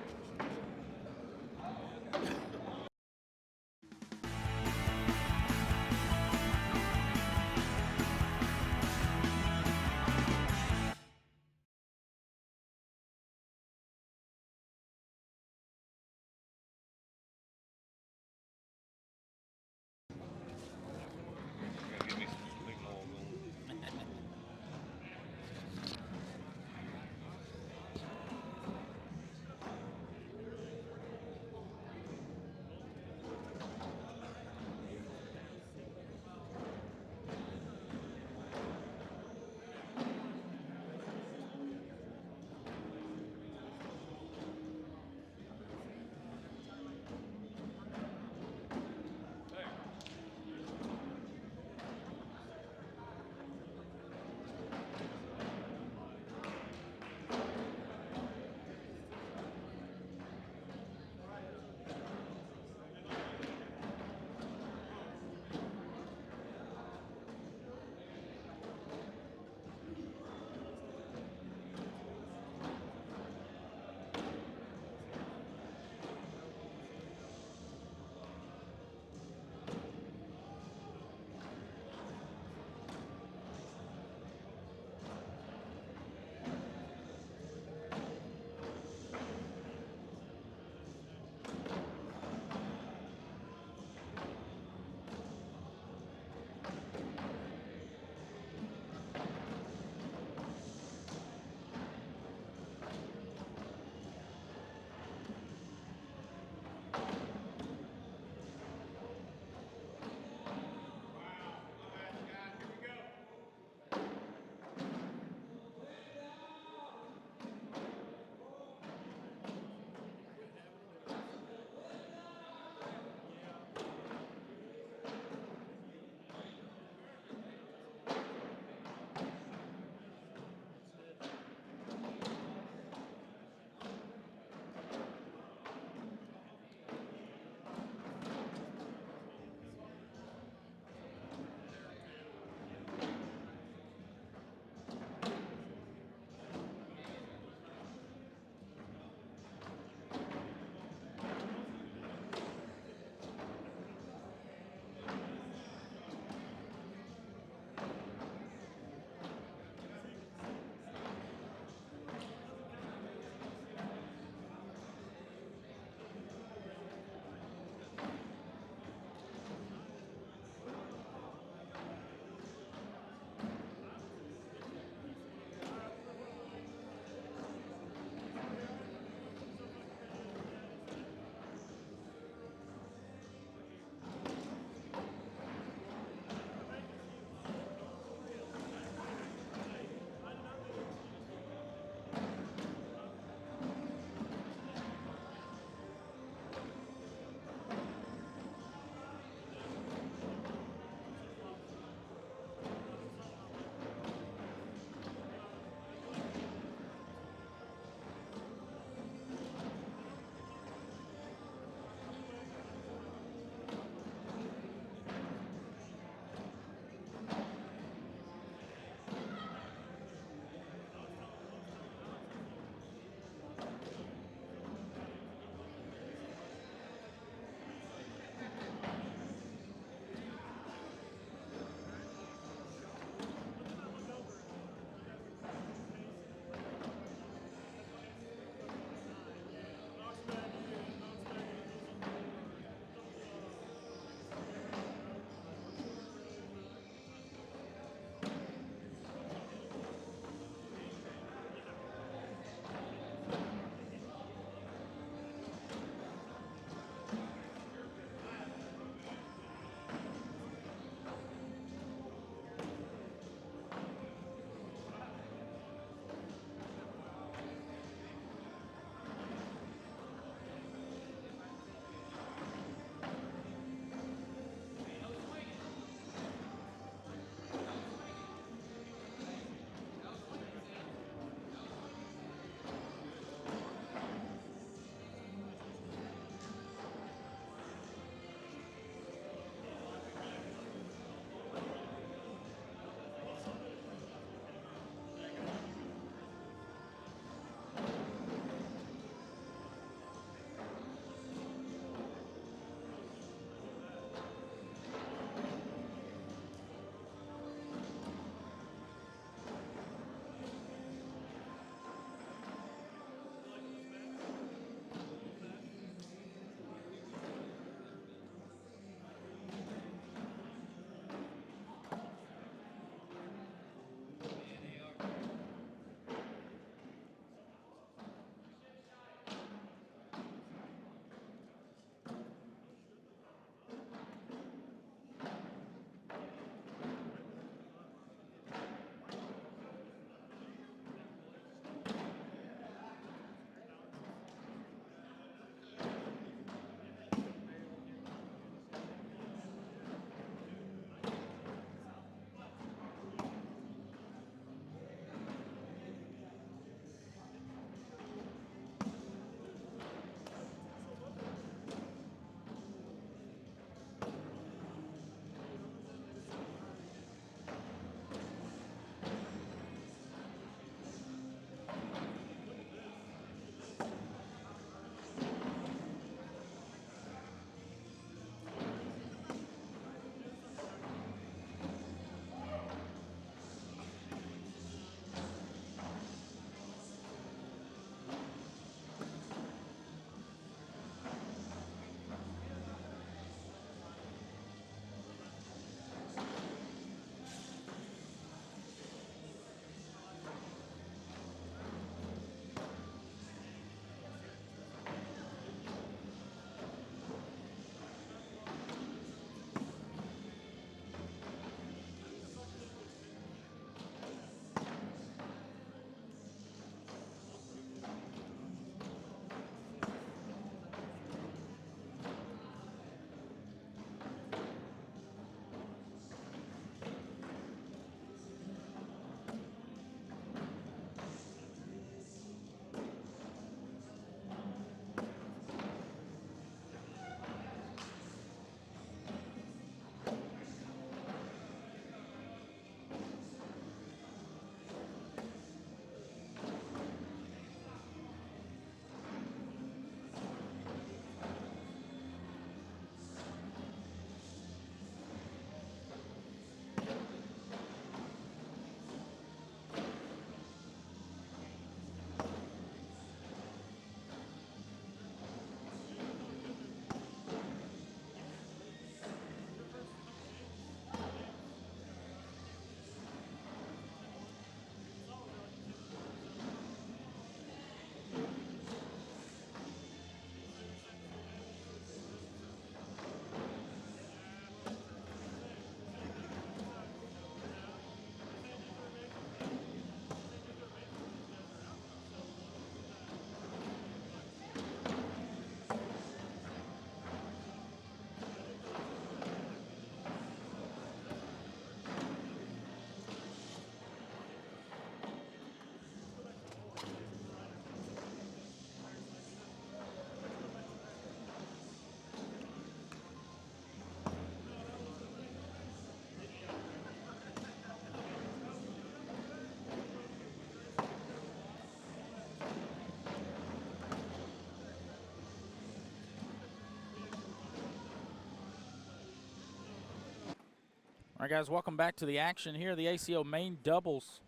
right, guys, welcome back to the action here. The ACO main doubles.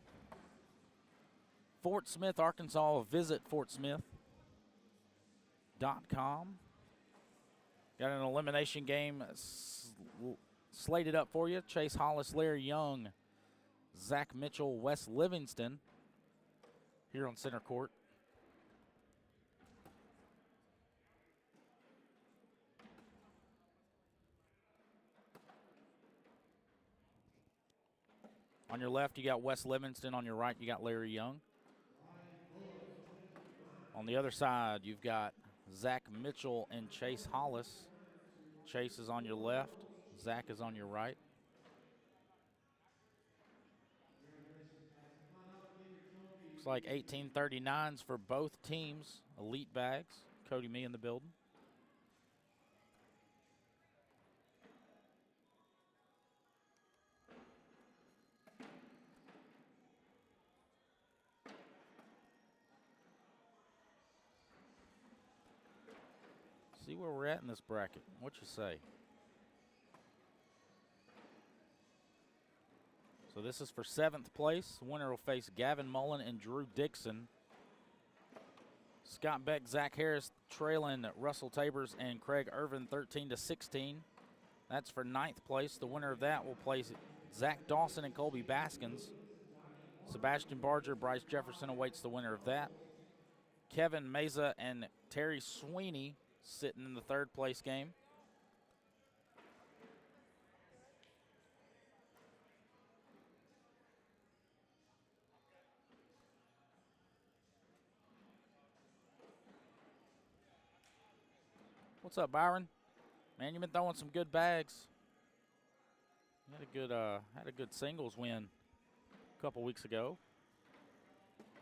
Fort Smith, Arkansas. Visit fortsmith.com. Got an elimination game slated up for you. Chase Hollis, Larry Young, Zach Mitchell, Wes Livingston here on center court. On your left, you got Wes Livingston. On your right, you got Larry Young. On the other side, you've got Zach Mitchell and Chase Hollis. Chase is on your left. Zach is on your right. Looks like 1839s for both teams. Elite bags. Cody Me in the building. See where we're at in this bracket. What you say? So this is for 7th place. The winner will face Gavin Mullen and Drew Dixon. Scott Beck, Zach Harris trailing Russell Tabers and Craig Irvin 13-16. That's for 9th place. The winner of that will place Zach Dawson and Colby Baskins. Sebastian Barger, Bryce Jefferson awaits the winner of that. Kevin Meza and Terry Sweeney sitting in the 3rd place game. What's up, Byron? Man, you've been throwing some good bags. You had a good singles win a couple weeks ago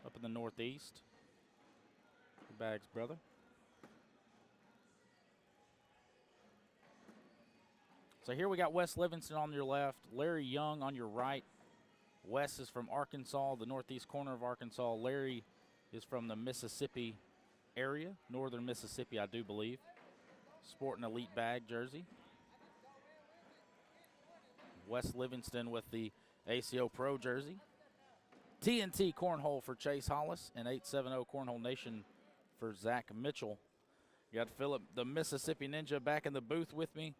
up in the Northeast. Good bags, brother. So here we got Wes Livingston on your left, Larry Young on your right. Wes is from Arkansas, the northeast corner of Arkansas. Larry is from the Mississippi area, northern Mississippi, I do believe. Sporting elite bag jersey. Wes Livingston with the ACO Pro jersey. TNT Cornhole for Chase Hollis and 870 Cornhole Nation for Zach Mitchell. You got Philip, the Mississippi Ninja, back in the booth with me.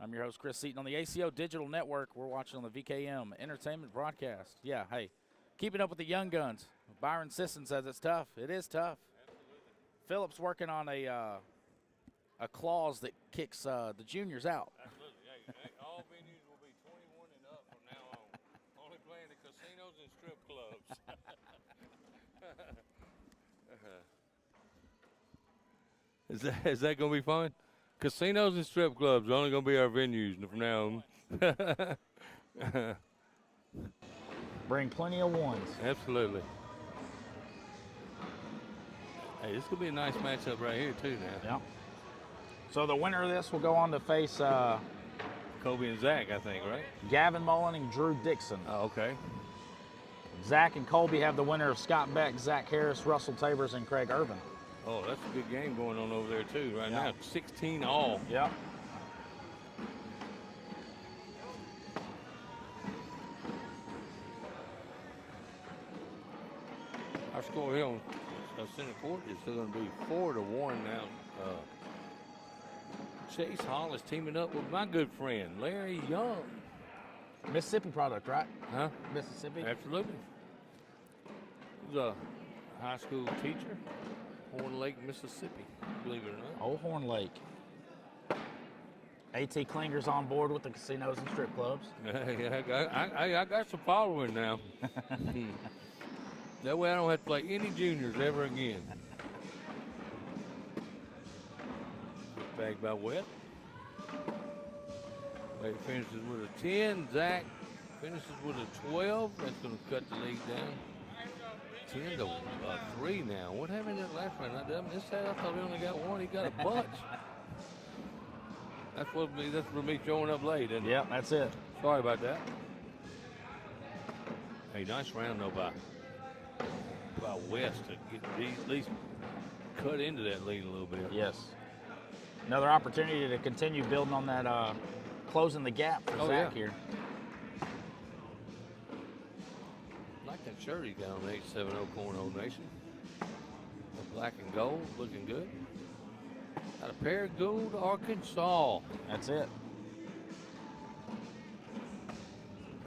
I'm your host, Chris Seaton. On the ACO Digital Network, we're watching on the VKM Entertainment Broadcast. Yeah, hey, keeping up with the young guns. Byron Sisson says it's tough. It is tough. Absolutely. Philip's working on a clause that kicks the juniors out. Absolutely. Hey, all venues will be 21 and up from now on. Only playing at casinos and strip clubs. Is that going to be fun? Casinos and strip clubs are only going to be our venues from now on. Bring plenty of ones. Absolutely. Hey, this could be a nice matchup right here, too, now. Yeah. So the winner of this will go on to face Kobe and Zach, I think, right? Gavin Mullen and Drew Dixon. Oh, okay. Zach and Colby have the winner of Scott Beck, Zach Harris, Russell Tabers, and Craig Irvin. Oh, that's a good game going on over there, too, right now. 16 all. Yep. Our score here on center court is still going to be 4-1 now. Chase Hollis teaming up with my good friend, Larry Young. Mississippi product, right? Huh? Mississippi. Absolutely. He's a high school teacher, Horn Lake, Mississippi, believe it or not. Old Horn Lake. AT Klinger's on board with the casinos and strip clubs. I got some following now. That way I don't have to play any juniors ever again. Bagged by Wet. Wade finishes with a 10. Zach finishes with a 12. That's going to cut the lead down. 10-3 now. What happened in that last round? This side, I thought he only got one. He got a bunch. That's for me showing up late, isn't it? Yep, that's it. Sorry about that. Hey, nice round though by West to get at least cut into that lead a little bit. Yes. Another opportunity to continue building on that, closing the gap for Zach here. shirt he got on 870 Cornhole Nation. The black and gold, looking good. Got a pair of gold Arkansas. That's it.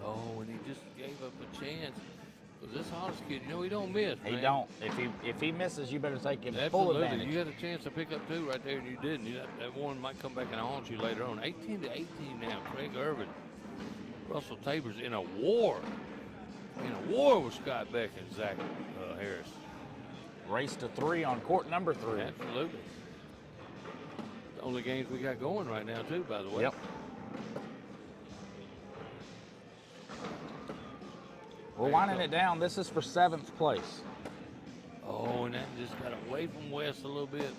Oh, and he just gave up a chance. Because this Hollis kid, you know, he don't miss, He man. don't. If he misses, you better take him full Absolutely. advantage. You had a chance to pick up 2 right there, and you didn't. That one might come back and haunt you later on. 18-18 now. Craig Irvin, Russell Tabers in a war. With Scott Beck and Zach Harris. Race to 3 on court number 3. Absolutely. The only games we got going right now, too, by the way. Yep. We're winding it down. This is for 7th place. Oh, and that just got away from West a little bit.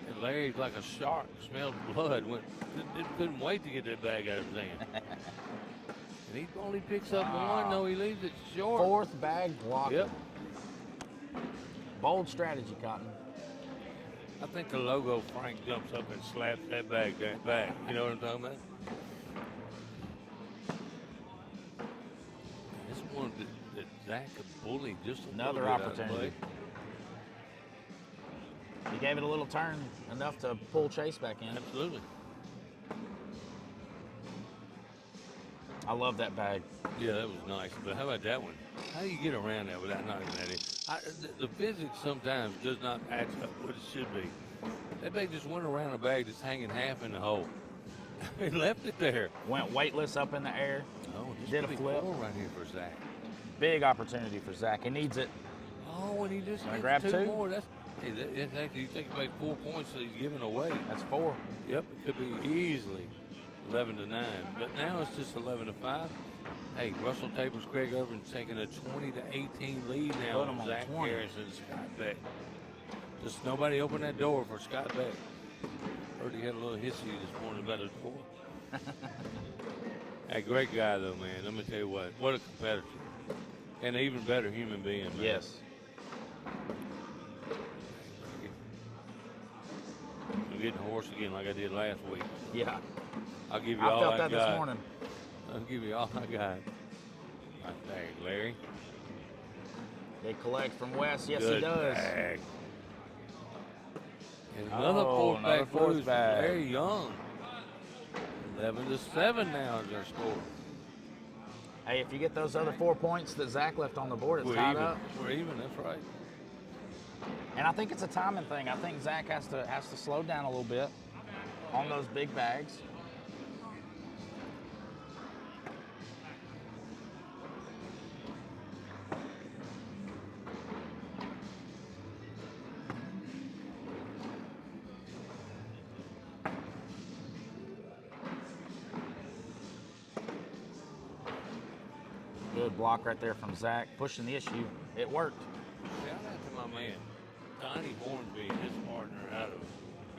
And Larry's like a shark, smelled blood. Couldn't wait to get that bag out of his hand. And he only picks up one, though he leaves it short. 4th bag block. Yep. Bold strategy, Cotton. I think the logo Frank jumps up and slaps that bag back. You know what I'm talking about? This one that Zach could bully just a Another little bit out of opportunity. play. He gave it a little turn, enough to pull Chase back in. Absolutely. I love that bag. Yeah, that was nice. But how about that one? How do you get around that without knocking that in? The physics sometimes does not match up what it should be. That bag just went around a bag that's hanging half in the hole. He left it there. Went weightless up in the air. Oh, this Did a could be flip. 4 right here for Zach. Big opportunity for Zach. He needs it. Oh, and he just Gonna gets grab 2 2? more. That's actually, you take away 4 points that he's giving away. That's 4. Yep, it could be easily 11-9. But now it's just 11-5. Hey, Russell Tabers, Craig Irvin's taking a 20-18 lead now Put him on on Zach 20. Harris and Scott Beck. Just nobody open that door for Scott Beck. Heard he had a little hissy this morning about the door. Hey, great guy though, man. Let me tell you what a competitor. And an even better human being, man. Yes. I'm getting hoarse again like I did last week. Yeah. I'll give you I all felt I that got. this morning. I'll give you all I got. Right there, Larry. They collect from West. Yes, Good he does. bag. And another Oh, 4th another bag fourth boost. bag. Very young. 11-7 now is their score. Hey, if you get those other 4 points that Zach left on the board, it's We're tied even. up. We're even. That's right. And I think it's a timing thing. I think Zach has to slow down a little bit on those big bags. Good block right there from Zach, pushing the issue. It worked. Shout out to my man, Donnie Hornby and his partner out of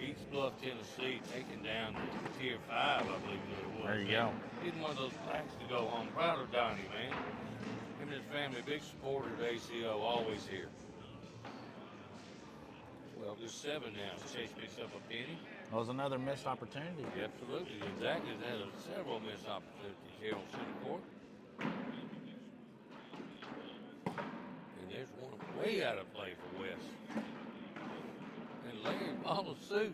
East Bluff, Tennessee, taking down the Tier 5, I believe it was. There you go. Getting one of those packs to go home. Proud of Donnie, man. Him and his family, big supporter of ACO, always here. Well, there's 7 now. Chase picks up a penny. That was another missed opportunity. Absolutely. And Zach has had several missed opportunities here on City Court. And there's one way out of play for West. And Larry follows suit.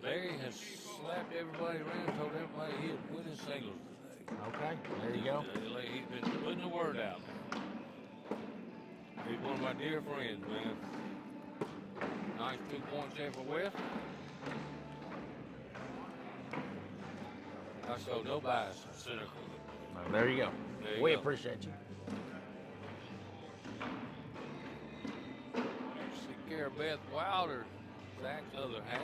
Larry has slapped everybody around, told everybody he had winning singles today. Okay, there you go. He's been putting the word out. He's one of my dear friends, man. Nice 2 points there for West. I show no bias or cynical. There you go. There you We go. appreciate you. Take care of Beth Wilder, Zach's other half.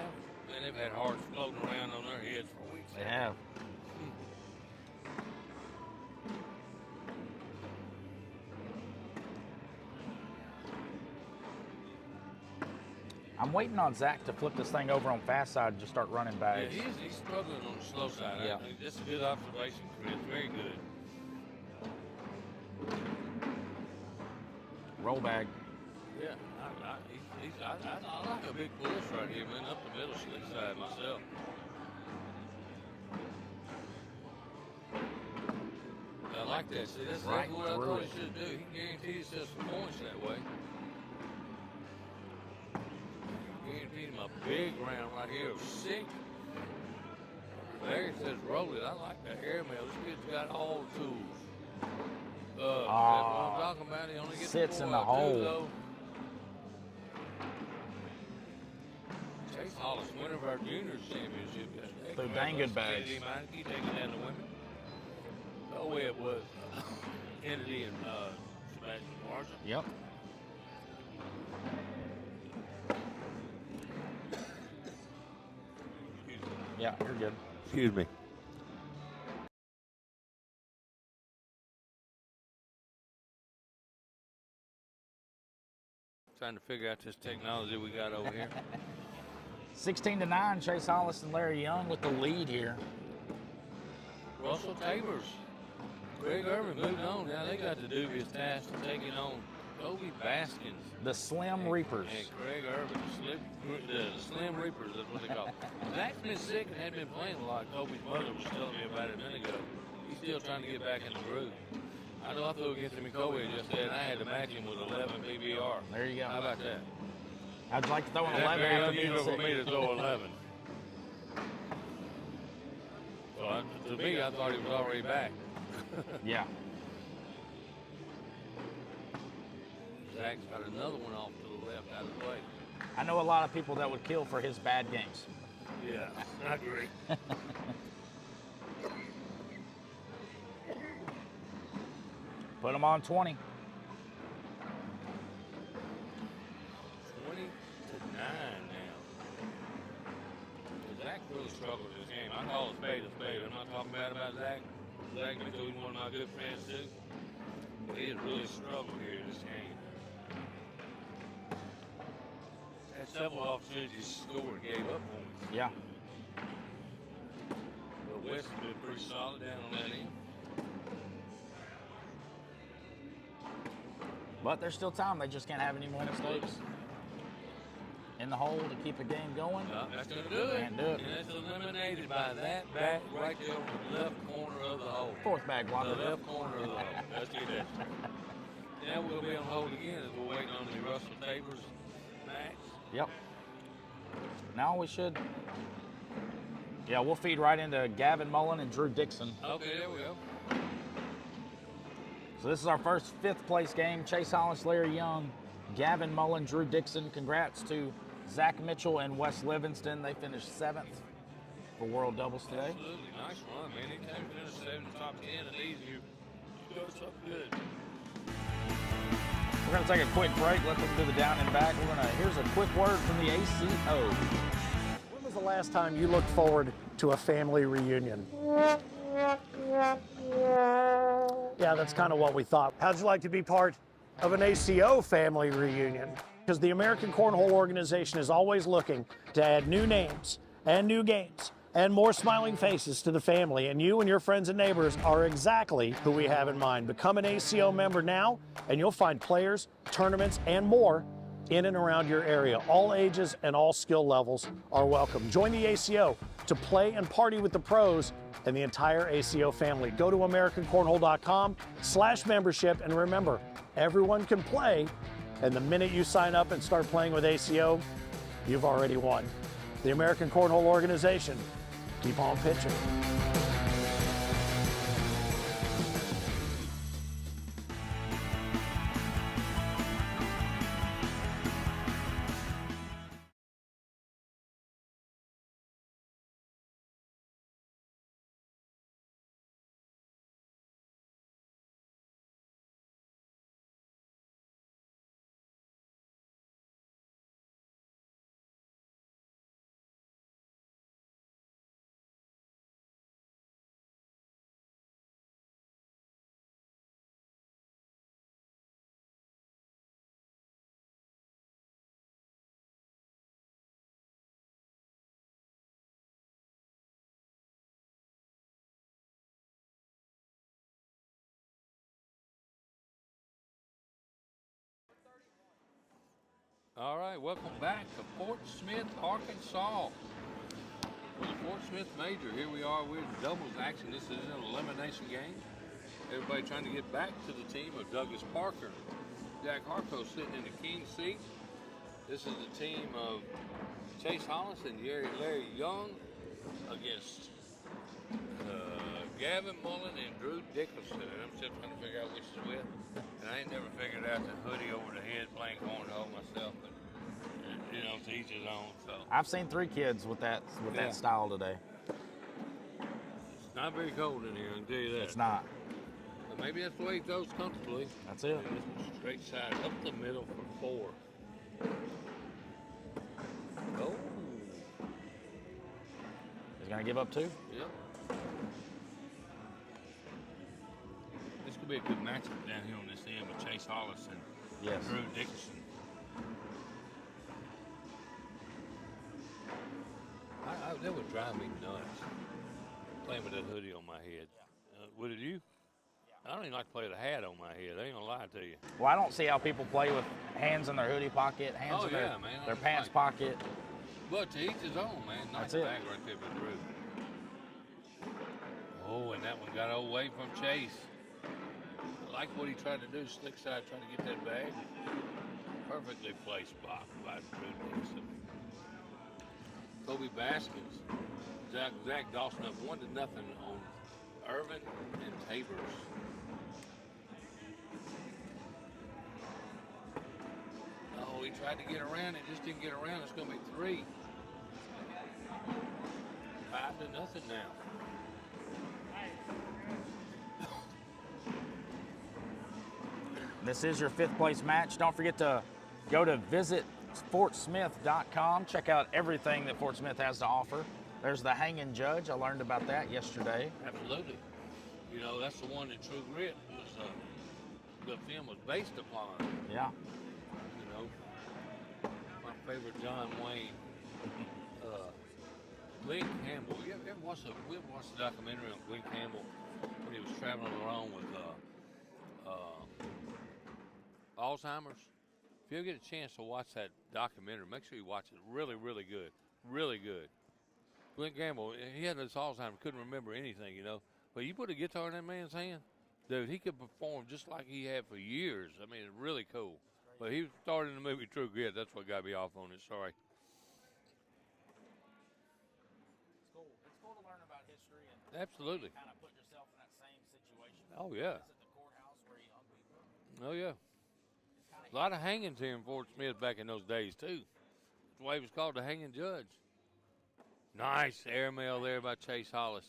Man, they've had hearts floating around on their heads for weeks. They have. I'm waiting on Zach to flip this thing over on fast side and just start running Yeah, bags. he's struggling on the slow side. Yeah. I think that's a good observation, Chris. Very good. Roll bag. Yeah, I like a big push right here, man, up the middle slick side myself. I like that. See, that's Right exactly what I through thought it. he should do. He guaranteed himself some points that way. Guaranteed him a big round right here of 6. Larry says roll it. I like that airmail. This kid's got all the tools. That's what I'm talking about. He only gets Sits 4 in the out, hole. too, though. Chase Hollis, winner of our juniors championship yesterday. They're dang good bags. Keep taking down the women. Oh, it was Kennedy and Sebastian Marshall. Yep. Yeah, you're good. Excuse me. Trying to figure out this technology we got over here. 16-9, Chase Hollis and Larry Young with the lead here. Russell Tabers, Greg Irvin moved on. Now they got the dubious task of taking on Kobe Baskins. The Slim Reapers. And Craig Irvin, the Slim Reapers, that's what they call it. Zach's been sick and had been playing a lot. Kobe's mother was telling me about it a minute ago. He's still trying to get back in the groove. I know I threw against him in Kobe just said I had to match him with 11 PBR. There you go. How about that? How'd you like to throw an That's 11 very after being unusual for me sick? to throw 11. So to me, I thought he was already back. Yeah. Zach's got another one off to the left out of the play. I know a lot of people that would kill for his bad games. Yeah, I agree. Put him on 20. 20-9 now. Zach really struggled this game. I call a spade a spade. I'm not talking bad about Zach. Zach Mitchell, he's one of my good friends too. But he has really struggled here in this game. Had several opportunities to score and gave up points. Yeah. But West has been pretty solid down on that end. But there's still time. They just can't have any more mistakes. In the hole to keep the game going. That's going to do it. Can't do it. And that's eliminated by that bat right there on the left corner of the hole. Fourth bag The blocker. left corner of the hole. Let's get that. Now we'll be on hold again as we're waiting on the Russell Tabers match. Yep. Now we should. Yeah, we'll feed right into Gavin Mullen and Drew Dixon. Okay, there we go. So this is our first fifth place game. Chase Hollis, Larry Young, Gavin Mullen, Drew Dixon. Congrats to Zach Mitchell and Wes Livingston. They finished 7th for World Doubles today. Absolutely. Nice run, man. Anytime you finish 7 in the top 10 and these, you do something good. We're going to take a quick break. Let them do the down and back. Here's a quick word from the ACO. When was the last time you looked forward to a family reunion? Yeah, that's kind of what we thought. How'd you like to be part of an ACO family reunion? Because the American Cornhole Organization is always looking to add new names and new games and more smiling faces to the family. And you and your friends and neighbors are exactly who we have in mind. Become an ACO member now, and you'll find players, tournaments, and more in and around your area. All ages and all skill levels are welcome. Join the ACO to play and party with the pros and the entire ACO family. Go to AmericanCornhole.com/membership, and remember, everyone can play, and the minute you sign up and start playing with ACO, you've already won. The American Cornhole Organization, keep on pitching. All right, welcome back to Fort Smith, Arkansas. For the Fort Smith Major, here we are with doubles action. This is an elimination game. Everybody trying to get back to the team of Douglas Parker. Jack Harco sitting in the king seat. This is the team of Chase Hollis and Larry Young against Gavin Mullen and Drew Dickerson. And I'm still trying to figure out which is which. And I ain't never figured out the hoodie over the head playing cornhole myself, but you know, to each his own. So I've seen 3 kids with that style today. it's not very cold in here, I can tell you that. It's not. But maybe that's the way he throws comfortably. That's it. Yeah, this is straight side up the middle for 4. Oh. He's gonna give up 2. Yep. This could be a good matchup down here on this end with Chase Hollis and Yes. Drew Dickerson. That would drive me nuts, playing with that hoodie on my head. Would it you? I don't even like to play with a hat on my head. I ain't gonna lie to you. Well, I don't see how people play with hands in their hoodie pocket, hands in their pants pocket. But to each his own, man. Nice That's it. bag right there for Drew. Oh, and that one got away from Chase. I like what he tried to do, slick side, trying to get that bag. Perfectly placed block by Drew Dixon. Kobe Baskins, Zach Dawson up 1-0 on Irvin and Tabers. Oh, he tried to get around it, just didn't get around. It's going to be 3. 5-0 now. This is your 5th place match. Don't forget to go to visitfortsmith.com. Check out everything that Fort Smith has to offer. There's the hanging judge. I learned about that yesterday. Absolutely. You know, that's the one that True Grit was, the film was based upon. Yeah. You know, my favorite John Wayne, Glenn Campbell. You ever watched the documentary on Glenn Campbell when he was traveling around with Alzheimer's? If you ever get a chance to watch that documentary, make sure you watch it. Really, really good. Really good. Glenn Campbell, he had this Alzheimer's, couldn't remember anything, you know. But you put a guitar in that man's hand, dude, he could perform just like he had for years. I mean, it's really cool. But he starred in the movie True Grit. That's what got me off on it. Sorry. It's cool. It's cool to learn about history and Absolutely. kind of put yourself in that same situation. Oh, yeah. It's at the courthouse where you hung people. Oh, yeah. A lot of hangings here in Fort Smith back in those days, too. That's why he was called the hanging judge. Nice airmail there by Chase Hollis.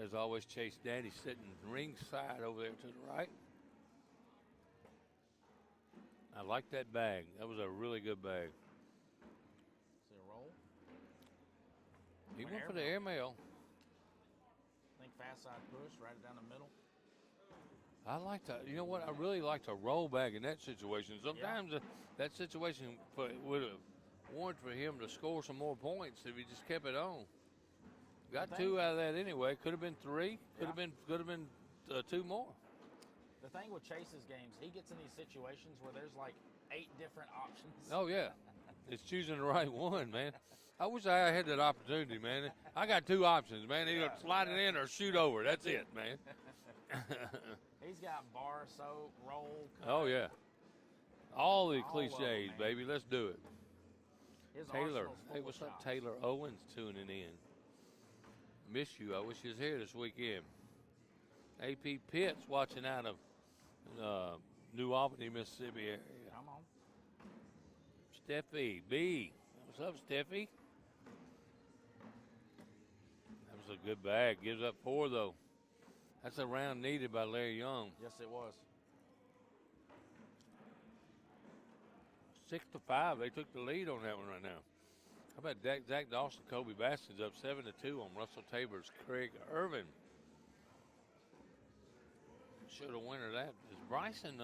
As always, Chase Daddy sitting ringside over there to the right. I like that bag. That was a really good bag. Is it a roll? He went for the airmail. Think fast side push, right it down the middle. I like to, you know what? I really like to roll back in that situation. Sometimes that situation would have warranted for him to score some more points if he just kept it on. Got 2 out of that anyway. Could have been 3. Could have been 2 more. The thing with Chase's games, he gets in these situations where there's like 8 different options. Oh yeah, it's choosing the right one, man. I wish I had that opportunity, man. I got 2 options, man. Either slide it in or shoot over. That's it, man. He's got bar, soap, roll. Cut. Oh yeah, all the All cliches, of them, baby. Let's do it. His Taylor, arsenal's full hey, of what's up, shots. Taylor Owens tuning in. Miss you. I wish you was here this weekend. AP Pitts watching out of New Albany, Mississippi area. Come on. Steffi B. What's up, Steffi? That was a good bag. Gives up 4 though. That's a round needed by Larry Young. Yes, it was. 6-5. They took the lead on that one right now. How about Zach Dawson, Kobe Baskins up 7-2 on Russell Tabor's Craig Irvin. Should have winner that. Is Bryson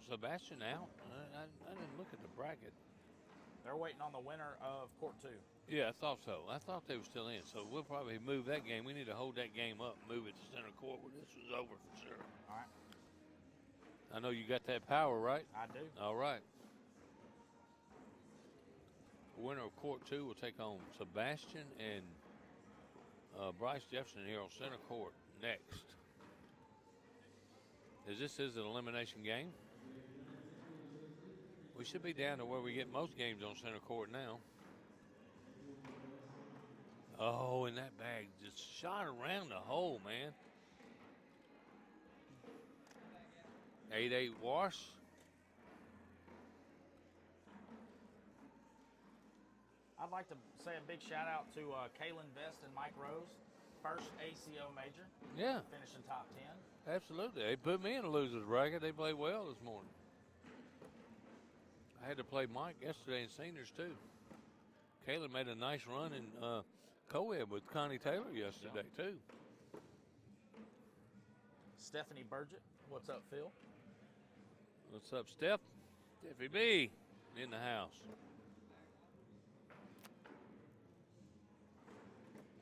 Sebastian out? I didn't look at the bracket. They're waiting on the winner of Court 2. Yeah, I thought so. I thought they were still in. So we'll probably move that game. We need to hold that game up, move it to center court where this was over for sure. All right. I know you got that power, right? I do. All right. The winner of Court 2 will take on Sebastian and Bryce Jefferson here on center court next. As this is an elimination game, we should be down to where we get most games on center court now. Oh, and that bag just shot around the hole, man. 8-8 wash. I'd like to say a big shout out to Kalen Vest and Mike Rose, first ACO major. Yeah. Finishing top 10. Absolutely. They put me in a loser's bracket. They played well this morning. I had to play Mike yesterday in seniors, too. Kayla made a nice run in co-ed with Connie Taylor yesterday, too. Stephanie Burgett, what's up, Phil? What's up, Steph? Steffi B in the house.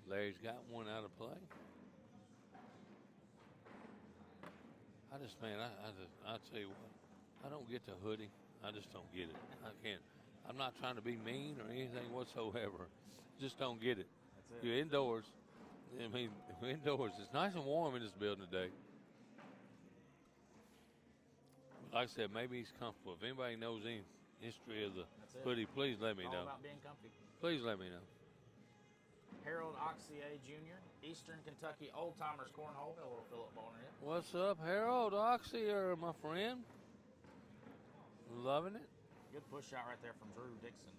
Larry's got one out of play. I tell you what, I don't get the hoodie. I just don't get it. I can't. I'm not trying to be mean or anything whatsoever. Just don't get it. That's it. You're indoors. I mean, indoors. It's nice and warm in this building today. Like I said, maybe he's comfortable. If anybody knows any history of the hoodie, please let me All know. about being comfy. Please let me know. Harold Oxier Jr., Eastern Kentucky Old Timers Cornhole. Hello, Philip Bonner. What's up, Harold Oxier, my friend? Loving it. Good push shot right there from Drew Dixon.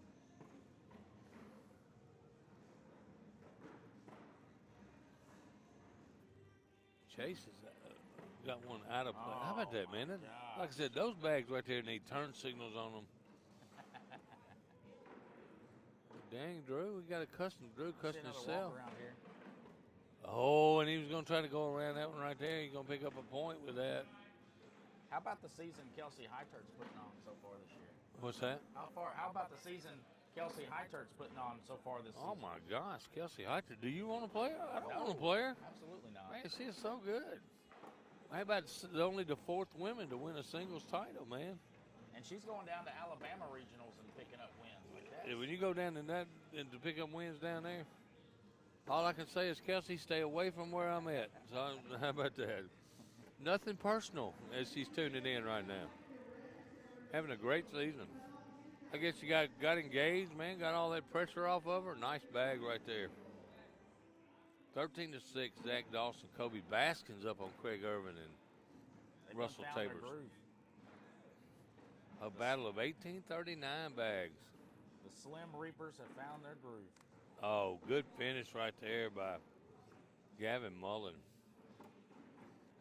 Chase has got one out of play. How about that, man? my Like I said, those bags right there need turn signals on them. Dang, Drew, we got a custom. Drew cussing himself. Around here. Oh, and he was going to try to go around that one right there. He's going to pick up a point with that. How about the season Kelsey Highturt's putting on so far this year? What's that? How about the season Kelsey Highturt's putting on so far this season? Oh, my gosh, Kelsey Hyter. Do you want to play her? I don't want to play her. Absolutely not. Man, she's so good. How about only the fourth women to win a singles title, man? And she's going down to Alabama regionals and picking up wins. Like that. When you go down in that and to pick up wins down there, all I can say is, Kelsey, stay away from where I'm at. So how about that? Nothing personal as she's tuning in right now. Having a great season. I guess you got engaged, man. Got all that pressure off of her. Nice bag right there. 13-6, Zach Dawson, Kobe Baskins up on Craig Irvin and They've Russell found their Tabers. groove. A battle of 1839 bags. The Slim Reapers have found their groove. Oh, good finish right there by Gavin Mullen.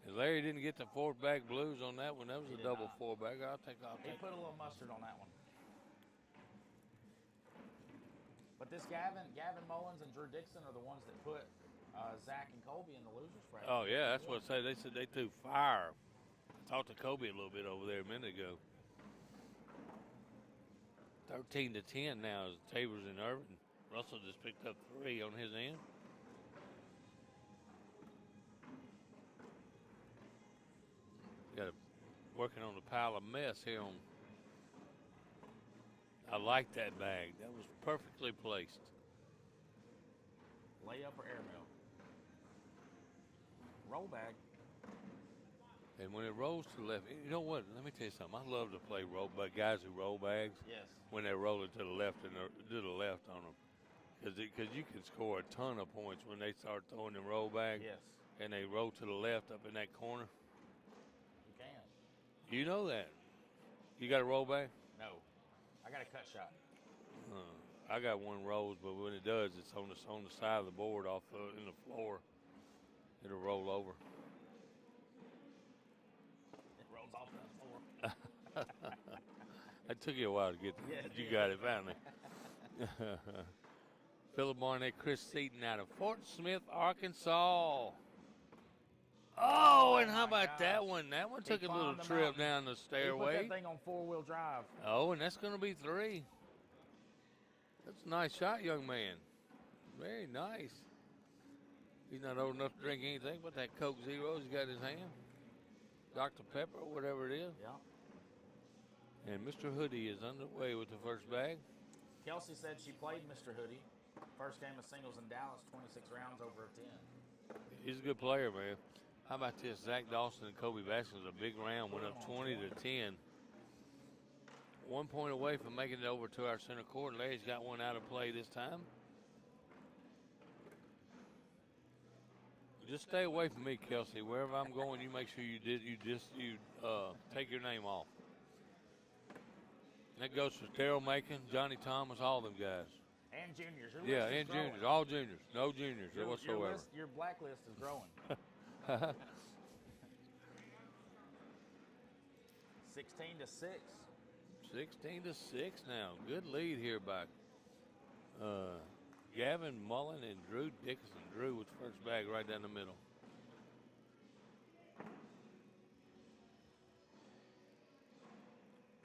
And Larry didn't get the fourth bag blues on that one. That was He a did double not. four bag. I'll He take put a little mustard on that one. But this Gavin Mullins and Drew Dixon are the ones that put Zach and Colby in the losers bracket. Oh, yeah, that's what I say. They said they threw fire. I talked to Kobe a little bit over there a minute ago. 13-10 now is Tabers and Irvin. Russell just picked up 3 on his end. Working on a pile of mess here on. I like that bag. That was perfectly placed. Layup or airmail. Roll bag. And when it rolls to the left, you know what? Let me tell you something. I love to play roll bag. Guys who roll bags. Yes. When they roll it to the left and to the left on them, because you can score a ton of points when they start throwing the roll bag. Yes. And they roll to the left up in that corner. You can. You know that. You got a roll bag? No. I got a cut shot. I got one rolls, but when it does, it's on the side of the board off in the floor. It'll roll over. It rolls off the floor. It took you a while to get there. Yeah, But you got it finally. Philip Barnett, Chris Seaton out of Fort Smith, Arkansas. Oh, and how my about that gosh. one? That one He took a little climbed the trip mountain. down the He put stairway. that thing on 4-wheel drive. Oh, and that's going to be 3. That's a nice shot, young man. Very nice. He's not old enough to drink anything but that Coke Zero he's got in his hand. Dr. Pepper, whatever it is. Yeah. And Mr. Hoodie is underway with the first bag. Kelsey said she played Mr. Hoodie First game of singles in Dallas, 26 rounds over a 10. He's a good player, man. How about this? Zach Dawson and Kobe Baskins, a big round, went up 20-10. 1 point away from making it over to our center court. Larry's got one out of play this time. Just stay away from me, Kelsey. Wherever I'm going, you make sure you take your name off. That goes for Daryl Macon, Johnny Thomas, all them guys. And juniors. Your Yeah, list is and growing. juniors, all juniors, no juniors whatsoever. Your blacklist is growing. 16-6. 16-6 now. Good lead here by Gavin Mullen and Drew Dickinson. Drew with first bag right down the middle.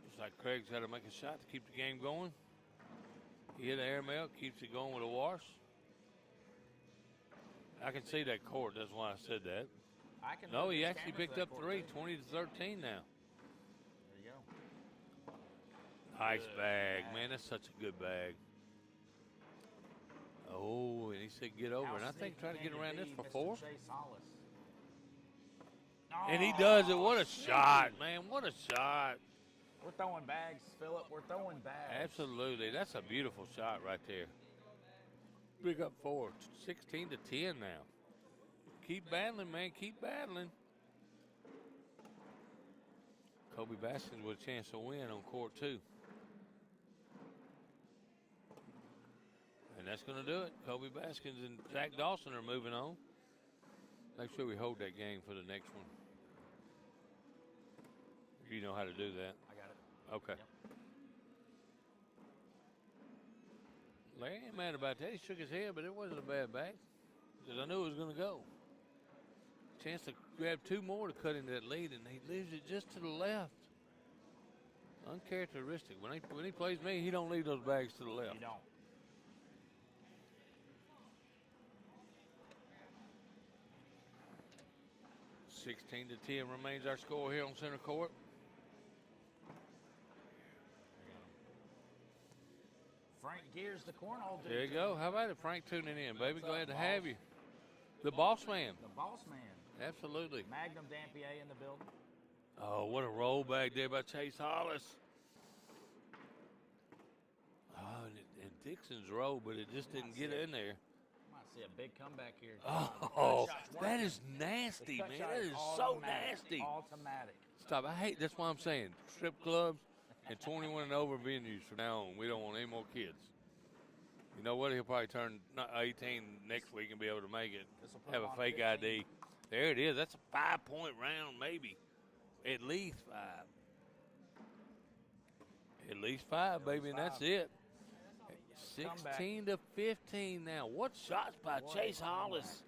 Looks like Craig's got to make a shot to keep the game going. He hit an airmail, keeps it going with a wash. I can see that court. That's why I said that. No, he actually picked up three, 20-13 now. There you go. Nice bag, man. That's such a good bag. Oh, and he said get over. And I think trying to get around this for four. Chase Hollis. And he does it. What a shot, man. What a shot. We're throwing bags, Phillip. We're throwing bags. Absolutely. That's a beautiful shot right there. Big up four. 16-10 now. Keep battling, man. Keep battling. Kobe Baskins with a chance to win on court two. And that's going to do it. Kobe Baskins and Zach Dawson are moving on. Make sure we hold that game for the next one. You know how to do that. I got it. Okay. Yep. Larry ain't mad about that. He shook his head, but it wasn't a bad bag because I knew it was going to go. Chance to grab two more to cut into that lead, and he leaves it just to the left. Uncharacteristic. When he plays me, he don't leave those bags to the left. You don't. $16 to 10 remains our score here on center court. Frank Gears, the cornhole dude. There you go. How about it, Frank, tuning in, baby? Glad to have you. The boss man. The boss man. Absolutely. Magnum Dampier in the building. Oh, what a roll back there by Chase Hollis. Oh, and Dixon's roll, but it just didn't get in there. Might see a big comeback here. Oh, that is nasty, man. That is so nasty. Automatic. Stop. I hate, that's why I'm saying strip clubs and 21 and over venues from now on. We don't want any more kids. You know what? He'll probably turn 18 next week and be able to make it. Have a fake 15. ID. There it is. That's a 5-point round, maybe. At least 5. At least 5, baby, and that's it. 16 to 15 now. What shots by Chase Hollis?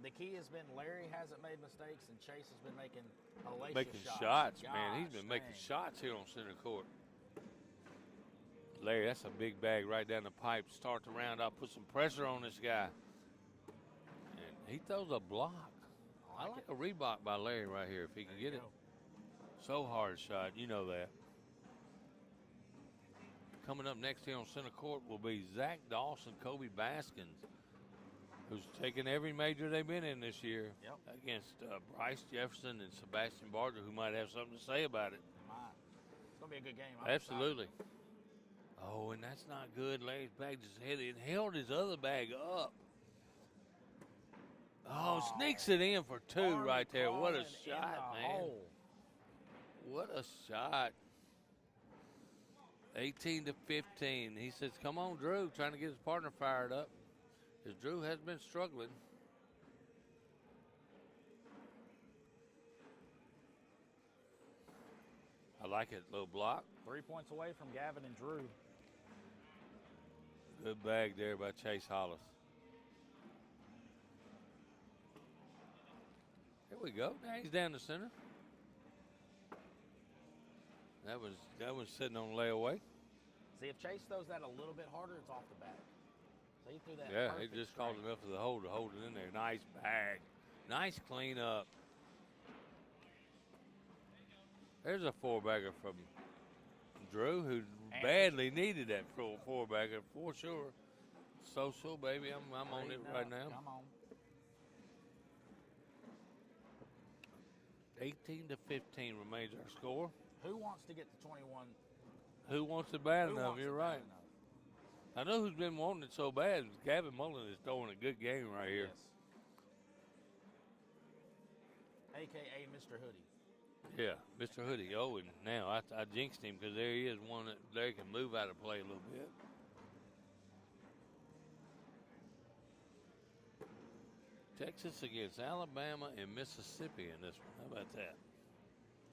The key has been Larry hasn't made mistakes, and Chase has been making shots, man. He's been making shots here on center court. Larry, that's a big bag right down the pipe. Start the round out, put some pressure on this guy. And he throws a block. I like a Reebok by Larry right here if he can get it. So hard shot, you know that. Coming up next here on center court will be Zach Dawson, Kobe Baskins, who's taken every major they've been in this year against Bryce Jefferson and Sebastian Barger, who might have something to say about it. It's going to be a good game. Absolutely. Oh, and that's not good. Larry's bag just held his other bag up. Oh, sneaks it in for two right there. What a shot, man. What a shot. 18 to 15. He says, come on, Drew, trying to get his partner fired up. Because Drew has been struggling. I like it, little block. 3 points away from Gavin and Drew. Good bag there by Chase Hollis. Here we go. Now he's down the center. That was sitting on layaway. See, if Chase throws that a little bit harder, it's off the back. So he threw that. Yeah, he just caught enough of the hole to hold it in there. Nice bag. Nice cleanup. There's a 4-bagger from Drew, who badly needed that four-bagger for sure. So, baby, I'm on it right now. Come on. 18-15 remains our score. Who wants to get to 21? Who wants it bad Who enough? wants You're it bad right. enough? I know who's been wanting it so bad. Gavin Mullen is throwing a good game right here. Yes. AKA Mr. Hoodie. Yeah, Mr. Hoodie. Oh, and now I jinxed him because there he is, one that there can move out of play a little bit. Texas against Alabama and Mississippi in this one. How about that?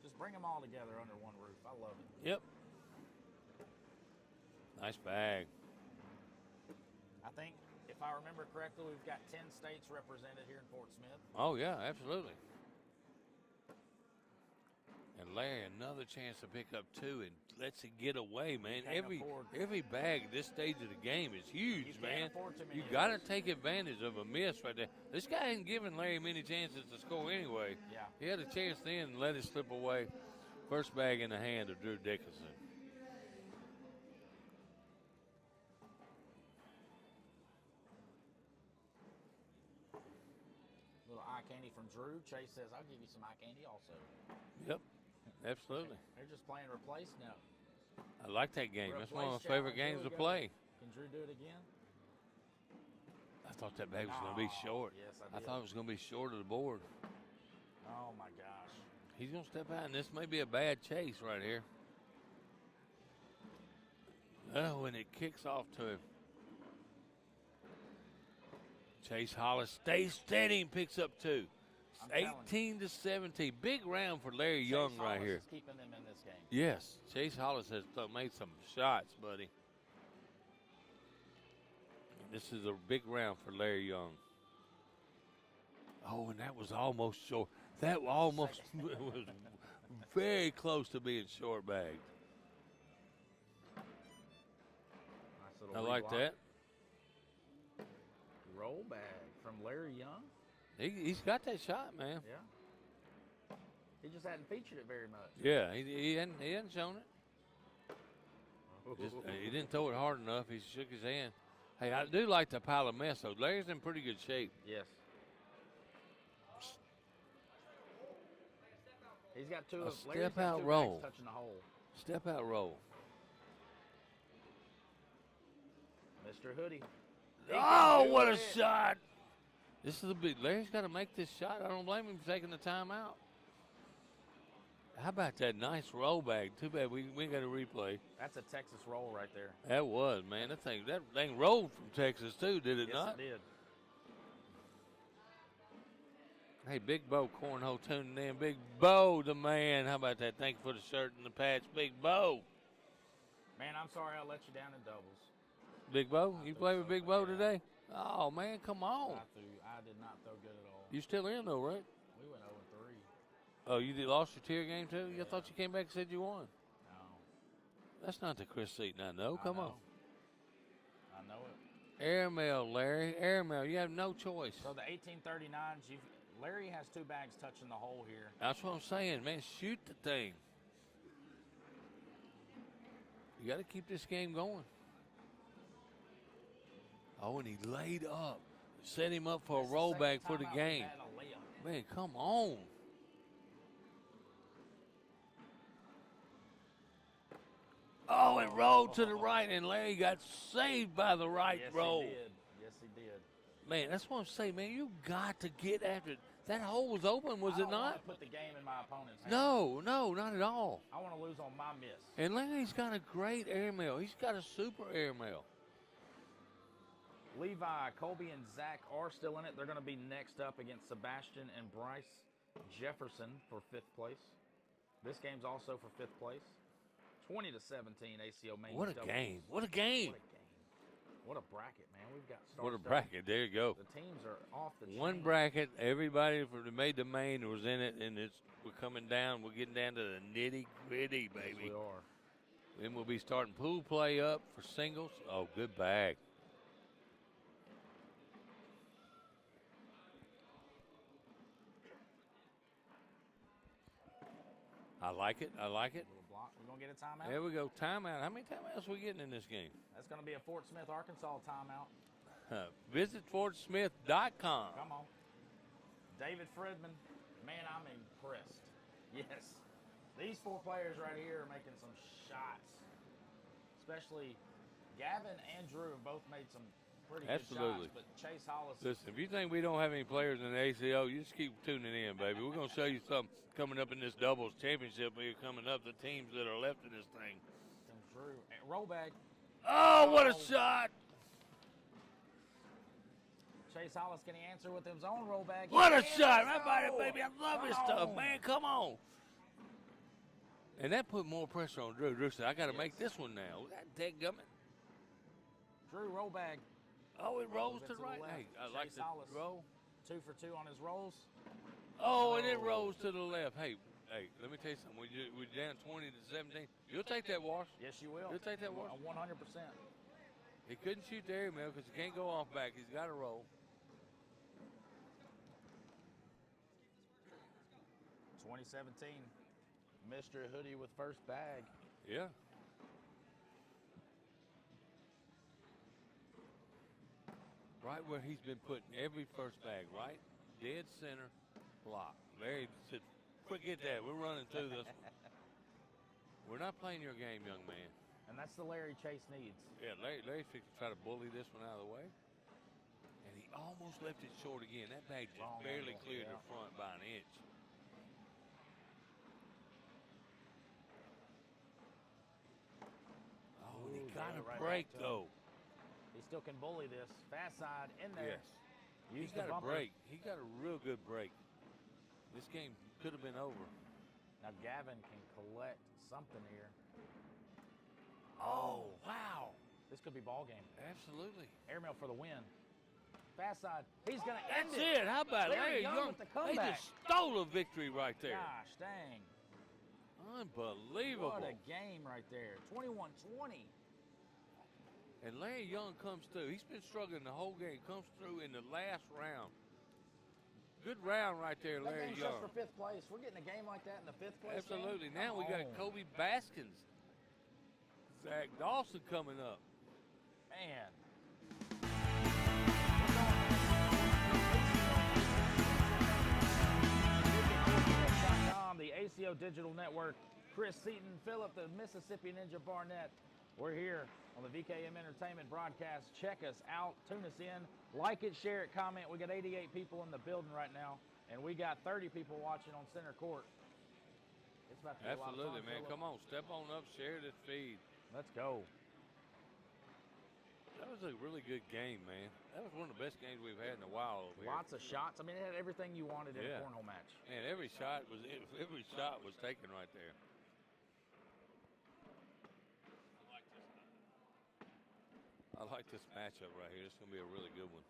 Just bring them all together under one roof. I love it. Yep. Nice bag. I think, if I remember correctly, we've got 10 states represented here in Fort Smith. Oh, yeah, absolutely. And Larry, another chance to pick up 2 and lets it get away, man. Every bag at this stage of the game is huge, man. You got to take advantage of a miss right there. This guy ain't giving Larry many chances to score anyway. Yeah. He had a chance then and let it slip away. First bag in the hand of Drew Dickinson. Little eye candy from Drew. Chase says, I'll give you some eye candy also. Yep, absolutely. They're just playing replace now. I like that game. That's one of my Replace favorite challenge. games Here to we go. play. Can Drew do it again? I thought that bag was going to be short. Yes, I thought it was going to be short of the board. Oh, my gosh. He's going to step out, and this may be a bad chase right here. Oh, and it kicks off to him. Chase Hollis stays steady and picks up 2. I'm 18-17. Big round for Larry Chase Young right Hollis here. is keeping them in this game. Yes, Chase Hollis has made some shots, buddy. This is a big round for Larry Young. Oh, and that was almost short. That almost was very close to being short bagged. Nice little I like reblock. that. Roll bag from Larry Young. He's got that shot, man. Yeah. He just hadn't featured it very much. Yeah, he hadn't shown it. He didn't throw it hard enough. He shook his hand. Hey, I do like the pile of mess, though. Larry's in pretty good shape. Yes. He's got two A of Larry's step got out two roll. bags touching the hole. Step out roll. Mr. Hoodie. Oh, what a shot! This is a big. Larry's got to make this shot. I don't blame him for taking the timeout. How about that nice roll bag? Too bad we got a replay. That's a Texas roll right there. That was, man. That thing rolled from Texas too, did it Yes, not? it did. Hey, Big Bo Cornhole tuning in. Big Bo, the man. How about that? Thank you for the shirt and the patch, Big Bo. Man, I'm sorry I let you down in doubles. Big Bo, you play with Big Bo today? Oh man, come on. I did not throw good at all. You still in though, right? We went 0-3. Oh, you lost your tier game too? Yeah. I thought you came back and said you won. No. That's not the Chris Seaton I know. Come on. I know it. Airmail, Larry. Airmail. You have no choice. So the 1839s, Larry has two bags touching the hole here. That's what I'm saying, man. Shoot the thing. You got to keep this game going. Oh, and he laid up. Set him up for a rollback for the game. Man, come on. Oh, it rolled to the right, and Larry got saved by the right roll. He did. Yes, he did. Man, that's what I'm saying, man. You got to get after it. That hole was open, was I it don't not? want to put the game in my opponent's hands. No, not at all. I want to lose on my miss. And Larry's got a great airmail. He's got a super airmail. Levi, Colby, and Zach are still in it. They're going to be next up against Sebastian and Bryce Jefferson for 5th place. This game's also for 5th place. 20-17 ACO main. What a game. What a game. What a game. What a bracket, man. We've got What a stars bracket. There you go. The teams are off the One chain. bracket. Everybody that made the main was in it, and we're coming down. We're getting down to the nitty-gritty, baby. Yes, we are. Then we'll be starting pool play up for singles. Oh, good bag. I like it. I like it. Little block. We're going to get a timeout? There we go. Timeout. How many timeouts are we getting in this game? That's going to be a Fort Smith, Arkansas timeout. Visit FortSmith.com. Come on. David Fredman. Man, I'm impressed. Yes. These 4 players right here are making some shots. Especially Gavin and Drew have both made some pretty Absolutely. good shots. But Chase Hollis. Listen, if you think we don't have any players in the ACO, you just keep tuning in, baby. We're going to show you something coming up in this doubles championship here coming up, the teams that are left in this thing. And Drew. Roll bag. Oh, what a shot. Chase Hollis, can he answer with his own roll bag? What a shot. Right by it, baby. I love this stuff, man. Come on. And that put more pressure on Drew. Drew said, I got to make this one now. That dadgummit. Drew, roll bag. Oh, it rolls It's to the right. left. Hey, I like Chase the Hollis. roll. 2 for 2 on his rolls. Oh, and it rolls to the left. Hey, let me tell you something. We're down 20-17. You'll take that, Wash. Yes, you will. You'll take that, Wash. 100%. He couldn't shoot the air mail because he can't go off back. He's got to roll. 2017. Mr. Hoodie with first bag. Yeah. Right where he's been putting every first bag, right? Dead center block. Larry said, forget that. We're running through this one. We're not playing your game, young man. And that's the Larry Chase needs. Yeah, Larry's fixing to try to bully this one out of the way. And he almost left it short again. That bag just Long barely angle, cleared yeah. the front by an inch. Oh, and he Ooh, got got a it right break, back to him. though. He still can bully this. Fast side in there. Yes. Use He's the got a bumper. break. He got a real good break. This game could have been over. Now Gavin can collect something here. Oh, wow. This could be ball game. Absolutely. Airmail for the win. Fast side. He's going to end That's it. it. How about Larry Larry Young Young? with the They comeback. just stole a victory right there. Gosh, dang. Unbelievable. What a game right there. 21-20. And Larry Young comes through. He's been struggling the whole game. Comes through in the last round. Good round right there, That Larry game's just Young. for 5th place. We're getting a game like that in the 5th place. Absolutely. Game? Now Come we got on. Kobe Baskins. Zach Dawson coming up. Man. The ACO Digital Network. Chris Seaton, Phillip, the Mississippi Ninja Barnett. We're here on the VKM Entertainment broadcast. Check us out. Tune us in. Like it, share it, comment. We got 88 people in the building right now, and we got 30 people watching on center court. It's about to be a lot of Absolutely, fun, man. Phillip. Come on. Step on up. Share this feed. Let's go. That was a really good game, man. That was one of the best games we've had in a while over here. Lots of shots. I mean, it had everything you wanted in Yeah. a cornhole match. Man, every shot was taken right there. I like this matchup right here. It's going to be a really good one.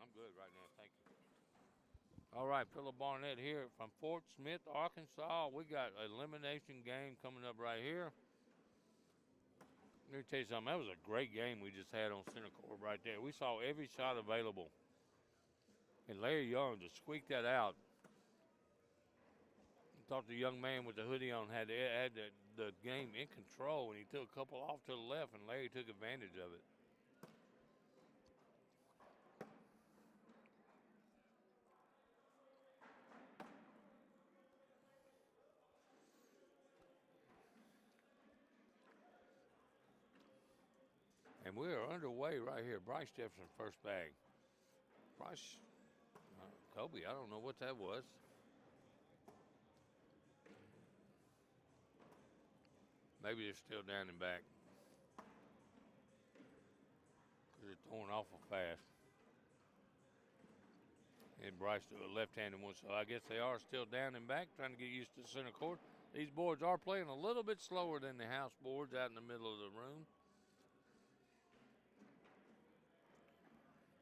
I'm good right now, thank you. All right, Phillip Barnett here from Fort Smith, Arkansas. We got an elimination game coming up right here. Let me tell you something. That was a great game we just had on center court right there. We saw every shot available. And Larry Young just squeaked that out. I thought the young man with the hoodie on had the game in control, and he took a couple off to the left, and Larry took advantage of it. And we are underway right here. Bryce Jefferson, first bag. Bryce, Kobe, I don't know what that was. Maybe they're still down and back. They're throwing awful fast. And Bryce to a left-handed one, so I guess they are still down and back, trying to get used to the center court. These boards are playing a little bit slower than the house boards out in the middle of the room.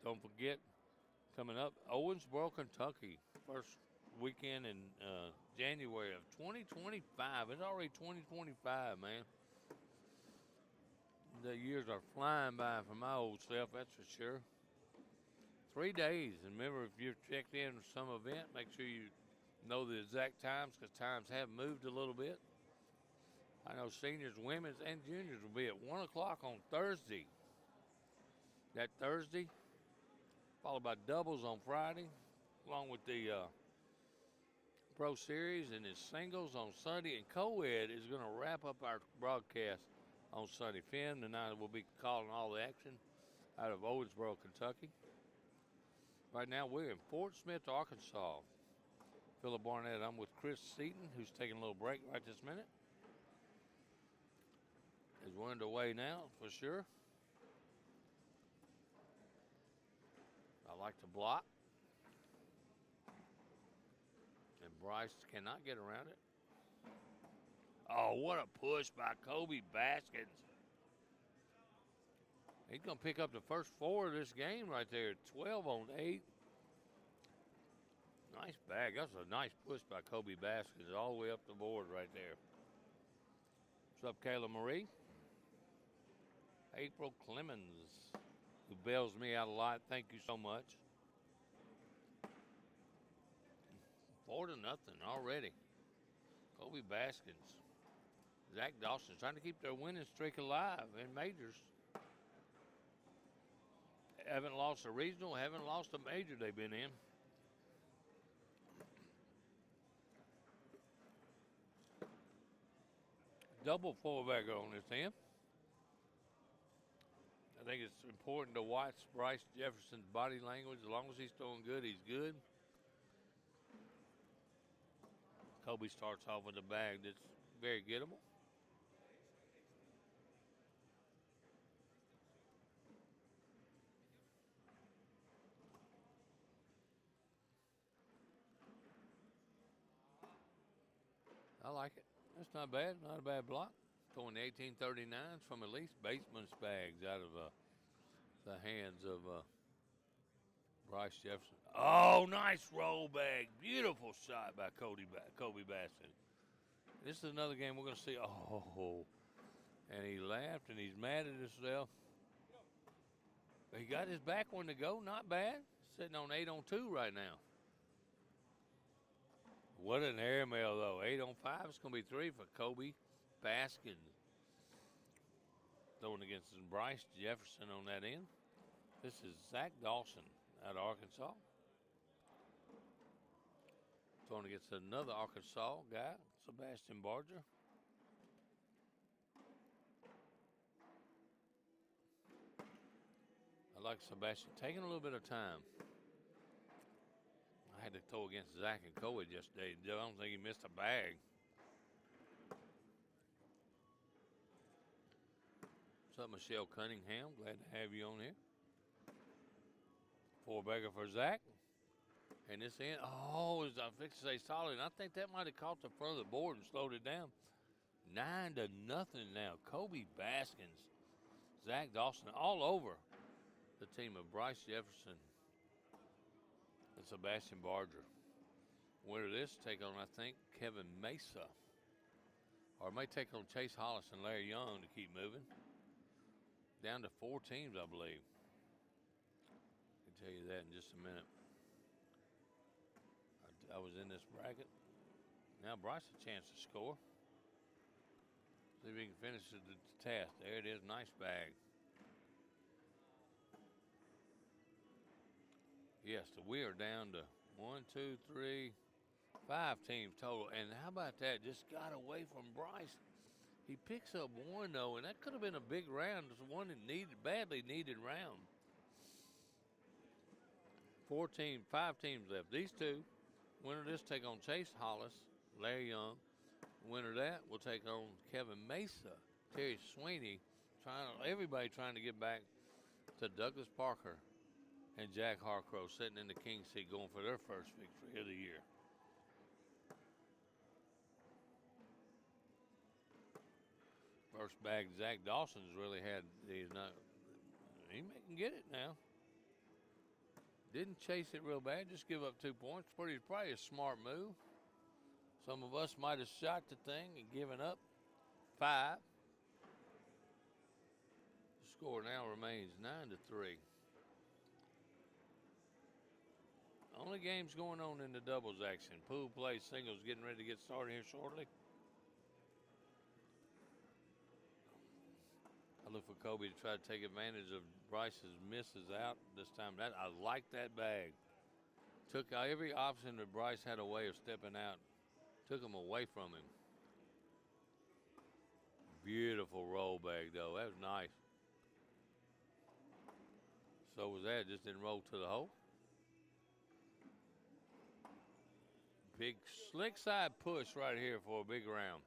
Don't forget, coming up, Owensboro, Kentucky. First weekend in January of 2025. It's already 2025, man. The years are flying by for my old self, that's for sure. 3 days. And remember, if you've checked in with some event, make sure you know the exact times because times have moved a little bit. I know seniors, women's, and juniors will be at 1 o'clock on Thursday. That Thursday, followed by doubles on Friday, along with the Pro Series, and his singles on Sunday. And co-ed is going to wrap up our broadcast on Sunday. Finn tonight will be calling all the action out of Owensboro, Kentucky. Right now, we're in Fort Smith, Arkansas. Philip Barnett, I'm with Chris Seaton, who's taking a little break right this minute. We're underway now, for sure. I like to block. And Bryce cannot get around it. Oh, what a push by Kobe Baskins. He's going to pick up the first 4 of this game right there. 12 on 8. Nice bag. That's a nice push by Kobe Baskins all the way up the board right there. What's up, Kayla Marie? April Clemens, who bails me out a lot. Thank you so much. 4-0 already. Kobe Baskins. Zach Dawson trying to keep their winning streak alive in majors. Haven't lost a regional, haven't lost a major they've been in. Double four-bagger on this end. I think it's important to watch Bryce Jefferson's body language. As long as he's throwing good, he's good. Kobe starts off with a bag that's very gettable. I like it. That's not bad. Not a bad block. Throwing the 1839s from at least baseman's bags out of the hands of Bryce Jefferson. Oh, nice roll bag. Beautiful shot by Kobe Baskin. This is another game we're going to see. Oh, and he laughed and he's mad at himself. He got his back one to go. Not bad. Sitting on 8 on 2 right now. What an airmail, though. 8 on 5. It's going to be 3 for Kobe Baskin. Throwing against Bryce Jefferson on that end. This is Zach Dawson out of Arkansas. Throwing against another Arkansas guy, Sebastian Barger. I like Sebastian taking a little bit of time. I had to throw against Zach and Coed yesterday. I don't think he missed a bag. What's up, Michelle Cunningham? Glad to have you on here. 4-bagger for Zach. And this end, oh, I fixed to say solid. And I think that might have caught the front of the board and slowed it down. 9-0 now. Kobe Baskins, Zach Dawson, all over the team of Bryce Jefferson and Sebastian Barger. Winner of this, take on, I think, Kevin Mesa. Or may take on Chase Hollis and Larry Young to keep moving. Down to 4 teams, I believe. I can tell you that in just a minute. I was in this bracket. Now Bryce a chance to score. See if he can finish the task. There it is, nice bag. Yes, we are down to 1, 2, 3, 5 teams total. And how about that? Just got away from Bryce. He picks up 1, though, and that could have been a big round. It's one that badly needed round. 5 teams left. These two, winner of this take on Chase Hollis, Larry Young. Winner of that will take on Kevin Mesa, Terry Sweeney. Everybody trying to get back to Douglas Parker and Jack Harcrow sitting in the king seat going for their first victory of the year. First bag Zach Dawson's really had. He can get it now. Didn't chase it real bad, just give up 2 points. Probably a smart move. Some of us might have shot the thing and given up 5. The score now remains 9-3. Only games going on in the doubles action. Pool play, singles getting ready to get started here shortly. I look for Kobe to try to take advantage of Bryce's misses out this time. I like that bag. Took every option that Bryce had a way of stepping out. Took him away from him. Beautiful roll bag, though. That was nice. So was that. Just didn't roll to the hole. Big slick side push right here for a big round.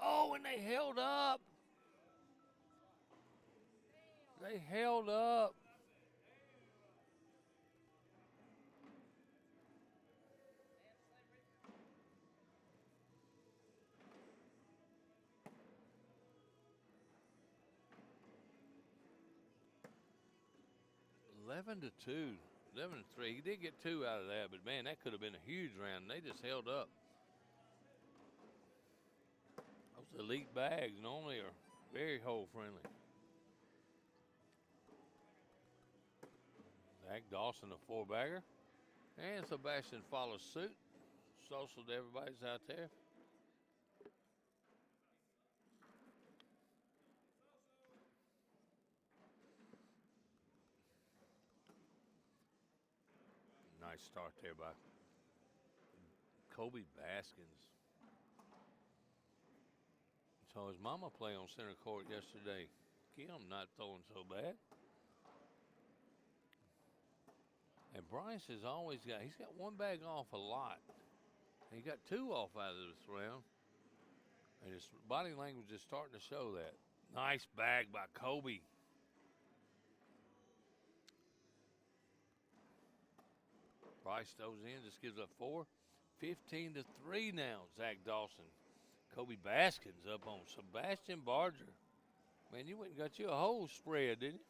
Oh, and they held up. They held up. (11-2). 11-3. He did get 2 out of that, but man, that could have been a huge round. They just held up. Those elite bags normally are very hole friendly. Zach Dawson, a 4-bagger. And Sebastian follows suit. Social to everybody's out there. Nice start there by Kobe Baskins. So his mama play on center court yesterday. Kim not throwing so bad. And Bryce has always he's got 1 bag off a lot. And he got 2 off out of this round. And his body language is starting to show that. Nice bag by Kobe. Bryce throws in, just gives up 4. 15-3 now, Zach Dawson. Kobe Baskins up on Sebastian Barger. Man, you went and got you a whole spread, didn't you?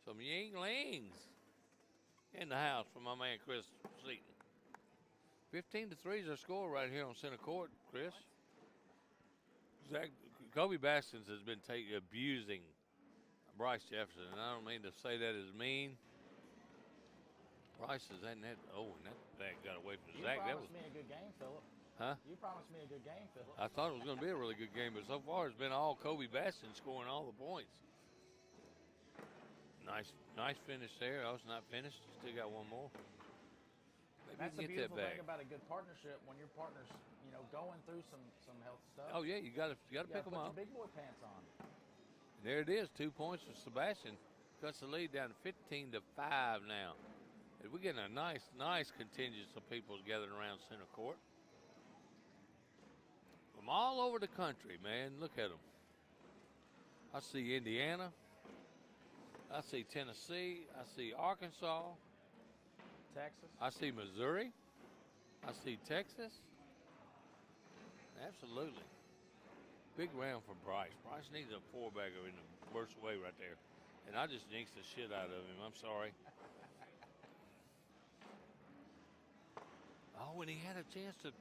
Some Yinglings in the house for my man Chris Seaton. 15-3 is our score right here on center court, Chris. Kobe Baskins has been abusing Bryce Jefferson, and I don't mean to say that as mean. Bryce is in that. Oh, and that bag got away from Zach. You promised me a good game, Phillip. Huh? You promised me a good game, Phillip. I thought it was going to be a really good game, but so far it's been all Kobe Baskins scoring all the points. Nice finish there. I was not finished. Still got 1 more. Maybe That's the you can get beautiful that back. thing about a good partnership when your partner's, going through some health stuff. Oh yeah, you got to pick them up. Put your big boy pants on. And there it is, 2 points for Sebastian. Cuts the lead down to 15-5 now. And we're getting a nice contingent of people gathering around center court. From all over the country, man. Look at them. I see Indiana. I see Tennessee. I see Arkansas. Texas. I see Missouri. I see Texas. Absolutely. Big round for Bryce. Bryce needs a 4-bagger in the worst way right there. And I just jinxed the shit out of him. I'm sorry. Oh, and he had a chance to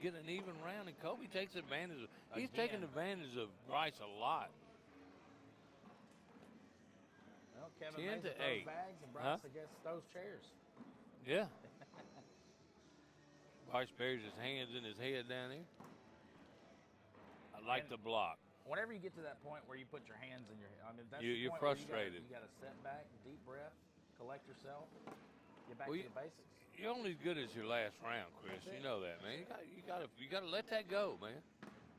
get an even round, and Kobe takes advantage of He's taking advantage of Bryce a lot. Well, Kevin 10 Mays to with those 8. bags and Bryce against those chairs. Yeah. Bryce buries his hands in his head down there. I like the block. Whenever you get to that point where you put your hands in your head, that's You're the point frustrated. You got to step back, deep breath, collect yourself, get back to the basics. You're only as good as your last round, Chris. You know that, man. You got to let that go, man.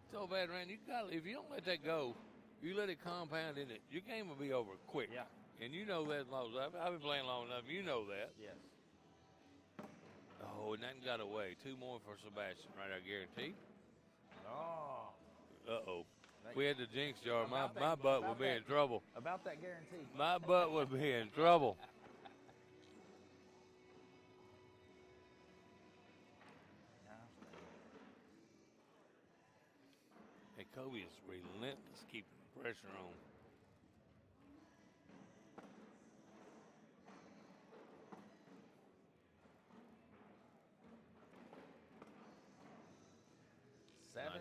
So bad, man. If you don't let that go, you let it compound in it. Your game will be over quick. Yeah. And you know that as long as I've been playing long enough. You know that. Yes. Oh, and that got away. 2 more for Sebastian, right? I guarantee. Oh. Uh-oh. We had the jinx jar. My About butt would be in trouble. About that guarantee. My butt would be in trouble. Hey, Kobe is relentless keeping the pressure on.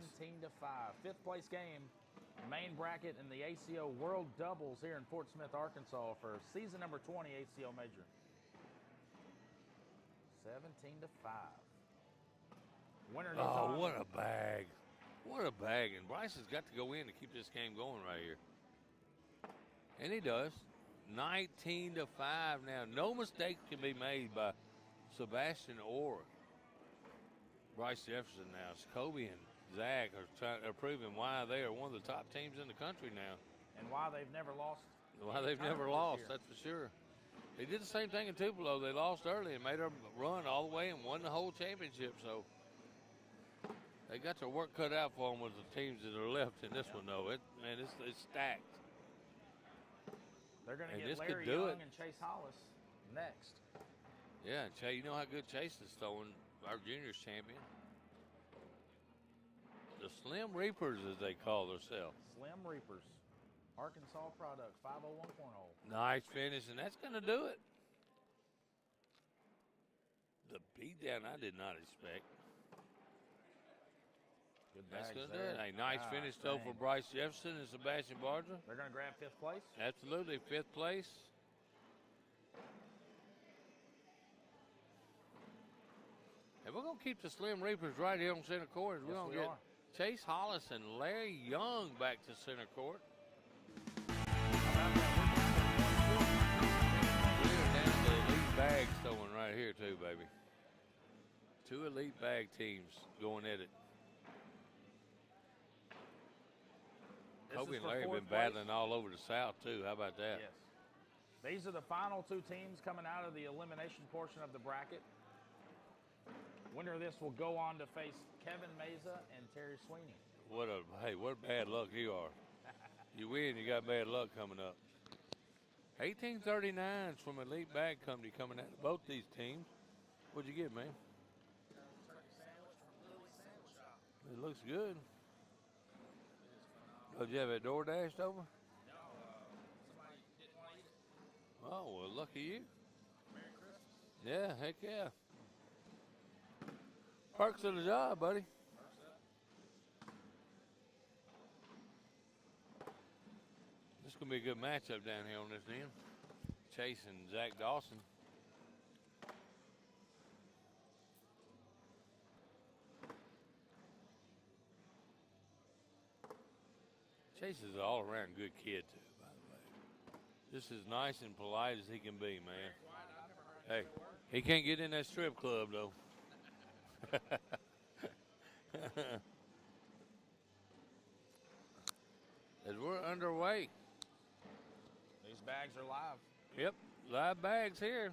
17-5. Fifth place game, main bracket in the ACO World Doubles here in Fort Smith, Arkansas for season number 20 ACO Major. 17-5. Winner goes on. Oh, what a bag. What a bag. And Bryce has got to go in to keep this game going right here. And he does. 19-5 now. No mistake can be made by Sebastian or Bryce Jefferson now. Kobe and Zach are proving why they are one of the top teams in the country now. And why they've never lost. Why they've never lost, that's for sure. They did the same thing in Tupelo. They lost early and made them run all the way and won the whole championship. So they got their work cut out for them with the teams that are left in this one, though. It's stacked. They're going to And get this Larry could do Young it. and Chase Hollis next. Yeah, and Chase, you know how good Chase is throwing, our juniors champion. The Slim Reapers, as they call themselves. Slim Reapers. Arkansas product, 501 cornhole. Nice finish, and that's going to do it. The beatdown I did not expect. Good That's bags going to do there. it. A nice finish, though, for Bryce Jefferson and Sebastian Barger. They're going to grab fifth place. Absolutely, fifth place. And we're going to keep the Slim Reapers right here on center court. We're Yes, going we to get are. Chase Hollis and Larry Young back to center court. We're down to elite bags throwing right here, too, baby. Two elite bag teams going at it. This Kobe is and for Larry have fourth been place. battling all over the South, too. How about that? Yes. These are the final two teams coming out of the elimination portion of the bracket. Winner of this will go on to face Kevin Meza and Terry Sweeney. What bad luck you are. You win, you got bad luck coming up. 1839s from Elite Bag Company coming out of both these teams. What'd you get, man? It looks good. Oh, did you have it door dashed over? No, somebody didn't want to eat it. Oh, well, lucky you. Merry Christmas. Yeah, heck yeah. Perks of the job, buddy. This is going to be a good matchup down here on this end. Chase and Zach Dawson. Chase is an all-around good kid, too, by the way. Just as nice and polite as he can be, man. Hey, he can't get in that strip club, though. As we're underway. These bags are live. Yep, live bags here.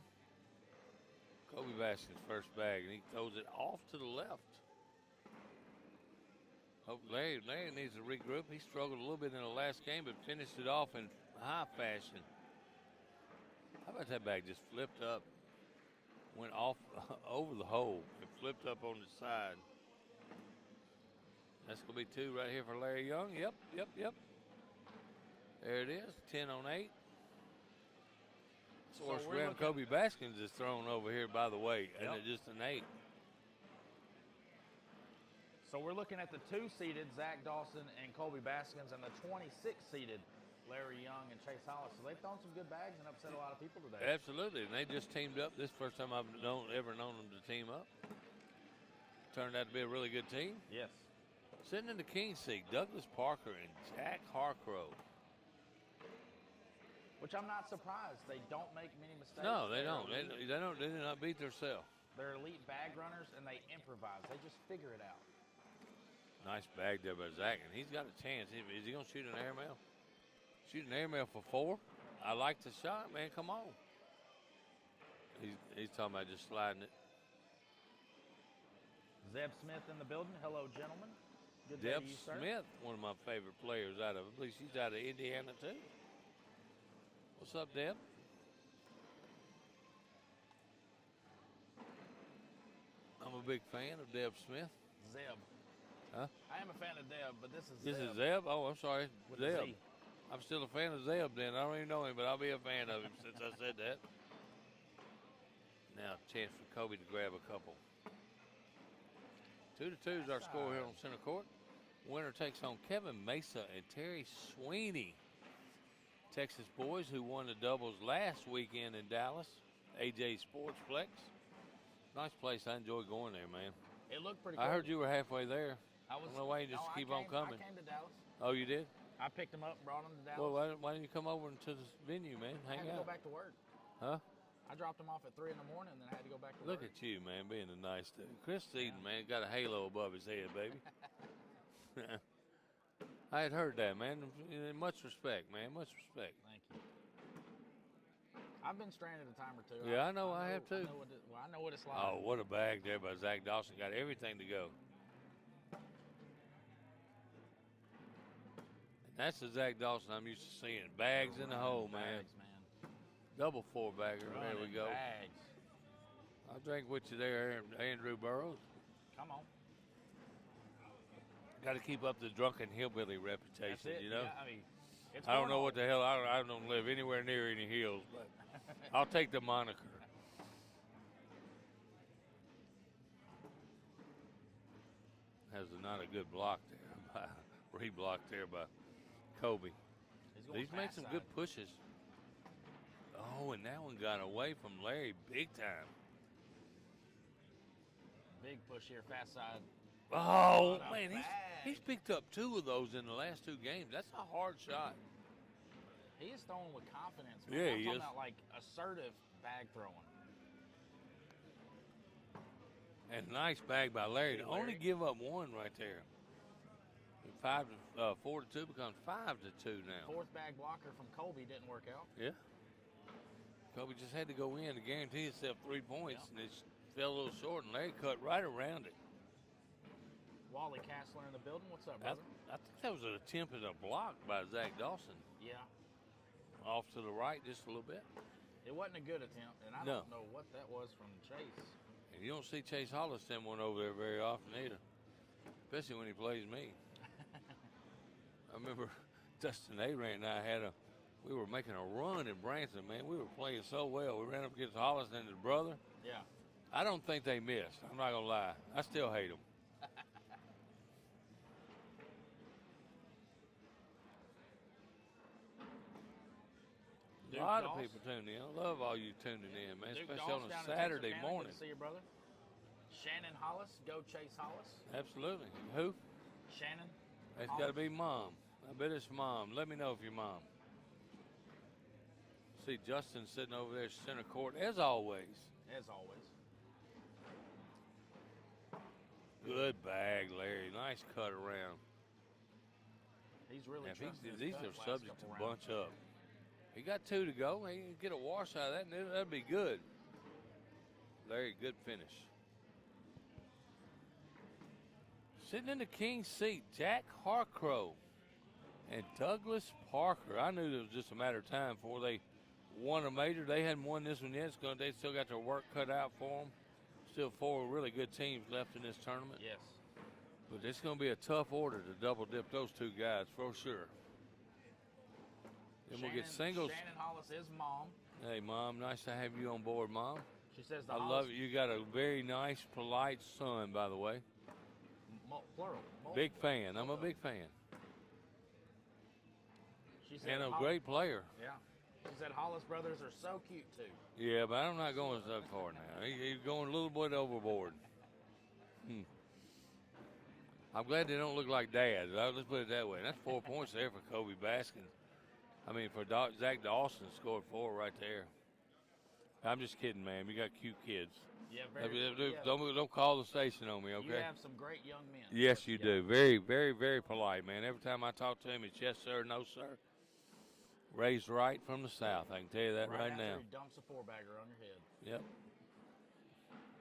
Kobe Baskin's first bag, and he throws it off to the left. Hope Larry needs to regroup. He struggled a little bit in the last game, but finished it off in high fashion. How about that bag just flipped up, went off over the hole, and flipped up on the side. That's going to be two right here for Larry Young. Yep. There it is, 10 on 8. So Force we're round Kobe Baskins is thrown over here, by the way, and Yep. it's just an 8. So we're looking at the 2-seeded Zach Dawson and Colby Baskins and the 26-seeded Larry Young and Chase Hollis. So they've thrown some good bags and upset a lot of people today. Absolutely, and they just teamed up. This is the first time I've ever known them to team up. Turned out to be a really good team. Yes. Sitting in the King's seat, Douglas Parker and Jack Harcrow. Which I'm not surprised. They don't make many mistakes. No, they They're don't. They elite. do not beat themselves. They're elite bag runners, and they improvise. They just figure it out. Nice bag there by Zach, and he's got a chance. Is he going to shoot an airmail? Shoot an airmail for 4? I like the shot, man. Come on. He's talking about just sliding it. Zeb Smith in the building. Hello, gentlemen. Good day Deb to you, sir. Smith, one of my favorite players I believe she's out of Indiana, too. What's up, Deb? I'm a big fan of Deb Smith. Zeb. Huh? I am a fan of Deb, but this is This Zeb. is Zeb? Oh, I'm sorry. With a Zeb. Z. I'm still a fan of Zeb then. I don't even know him, but I'll be a fan of him since I said that. Now, chance for Kobe to grab a couple. 2-2 is our score here on center court. Winner takes on Kevin Mesa and Terry Sweeney. Texas boys who won the doubles last weekend in Dallas. AJ Sportsplex. Nice place. I enjoy going there, man. It looked pretty cool. I heard you were halfway there. I was. I don't know why you just keep on coming. I came to Dallas. Oh, you did? I picked him up and brought him to Dallas. Well, why didn't you come over to the venue, man? I Hang had to out. go back to work. Huh? I dropped him off at 3 in the morning, and then I had to go back to Look work. at you, man, being a nice dude. Chris Eden, man, got a halo above his head, baby. I had heard that, man. Much respect, man. Much respect. Thank you. I've been stranded a time or two. Yeah, I know. I have too. I know what it's like. Oh, what a bag there by Zach Dawson. Got everything to go. And that's the Zach Dawson I'm used to seeing. Bags in the hole, man. Bags, man. Double four-bagger. There we Running go. Bags. I'll drink with you there, Andrew Burrows. Come on. Got to keep up the drunken hillbilly reputation, That's it. you know? Yeah, I mean, it's I don't know cornhole. what the hell. I don't live anywhere near any hills, but I'll take the moniker. Has not a good block there. Reblock there by Kobe. He's made some good pushes. Oh, and that one got away from Larry big time. Big push here, fast side. Oh, What a man, he's picked up 2 of those in the last 2 games. That's a hard shot. He is throwing with confidence, man. Yeah, I'm he talking is. about like assertive bag throwing. And nice bag by Larry. Hey, To only Larry. give up 1 right there. 4 to 2 becomes 5 to 2 now. Fourth bag blocker from Colby didn't work out. Yeah. Kobe just had to go in to guarantee himself 3 points, Yeah. and it fell a little short, and Larry cut right around it. Wally Castler in the building. What's up, brother? I think that was an attempt at a block by Zach Dawson. Yeah. Off to the right just a little bit. It wasn't a good attempt, and I No. don't know what that was from Chase. And you don't see Chase Hollis send one over there very often either, especially when he plays me. I remember Dustin Arant and I we were making a run in Branson, man. We were playing so well. We ran up against Hollis and his brother. Yeah. I don't think they missed. I'm not going to lie. I still hate them. A lot of people tuning in. I love all you tuning in, man, Duke especially on Doss a down in Saturday Texarkana. morning. Good to see you, brother. Shannon Hollis. Go Chase Hollis. Absolutely. Who? Shannon. It's got to be Mom. I bet it's Mom. Let me know if you're Mom. See Justin sitting over there center court, as always. As always. Good bag, Larry. Nice cut around. He's really Yeah, trusting his these cut are last subject to couple rounds. bunch up. He got 2 to go. He can get a wash out of that, and that'd be good. Larry, good finish. Sitting in the king's seat, Jack Harcrow and Douglas Parker. I knew it was just a matter of time before they won a major. They hadn't won this one yet. They still got their work cut out for them. Still 4 really good teams left in this tournament. Yes. But it's going to be a tough order to double dip those 2 guys for sure. Then we'll get singles. Shannon Hollis is Mom. Hey, Mom, nice to have you on board, Mom. She says the I Hollis, love it. You got a very nice, polite son, by the way. Plural. Big fan. I'm a big fan. She said And a Hollis- great player. Yeah. She said Hollis brothers are so cute too. Yeah, but I'm not going so far now. He's going a little bit overboard. I'm glad they don't look like dads. Let's put it that way. And that's 4 points there for Kobe Baskins. I mean, for Zach Dawson scored 4 right there. I'm just kidding, man. You got cute kids. Yeah, Don't call the station on me, okay? You have some great young men. Yes, you do. Very, very, very polite, man. Every time I talk to him, it's yes, sir, no, sir. Raised right from the South. I can tell you that right after now. he dumps a 4-bagger on your head. Yep.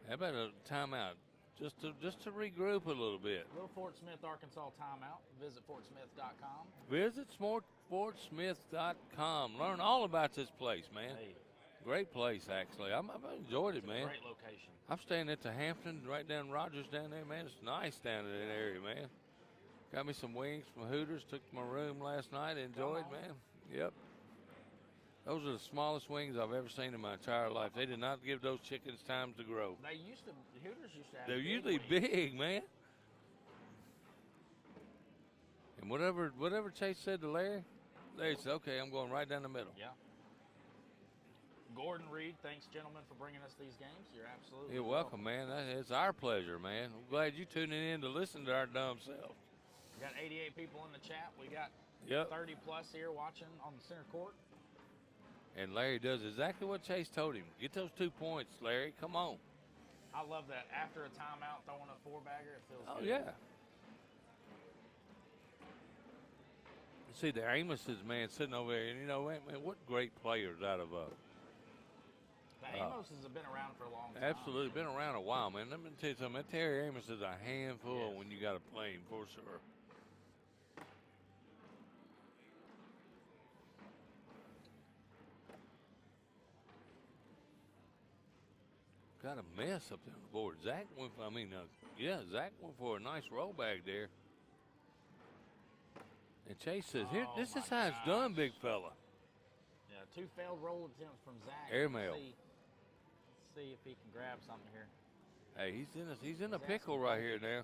How about a timeout? Just to regroup a little bit. Little Fort Smith, Arkansas timeout. Visit fortsmith.com. Visit sportsmith.com. Learn all about this place, man. Hey, Great place, actually. I've enjoyed it, it's a man. great location. I'm staying at the Hampton, right down Rogers down there, man. It's nice down in that area, man. Got me some wings from Hooters. Took to my room last night. Enjoyed, man. Yep. Those are the smallest wings I've ever seen in my entire life. They did not give those chickens time to grow. Hooters used to have They're big usually wings. big, man. And whatever Chase said to Larry said, okay, I'm going right down the middle. Yeah. Gordon Reed, thanks, gentlemen, for bringing us these games. You're absolutely You're welcome, man. It's our pleasure, man. I'm glad you tuning in to listen to our dumb self. We got 88 people in the chat. We got 30 plus here watching on the center court. And Larry does exactly what Chase told him. Get those 2 points, Larry. Come on. I love that. After a timeout, throwing a 4-bagger, it feels good. Oh, yeah. See, the Amoses, man, sitting over there, and, man, what great players out of The Amoses have been around for a long time. Absolutely. Been around a while, man. Let me tell you something. That Terry Amos is a handful when you got to play him, for sure. Got a mess up there on the board. Zach went for a nice rollback there. And Chase says, "Here, this is how it's done, big fella." Yeah, 2 failed roll attempts from Zach. Airmail. See if he can grab something here. Hey, he's in a pickle right here now.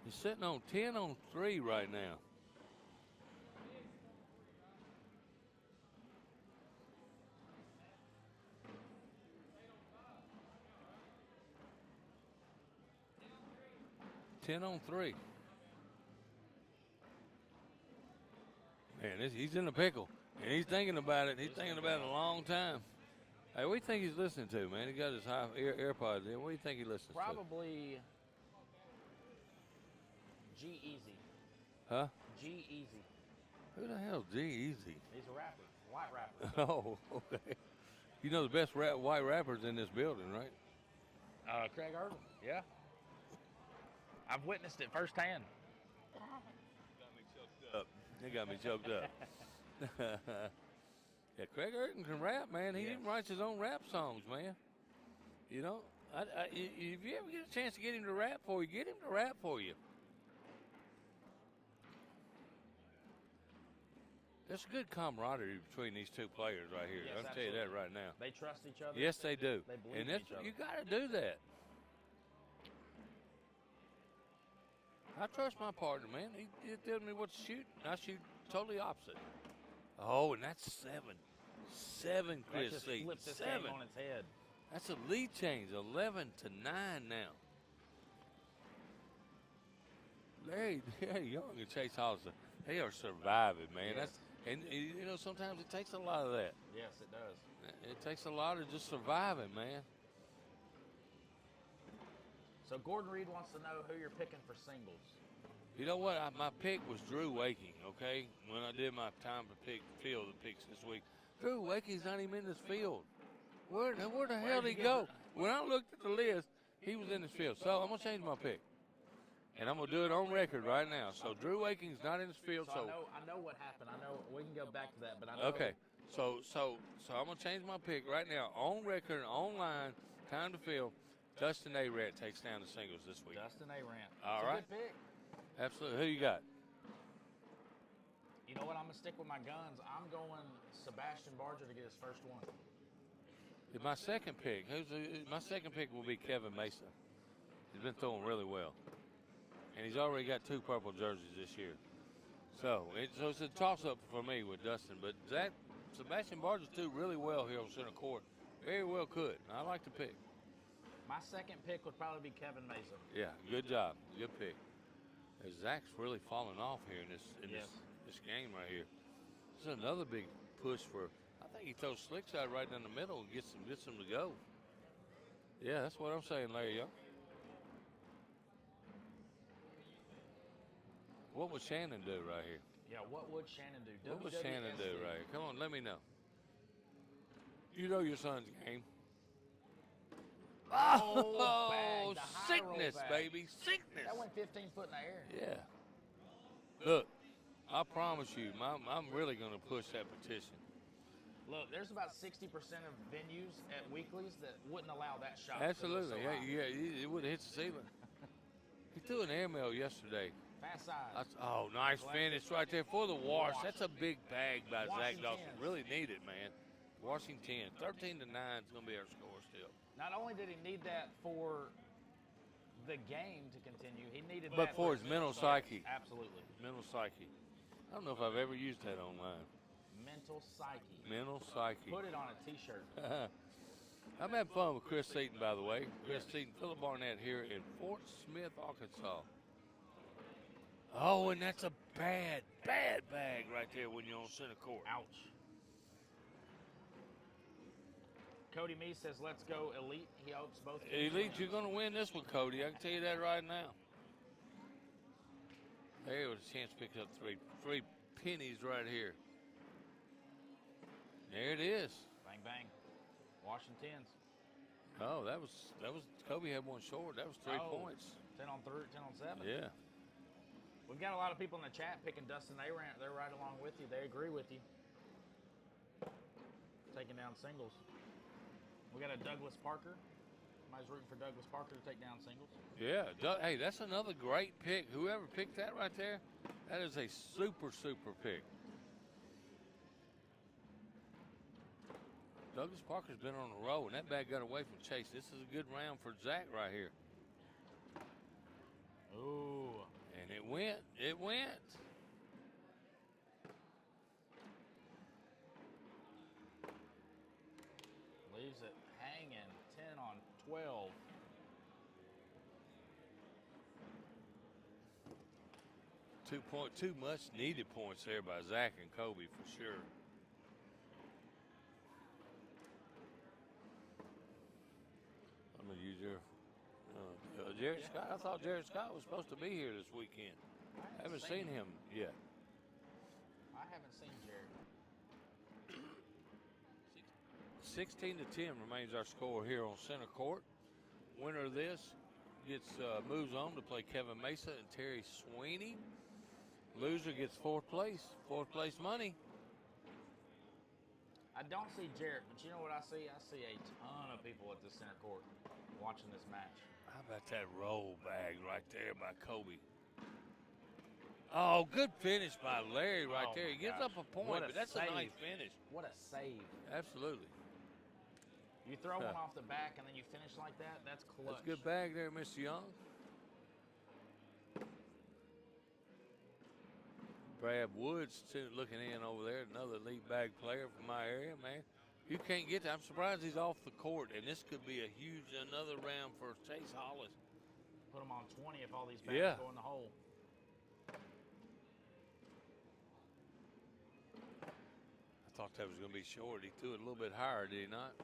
He's sitting on 10-on-3 right now. (10-on-3). Man, he's in a pickle, and he's thinking about it. He's thinking about it a long time. Hey, what do you think he's listening to, man? He got his AirPods in. What do you think he listens to? Probably G-Eazy. Huh? G-Eazy. Who the hell's G-Eazy? He's a rapper, white rapper. Oh, okay. You know the best white rappers in this building, right? Craig Irvin. Yeah. I've witnessed it firsthand. He got me choked up. Yeah, Craig Irvin can rap, man. He even writes his own rap songs, man. You know, if you ever get a chance to get him to rap for you, get him to rap for you. There's a good camaraderie between these 2 players right here. Yes, I'll tell you that right now. They trust each other. Yes, they do. They believe and in each other. You got to do that. I trust my partner, man. He tells me what to shoot, and I shoot totally opposite. Oh, and that's 7. 7, Chris. That just flipped this 7 game on its head. That's a lead change, 11-9 now. Larry Young and Chase Hollister, they are surviving, man. Yes. And sometimes it takes a lot of that. Yes, it does. It takes a lot of just surviving, man. So Gordon Reed wants to know who you're picking for singles. You know what? My pick was Drew Waking, okay? When I did my time to field the picks this week. Drew Waking's not even in this field. Where the hell did he go? When I looked at the list, he was in this field. So I'm going to change my pick. And I'm going to do it on record right now. So Drew Waking's not in this field. So I know what happened. I know we can go back to that, but I know. Okay. So I'm going to change my pick right now on record, online, time to field. Dustin Arant takes down the singles this week. Dustin Arant. All right. Good pick. Absolutely. Who you got? You know what? I'm going to stick with my guns. I'm going Sebastian Barger to get his first one. My second pick. My second pick will be Kevin Mason. He's been throwing really well. And he's already got 2 purple jerseys this year. So it's a toss-up for me with Dustin. But Sebastian Barger's do really well here on center court. Very well could. I like the pick. My second pick would probably be Kevin Mason. Yeah, good job. Good pick. Zach's really falling off here in this game right here. This is another big push for. I think he throws slicks out right down the middle and gets them to go. Yeah, that's what I'm saying, Larry Young. What would Shannon do right here? Yeah, what would Shannon do? What would Shannon do right here? Come on, let me know. You know your son's game. Oh, sickness, baby, sickness. That went 15 foot in the air. Yeah. Look, I promise you, I'm really going to push that petition. Look, there's about 60% of venues at Weeklies that wouldn't allow that shot. Absolutely, yeah, it would have hit the ceiling. He threw an airmail yesterday. Fast side. Oh, nice finish right there for the wash. That's a big bag by Zach Dawson. Really need it, man. Washington, 13-9 is going to be our score still. Not only did he need that for the game to continue, he needed that. But for his mental psyche. Absolutely. Mental psyche. I don't know if I've ever used that online. Mental psyche. Mental psyche. Put it on a T-shirt. I'm having fun with Chris Seaton, by the way. Chris Seaton, Philip Barnett here in Fort Smith, Arkansas. Oh, and that's a bad, bad bag right there when you're on center court. Ouch. Cody Mee says, let's go Elite. He hopes both teams Elite, win. you're going to win this one, Cody. I can tell you that right now. There was a chance to pick up three pennies right here. There it is. Bang, bang. Washington's. Oh, that was Kobe had one short. That was 3 points. 10 on 3, 10 on 7. Yeah. We've got a lot of people in the chat picking Dustin. They're right along with you. They agree with you. Taking down singles. We got a Douglas Parker. Somebody's rooting for Douglas Parker to take down singles. Yeah. Hey, that's another great pick. Whoever picked that right there, that is a super, super pick. Douglas Parker's been on a roll, and that bag got away from Chase. This is a good round for Zach right here. Ooh. And it went. It went. Leaves it hanging. 10 on 12. Two much needed points there by Zach and Kobe for sure. I'm gonna use your Jared Scott. I thought Jared Scott was supposed to be here this weekend. I haven't seen him yet. I haven't seen Jared. 16-10 remains our score here on center court. Winner of this moves on to play Kevin Mesa and Terry Sweeney. Loser gets fourth place money. I don't see Jarrett, but you know what I see? I see a ton of people at the center court watching this match. How about that roll bag right there by Kobe? Oh, good finish by Larry right there. He gives up a point, but that's a nice finish. What a save. Absolutely. You throw one off the back and then you finish like that, that's clutch. That's a good bag there, Mr. Young. Brad Woods looking in over there, another lead bag player from my area, man. You can't get that. I'm surprised he's off the court, and this could be another round for Chase Hollis. Put him on 20 if all these bags go in the hole. I thought that was going to be short. He threw it a little bit higher, did he not?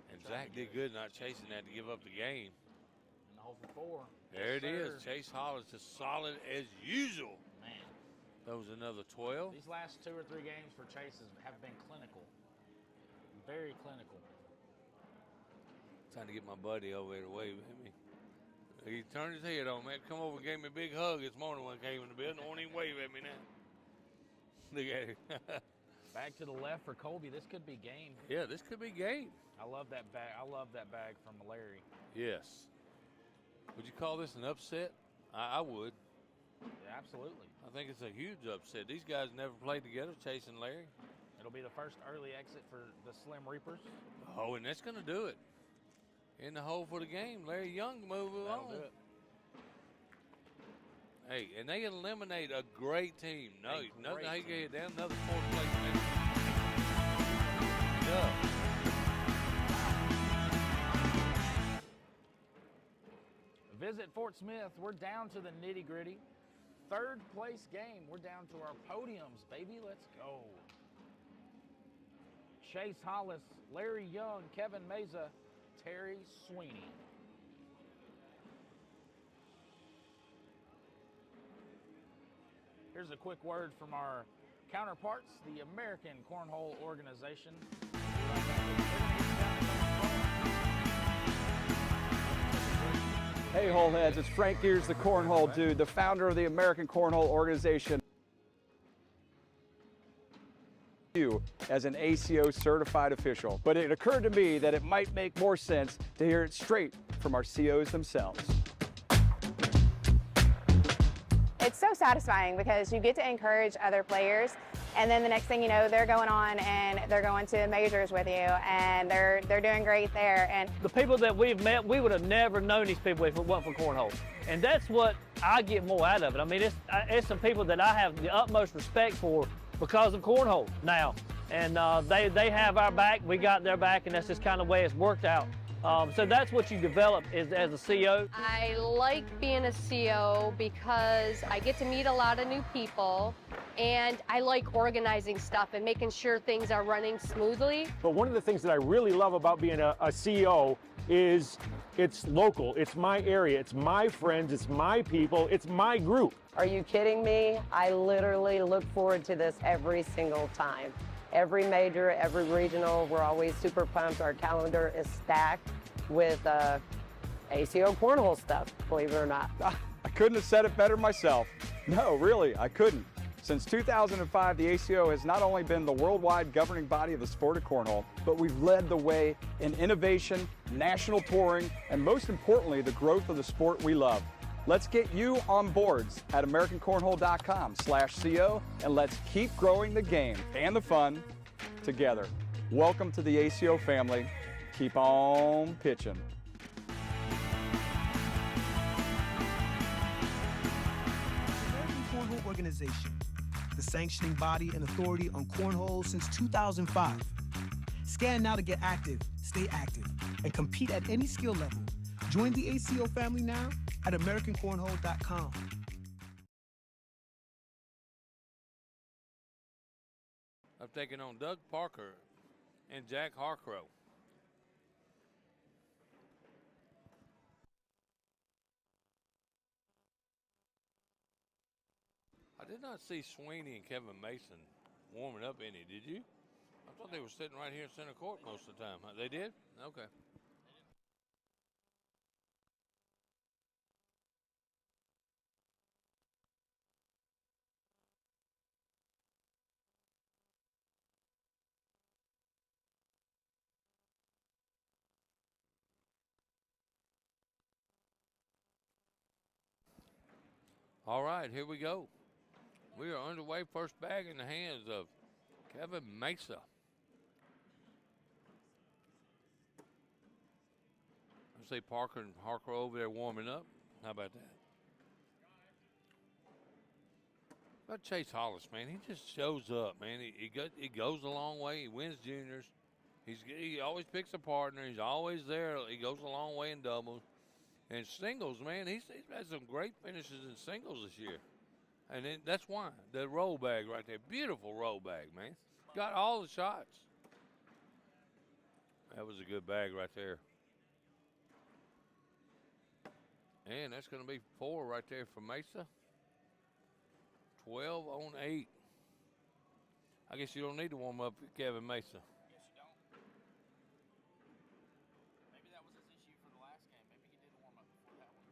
And Zach did good not chasing that to give up the game. In the hole for 4. There it is. Chase Hollis is solid as usual. Man. That was another 12. These last 2 or 3 games for Chase have been clinical. Very clinical. Trying to get my buddy over there to wave at me. He turned his head on, man. Come over and gave me a big hug this morning when I came in the building. Won't even wave at me now. Look at him. Back to the left for Colby. This could be game. Yeah, this could be game. I love that bag. I love that bag from Larry. Yes. Would you call this an upset? I would. Yeah, absolutely. I think it's a huge upset. These guys never played together, Chase and Larry. It'll be the first early exit for the Slim Reapers. Oh, and that's going to do it. In the hole for the game. Larry Young moving on. Do it. Hey, and they eliminate a great team. Nothing how you get down another fourth place. Yeah. Visit Fort Smith. We're down to the nitty-gritty. 3rd place game. We're down to our podiums, baby. Let's go. Chase Hollis, Larry Young, Kevin Mesa, Terry Sweeney. Here's a quick word from our counterparts, the American Cornhole Organization. Hey, Holeheads, it's Frank Gears, the Cornhole Dude, the founder of the American Cornhole Organization. You as an ACO certified official, but it occurred to me that it might make more sense to hear it straight from our COs themselves. It's so satisfying because you get to encourage other players, and then the next thing you know, they're going on and they're going to majors with you, and they're doing great there. And the people that we've met, we would have never known these people if it wasn't for cornhole. And that's what I get more out of it. I mean, it's some people that I have the utmost respect for because of cornhole now. And they have our back, we got their back, and that's just kind of the way it's worked out. So that's what you develop as a CO. I like being a CO because I get to meet a lot of new people, and I like organizing stuff and making sure things are running smoothly. But one of the things that I really love about being a CO is it's local, it's my area, it's my friends, it's my people, it's my group. Are you kidding me? I literally look forward to this every single time. Every major, every regional, we're always super pumped. Our calendar is stacked with ACO cornhole stuff, believe it or not. I couldn't have said it better myself. No, really, I couldn't. Since 2005, the ACO has not only been the worldwide governing body of the sport of cornhole, but we've led the way in innovation, national touring, and most importantly, the growth of the sport we love. Let's get you on boards at AmericanCornhole.com/CO, and let's keep growing the game and the fun together. Welcome to the ACO family. Keep on pitching. American Cornhole Organization, the sanctioning body and authority on cornhole since 2005. Scan now to get active, stay active, and compete at any skill level. Join the ACO family now at AmericanCornhole.com. I've taken on Doug Parker and Jack Harcrow. I did not see Sweeney and Kevin Mason warming up any, did you? I thought they were sitting right here in center court most of the time. They did? Okay. All right, here we go. We are underway. First bag in the hands of Kevin Mesa. I see Parker and Harker over there warming up. How about that? But Chase Hollis, man, he just shows up, man. He goes a long way. He wins juniors. He always picks a partner. He's always there. He goes a long way in doubles. And singles, man, he's had some great finishes in singles this year. And then that's why. The roll bag right there. Beautiful roll bag, man. Got all the shots. That was a good bag right there. And that's going to be 4 right there for Mesa. 12 on 8. I guess you don't need to warm up Kevin Mesa. Yes, you don't. Maybe that was his issue for the last game. Maybe he did warm up before that one.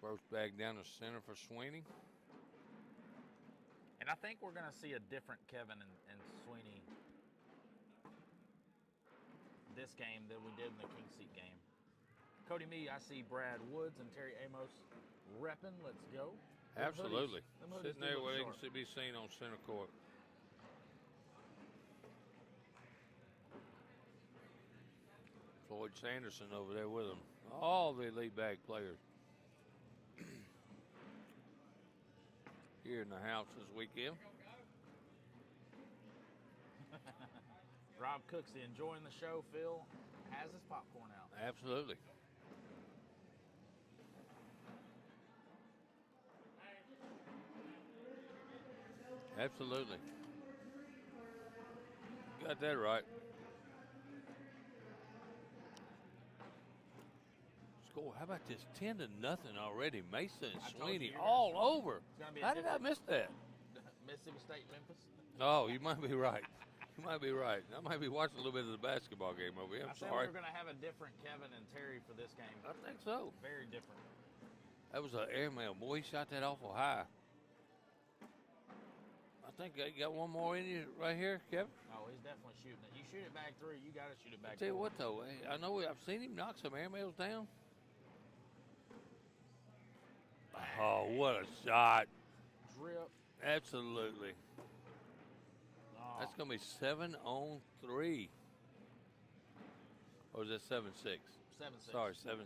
First bag down the center for Sweeney. And I think we're going to see a different Kevin and Sweeney this game than we did in the King Seat game. Cody Me, I see Brad Woods and Terry Amos repping. Let's go. Absolutely. Them hoodies Sitting do there look where they sharp. can be seen on center court. Floyd Sanderson over there with them. All the elite bag players here in the house this weekend. Rob Cooksey enjoying the show. Phil has his popcorn out. Absolutely. Absolutely. Got that right. Score. How about this? 10-0 already. Mesa and Sweeney all over. How did I miss that? Mississippi State, Memphis. Oh, you might be right. You might be right. I might be watching a little bit of the basketball game over here. I'm I said sorry. we were going to have a different Kevin and Terry for this game. I think so. Very different. That was an airmail. Boy, he shot that awful high. I think you got one more in you right here, Kevin. Oh, he's definitely shooting it. You shoot it back through, you got to shoot it back Tell you through. what, though, I know I've seen him knock some airmails down. Oh, what a shot. Drip. Absolutely. Oh. That's going to be 7 on 3. Or is that 7-6? 7-6. Sorry, 7-6.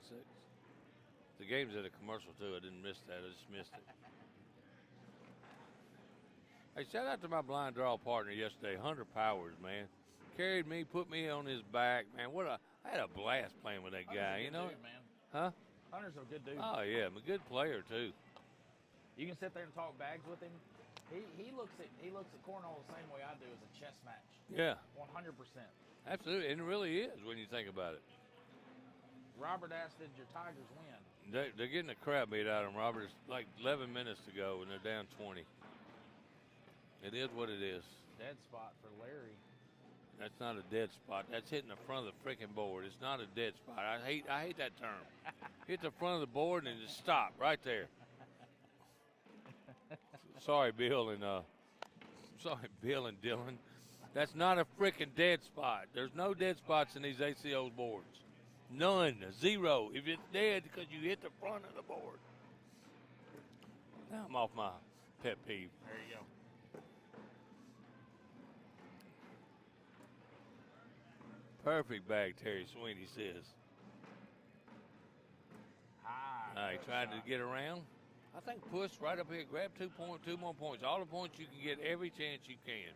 The game's at a commercial, too. I didn't miss that. I just missed it. Hey, shout out to my blind draw partner yesterday, Hunter Powers, man. Carried me, put me on his back, man. I had a blast playing with that guy, you know? Dude, man. Huh? Hunter's a good dude. Oh, yeah, I'm a good player, too. You can sit there and talk bags with him. He looks at cornhole the same way I do, as a chess match. Yeah. 100%. Absolutely, and it really is when you think about it. Robert asked, did your Tigers win? They're getting the crap beat out of them, Robert. It's like 11 minutes to go, and they're down 20. It is what it is. Dead spot for Larry. That's not a dead spot. That's hitting the front of the freaking board. It's not a dead spot. I hate that term. Hit the front of the board and just stop right there. Sorry, Bill and Dylan. That's not a freaking dead spot. There's no dead spots in these ACO boards. None. 0. If it's dead, because you hit the front of the board. Now I'm off my pet peeve. There you go. Perfect bag, Terry Sweeney says. All right, tried to get around. I think push right up here, grab 2 more points. All the points you can get every chance you can.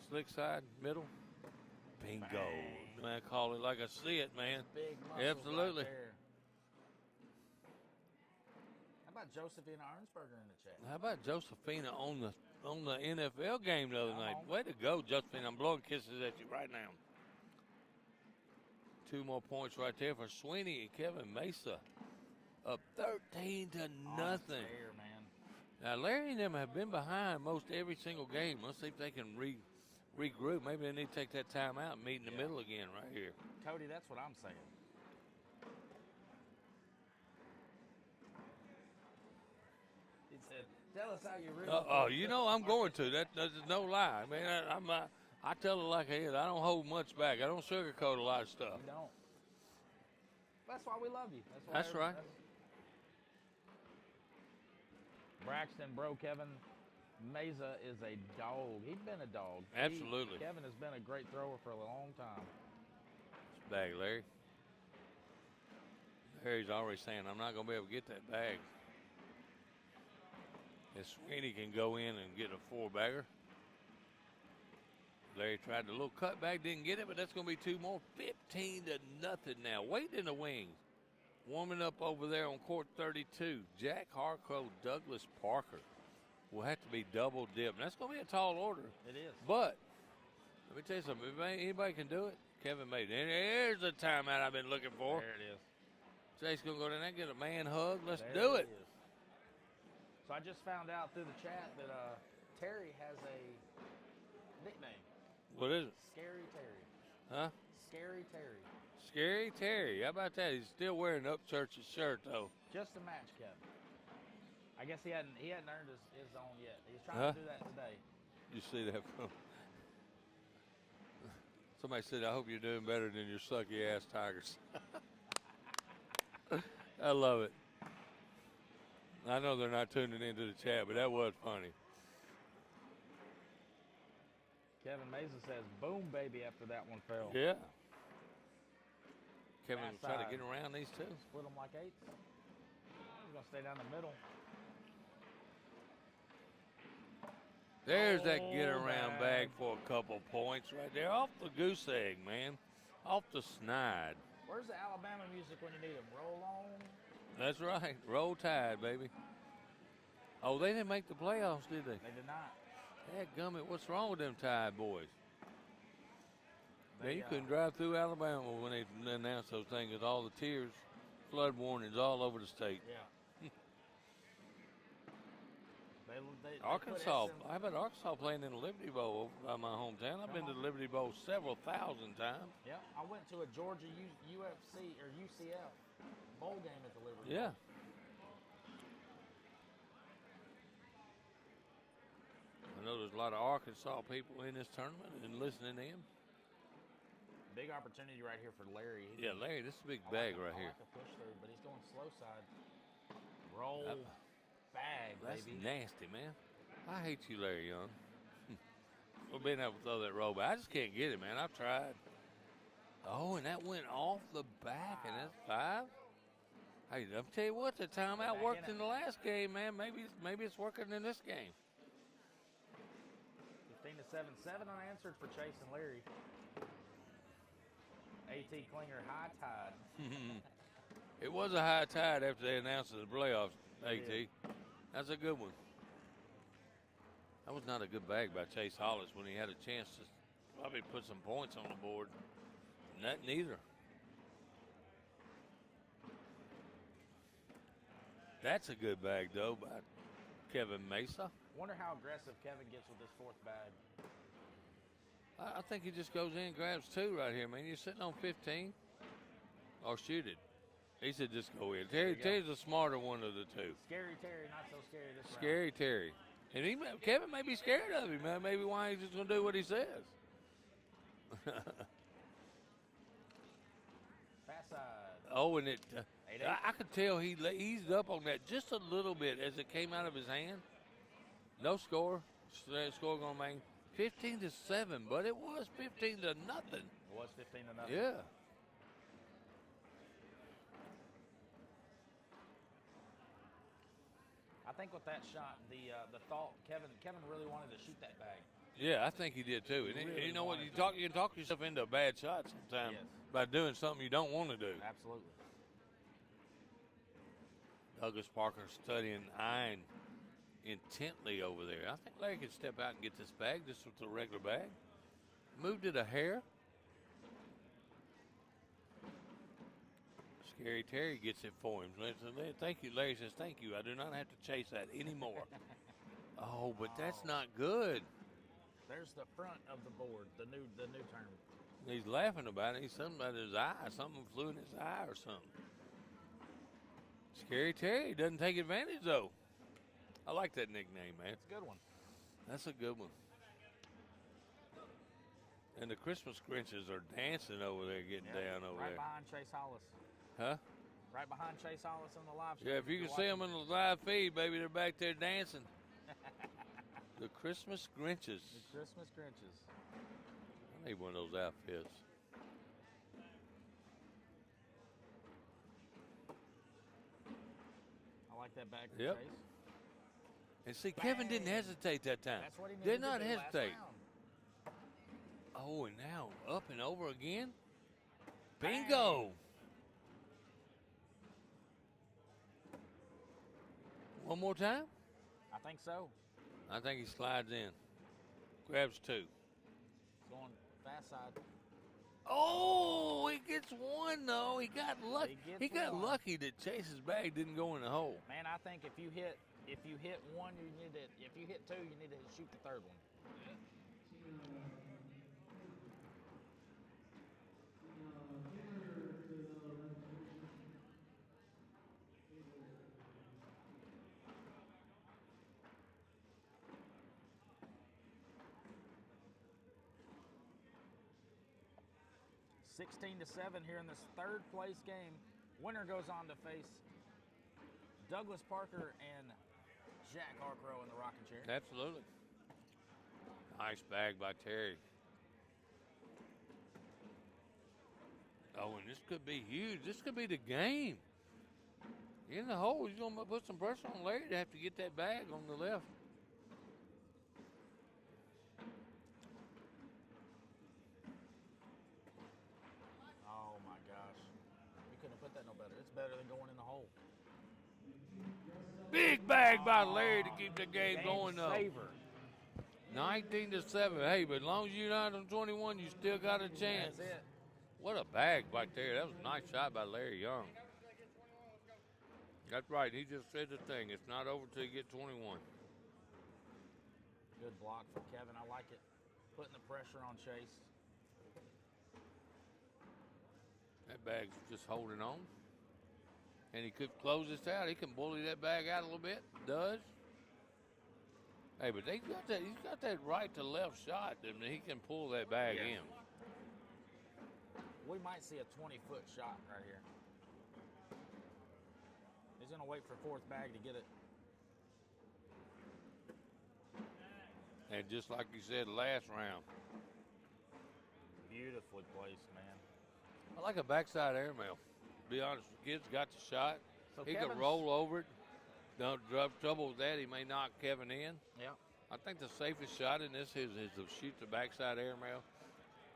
Slick side, middle. Bingo. Bang. Man, call it like I see it, man. Big muscles Absolutely. right there. How about Josephina Arnsberger in the chat? How about Josephina on the NFL game the other Come night? on. Way to go, Josephina. I'm blowing kisses at you right now. 2 more points right there for Sweeney and Kevin Mesa. Up 13 to nothing. Fair, man. Now, Larry and them have been behind most every single game. Let's see if they can regroup. Maybe they need to take that time out and meet in the middle again right here. Cody, that's what I'm saying. He said, tell us how you really Oh, you know I'm going to. That's no lie. I mean, I tell it like it is. I don't hold much back. I don't sugarcoat a lot of stuff. You don't. That's why we love you. That's right. Braxton, bro, Kevin Mesa is a dog. He's been a dog. Absolutely. Kevin has been a great thrower for a long time. Bag, Larry. Larry's already saying, I'm not going to be able to get that bag. And Sweeney can go in and get a 4-bagger. Larry tried the little cutback, didn't get it, but that's going to be 2 more. 15 to nothing now. Waiting in the wings. Warming up over there on court 32. Jack Harco, Douglas Parker will have to be double dipped. That's going to be a tall order. It is. But let me tell you something. If anybody can do it, Kevin made it. And there's the timeout I've been looking for. There it is. Jay's going to go down there and get a man hug. Let's There do it. is. So I just found out through the chat that Terry has a nickname. What is it? Scary Terry. Huh? Scary Terry. Scary Terry. How about that? He's still wearing Upchurch's shirt, though. Just a match, Kevin. I guess he hadn't earned his own yet. He's trying to do that today. You see that from? Somebody said, I hope you're doing better than your sucky-ass Tigers. I love it. I know they're not tuning into the chat, but that was funny. Kevin Mesa says, boom, baby, after that one fell. Yeah. Kevin will Backside. try to get around these two. Split them like 8s. He's going to stay down the middle. There's that get-around bag for a couple points right there. Off the goose egg, man. Off the snide. Where's the Alabama music when you need them? Roll on. That's right. Roll Tide, baby. Oh, they didn't make the playoffs, did they? They did not. Dadgummit, what's wrong with them Tide boys? They, Man, you couldn't drive through Alabama when they announced those things with all the tears, flood warnings all over the state. Yeah. they Arkansas, put SM how about Arkansas playing in the Liberty Bowl over by my hometown? I've been to the Liberty Bowl several thousand times. Yeah, I went to a Georgia UFC or UCF bowl game at the Liberty Yeah. Bowl. I know there's a lot of Arkansas people in this tournament and listening in. Big opportunity right here for Larry. Yeah, Larry, this is a big bag right I here. like a push through, but he's going slow side. Roll, bag, That's baby. nasty, man. I hate you, Larry Young. For being able to throw that roll, but I just can't get it, man. I've tried. Oh, and that went off the back, and that's 5. Hey, I'll tell you what, the timeout worked in the last game, man. Maybe it's working in this game. 15-7, 7 unanswered for Chase and Larry. A.T. Klinger, high tide. It was a high tide after they announced the playoffs, A.T. That's a good one. That was not a good bag by Chase Hollis when he had a chance to probably put some points on the board. Not neither. That's a good bag, though, by Kevin Mesa. Wonder how aggressive Kevin gets with this 4th bag. I think he just goes in and grabs 2 right here, man. You're sitting on 15. Or shoot it. He said just go in. Terry's the smarter one of the 2. Scary Terry, not so scary this round. Scary Terry. And Kevin may be scared of him, man. Maybe why he's just going to do what he says. Fast side. Oh, and Eight. I could tell he eased up on that just a little bit as it came out of his hand. No score. Score going to make 15-7, but it was 15-0. It was 15-0. Yeah. I think with that shot, the thought Kevin really wanted to shoot that bag. Yeah, I think he did too. And Really you know what? wanted You can talk yourself into a bad shot sometimes Yes. by doing something you don't want to do. Absolutely. Douglas Parker eyeing intently over there. I think Larry could step out and get this bag just with the regular bag. Moved it a hair. Scary Terry gets it for him. Thank you, Larry says, thank you. I do not have to chase that anymore. Oh, but that's not good. There's the front of the board, the new term. He's laughing about it. He's something about his eye. Something flew in his eye or something. Scary Terry doesn't take advantage, though. I like that nickname, man. It's a good one. That's a good one. And the Christmas Grinches are dancing over there, getting down over right there. behind Chase Hollis. Huh? Right behind Chase Hollis on the live stream. Yeah, if you can see them in the live feed, baby, they're back there dancing. The Christmas Grinches. The Christmas Grinches. I need one of those outfits. I like that bag for Yep. Chase. And see, Kevin didn't hesitate that time. That's what he Did needed not to do last hesitate. round. Oh, and now up and over again. Bingo. One more time? I think so. I think he slides in. Grabs 2. Going fast side. Oh, he gets 1 though. He got lucky. He He gets got one. lucky that Chase's bag didn't go in the hole. Man, I think if you hit one, you need to. If you hit 2, you need to shoot the 3rd one. (16-7) here in this 3rd place game. Winner goes on to face Douglas Parker and Jack Harcrow in the rocking chair. Absolutely. Nice bag by Terry. Oh, and this could be huge. This could be the game. In the hole, he's going to put some pressure on Larry to have to get that bag on the left. Oh my gosh. We couldn't have put that no better. It's better than going in the hole. Big bag by Larry to keep the game going, though. Saver. 19-7. Hey, but as long as you're not on 21, you still got a chance. That's it. What a bag back there. That was a nice shot by Larry Young. That's right. He just said the thing. It's not over till you get 21. Good block for Kevin. I like it. Putting the pressure on Chase. That bag's just holding on. And he could close this out. He can bully that bag out a little bit. Does. Hey, but he's got that right to left shot, and he can pull that bag in. We might see a 20-foot shot right here. He's going to wait for fourth bag to get it. And just like you said last round. Beautifully placed, man. I like a backside airmail. Be honest, the kid's got the shot. So He can roll over it. Don't have trouble with that. He may knock Kevin in. Yeah. I think the safest shot in this is to shoot the backside airmail.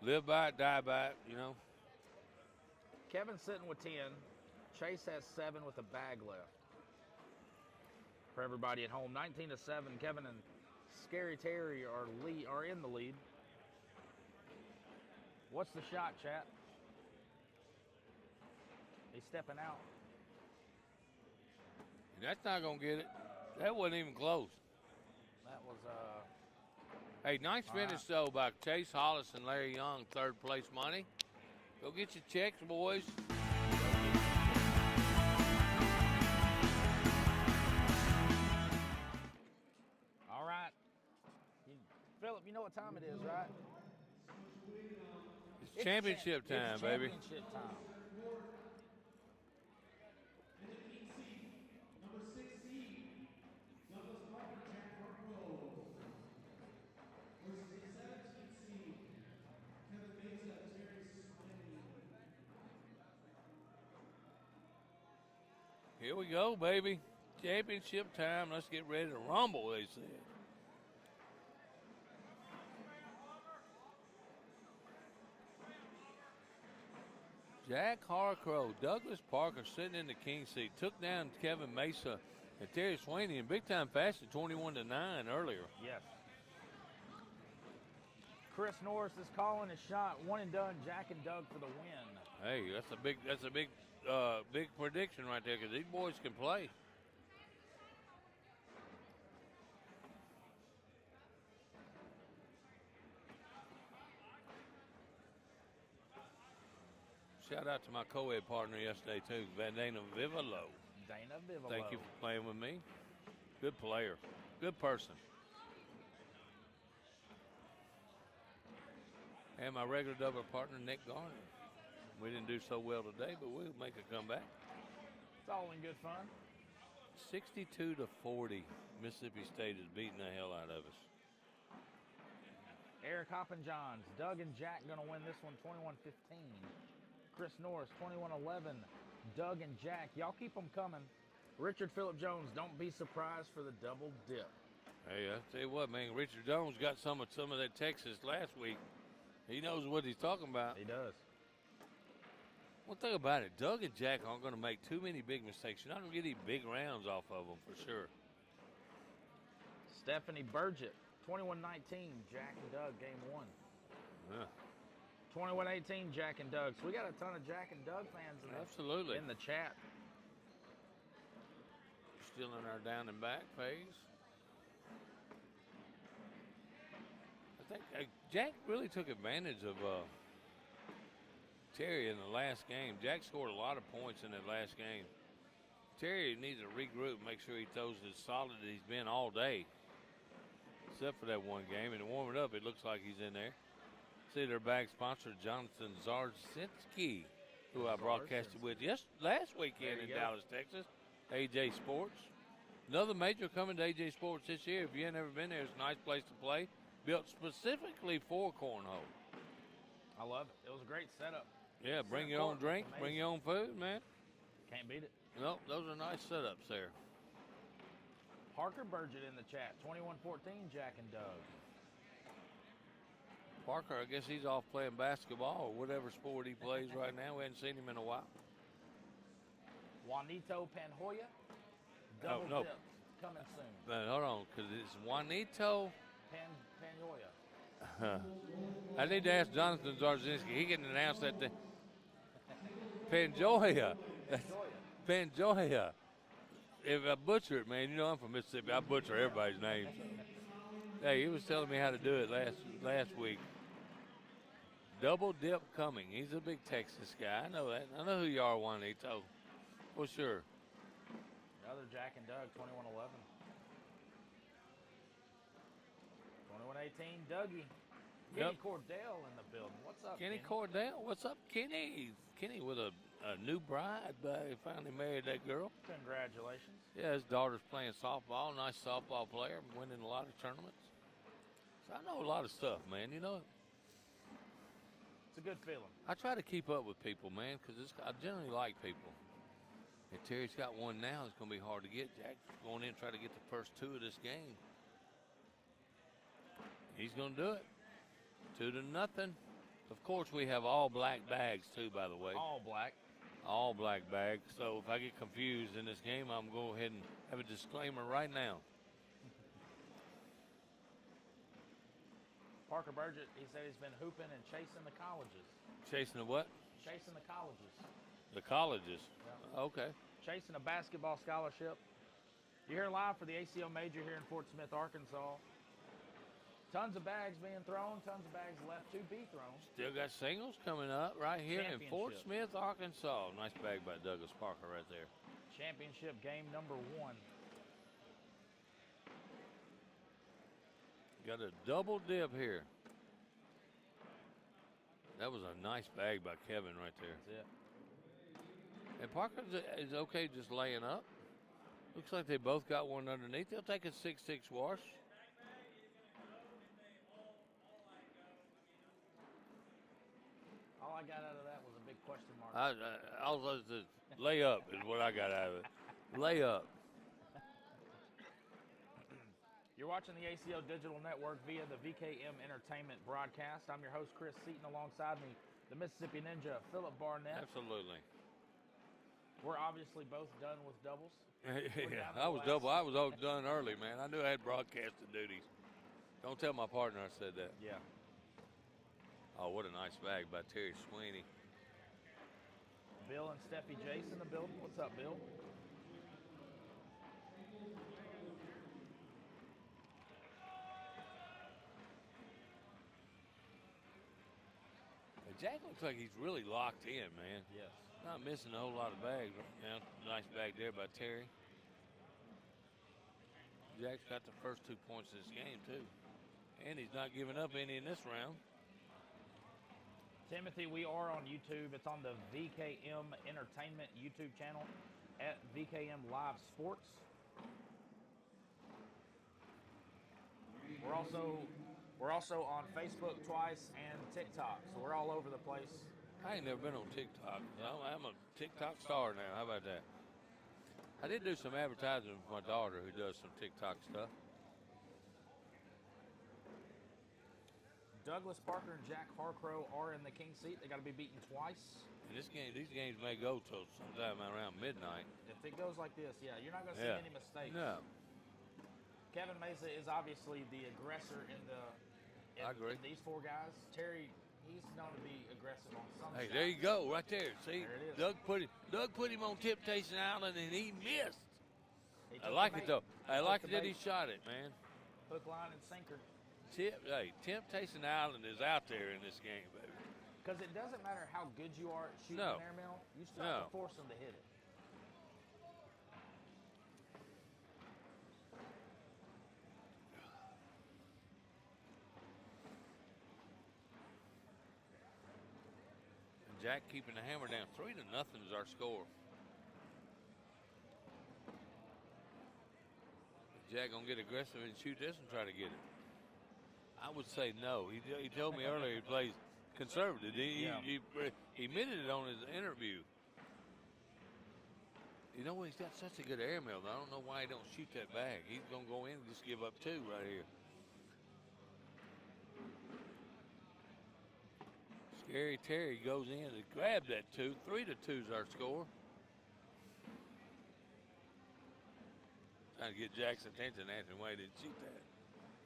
Live by it, die by it, you know. Kevin's sitting with 10. Chase has 7 with a bag left. For everybody at home, 19-7. Kevin and Scary Terry are in the lead. What's the shot, chat? He's stepping out. That's not going to get it. That wasn't even close. That was, Hey, nice finish, though, by Chase Hollis and Larry Young, third place money. Go get your checks, boys. all right. Philip, you know what time it is, right? It's championship time, it's baby. Championship time. Here we go, baby. Championship time. Let's get ready to rumble, they said. Jack Harcrow, Douglas Parker sitting in the king seat, took down Kevin Mesa and Terry Sweeney in big time fashion, 21-9 earlier. Yes. Chris Norris is calling a shot. One and done. Jack and Doug for the win. Hey, that's a big prediction right there because these boys can play. Shout out to my co-ed partner yesterday too, Dana Vivalo. Dana Vivalo. Thank you for playing with me. Good player, good person. And my regular double partner, Nick Garner. We didn't do so well today, but we'll make a comeback. It's all in good fun. 62-40, Mississippi State is beating the hell out of us. Eric Hoppenjohns, Doug and Jack going to win this one 21-15. Chris Norris, 21-11. Doug and Jack, y'all keep them coming. Richard Phillip Jones, don't be surprised for the double dip. Hey, I tell you what, man, Richard Jones got some of that Texas last week. He knows what he's talking about. He does. One thing about it, Doug and Jack aren't going to make too many big mistakes. You're not going to get any big rounds off of them for sure. Stephanie Burgett, 21-19, Jack and Doug, game 1. Yeah. 21-18, Jack and Doug. So we got a ton of Jack and Doug fans Absolutely. in the chat. Still in our down and back phase. I think Jack really took advantage of Terry in the last game. Jack scored a lot of points in that last game. Terry needs to regroup and make sure he throws as solid as he's been all day. Except for that one game. And to warm it up, it looks like he's in there. See their bag sponsor, Jonathan Zarzinski, who I broadcasted with last weekend in Dallas, Texas. AJ Sports. Another major coming to AJ Sports this year. If you ain't never been there, it's a nice place to play. Built specifically for cornhole. I love it. It was a great setup. Yeah, bring your own drink, bring your own food, man. Can't beat it. Nope, those are nice setups there. Parker Burgett in the chat, 21-14, Jack and Doug. Parker, I guess he's off playing basketball or whatever sport he plays right now. We haven't seen him in a while. Juanito Panhoya, double dip, coming soon. But hold on, because it's Juanito. Panhoya. I need to ask Jonathan Zarzinski. He can announce that. Panjoya. Panjoya. If I butcher it, man, you know I'm from Mississippi. I butcher everybody's name. So. Hey, he was telling me how to do it last week. Double dip coming. He's a big Texas guy. I know that. I know who you are, Juanito. For sure. Another Jack and Doug, 21-11. 18, Dougie. Kenny Cordell in the building. What's up, Kenny Cordell? What's up, Kenny? Kenny with a new bride. He finally married that girl. Congratulations. Yeah, his daughter's playing softball. Nice softball player. Winning a lot of tournaments. So I know a lot of stuff, man. You know, it's a good feeling. I try to keep up with people, man, because I generally like people. And Terry's got one now. It's going to be hard to get. Jack's going in and try to get the first 2 of this game. He's going to do it. 2-0. Of course, we have all black bags, too, by the way. All black. All black bags. So if I get confused in this game, I'm going to go ahead and have a disclaimer right now. Parker Burgett, he said he's been hooping and chasing the colleges. Chasing the what? Chasing the colleges. The colleges. Yeah. Okay. Chasing a basketball scholarship. You're here live for the ACO Major here in Fort Smith, Arkansas. Tons of bags being thrown, tons of bags left to be thrown. Still got singles coming up right here in Fort Smith, Arkansas. Nice bag by Douglas Parker right there. Championship game number 1. Got a double dip here. That was a nice bag by Kevin right there. That's it. And Parker is okay just laying up. Looks like they both got one underneath. They'll take a 6-6 wash. All I got out of that was a big question mark. I was just lay up is what I got out of it. Lay up. You're watching the ACO Digital Network via the VKM Entertainment broadcast. I'm your host, Chris Seaton. Alongside me, the Mississippi Ninja, Philip Barnett. Absolutely. We're obviously both done with doubles. Yeah, I was all done early, man. I knew I had broadcasting duties. Don't tell my partner I said that. Yeah. Oh, what a nice bag by Terry Sweeney. Bill and Steffi Jace in the building. What's up, Bill? Jack looks like he's really locked in, man. Yes. Not missing a whole lot of bags right now. Nice bag there by Terry. Jack's got the first 2 points of this game, too. And he's not giving up any in this round. Timothy, we are on YouTube. It's on the VKM Entertainment YouTube channel at VKM Live Sports. We're also on Facebook twice and TikTok, so we're all over the place. I ain't never been on TikTok. I'm a TikTok star now. How about that? I did do some advertising with my daughter who does some TikTok stuff. Douglas Parker and Jack Harcrow are in the king seat. They got to be beaten twice. And these games may go till sometime around midnight. If it goes like this, yeah, you're not going to see any mistakes. No. Kevin Mesa is obviously the aggressor in these 4 guys. Terry, he's known to be aggressive on some Hey, shots. there you go, right there. See, there it is. Doug put him on Temptation Island and he missed. He I like it though. I like the that he bait. shot it, man. Hook, line, and sinker. Temptation Island is out there in this game, baby. Because it doesn't matter how good you are at shooting No. an airmail, you still have to force them to hit it. And Jack keeping the hammer down. 3-0 is our score. Jack gonna get aggressive and shoot this and try to get it. I would say no. He told me earlier he plays conservative. He admitted it on his interview. You know, he's got such a good airmail. I don't know why he don't shoot that bag. He's going to go in and just give up 2 right here. Scary Terry goes in and grabs that 2. 3-2 is our score. Trying to get Jack's attention, asking why he didn't shoot that.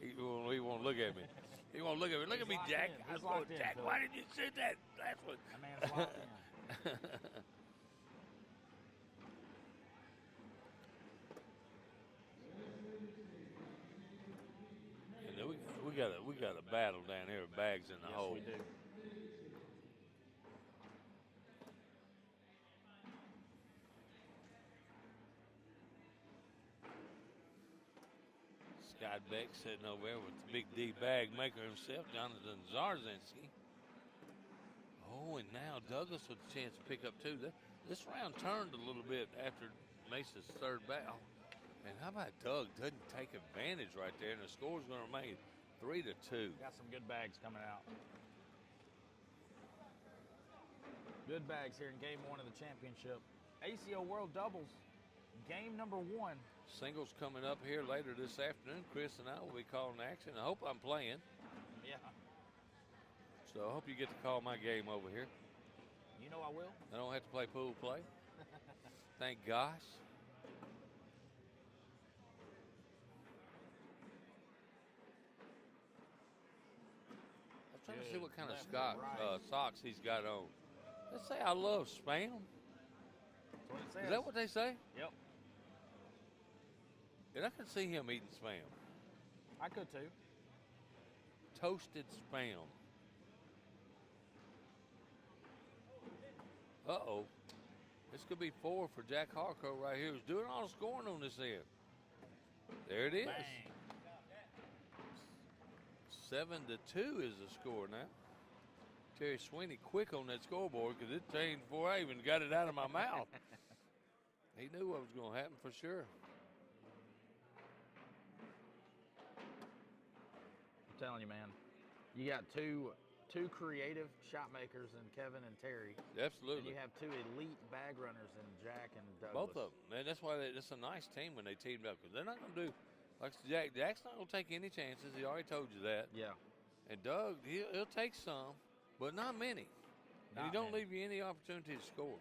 He won't look at me. He won't look at me. Look at me, Jack. He's locked in, Jack, why did you shoot that? That's what. That man's locked in. And then we got a battle down here with bags in the hole. Yes, we do. Scott Beck sitting over there with the big D bag maker himself, Jonathan Zarzynski. Oh, and now Douglas with a chance to pick up two. This round turned a little bit after Mesa's third bout. And how about Doug doesn't take advantage right there, and the score's going to remain 3-2. Got some good bags coming out. Good bags here in game one of the championship. ACO World Doubles, game number 1. Singles coming up here later this afternoon. Chris and I will be calling action. I hope I'm playing. Yeah. So I hope you get to call my game over here. You know I will. I don't have to play pool play. Thank gosh. I'm trying to see what kind of socks he's got on. Let's say I love Spam. That's what it says. Is that what they say? Yep. And I can see him eating Spam. I could too. Toasted Spam. Uh-oh. This could be 4 for Jack Harco right here, who's doing all the scoring on this end. There it is. Bang. 7-2 is the score now. Terry Sweeney quick on that scoreboard because it changed before I even got it out of my mouth. He knew what was going to happen for sure. I'm telling you, man. You got two creative shot makers in Kevin and Terry. Absolutely. And you have 2 elite bag runners in Jack and Douglas. Both of them. Man, that's why it's a nice team when they teamed up because they're not going to do, like Jack. Jack's not going to take any chances. He already told you that. Yeah. And Doug, he'll take some, but not many. And he don't leave you any opportunity to score.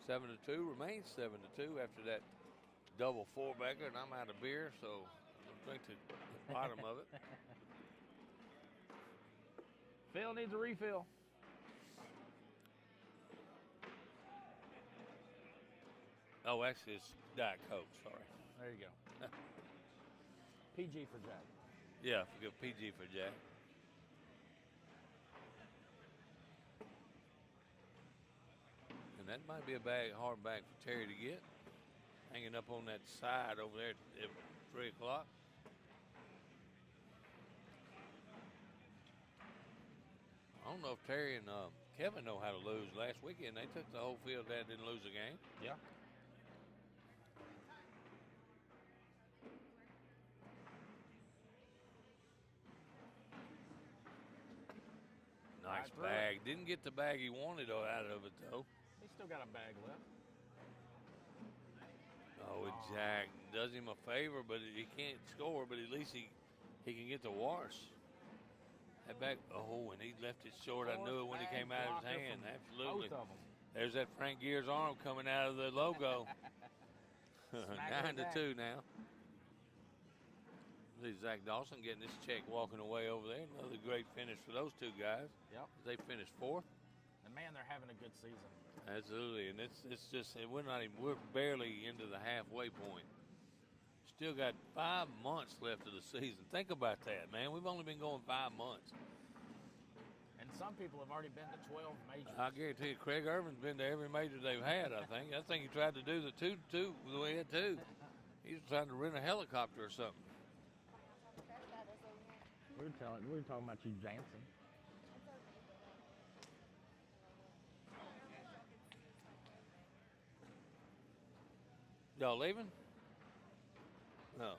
7-2 remains 7-2 after that double 4-bagger, and I'm out of beer, so I'll drink to the bottom of it. Phil needs a refill. Oh, actually, it's Diet Coke, sorry. There you go. PG for Jack. Yeah, we go PG for Jack. And that might be a hard bag for Terry to get. Hanging up on that side over there at 3 o'clock. I don't know if Terry and Kevin know how to lose. Last weekend, they took the whole field down, didn't lose a game. Yeah. Nice bag. Didn't get the bag he wanted out of it, though. He's still got a bag left. Oh, and Jack does him a favor, but he can't score, but at least he can get the wash. That back, oh, and he left it short. I knew it when it came out of his hand. Absolutely. Both of them. There's that Frank Gear's arm coming out of the logo. 9-2 now. See Zach Dawson getting this check walking away over there. Another great finish for those two guys. Yep. They finished 4th. And man, they're having a good season. Absolutely, and it's just we're barely into the halfway point. Still got 5 months left of the season. Think about that, man. We've only been going 5 months. And some people have already been to 12 majors. I guarantee you, Craig Irvin's been to every major they've had. I think he tried to do the two the way he had 2. He was trying to rent a helicopter or something. We were talking about you, Jansen. Y'all leaving? No.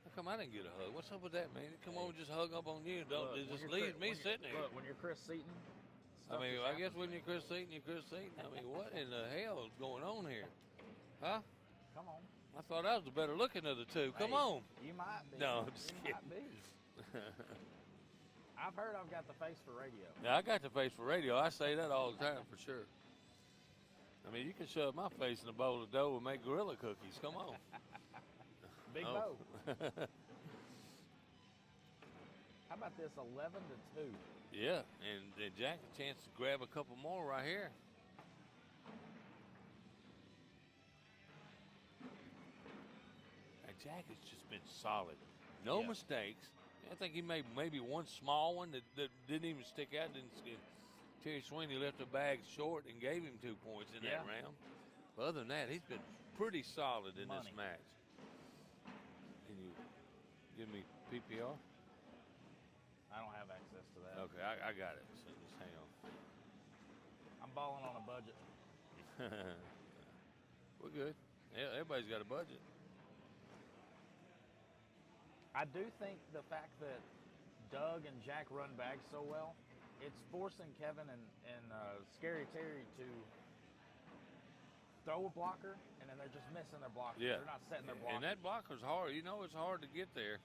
How come I didn't get a hug? What's up with that, man? Come on, just hug up on you. Don't just leave me sitting there. Look, when you're Chris Seaton. I mean, I guess when you're Chris Seaton, you're Chris Seaton. I mean, what in the hell is going on here? Huh? Come on. I thought I was the better looking of the two. Come on. You might be. No, I'm just kidding. Might be. I've heard I've got the face for radio. Yeah, I got the face for radio. I say that all the time for sure. I mean, you can shove my face in a bowl of dough and make gorilla cookies. Come on. Big bow. How about this 11-2? Yeah, and Jack a chance to grab a couple more right here. And Jack has just been solid. No mistakes. I think he made maybe one small one that didn't even stick out. Terry Sweeney left the bag short and gave him 2 points in that round. But other than that, he's been pretty solid in this Money. match. Can you give me PPR? I don't have access to that. Okay, I got it. So just hang on. I'm balling on a budget. We're good. Yeah, everybody's got a budget. I do think the fact that Doug and Jack run bags so well, it's forcing Kevin and Scary Terry to throw a blocker, and then they're just missing their blocker. Yeah. They're not setting their blocker. And that blocker's hard. You know it's hard to get there.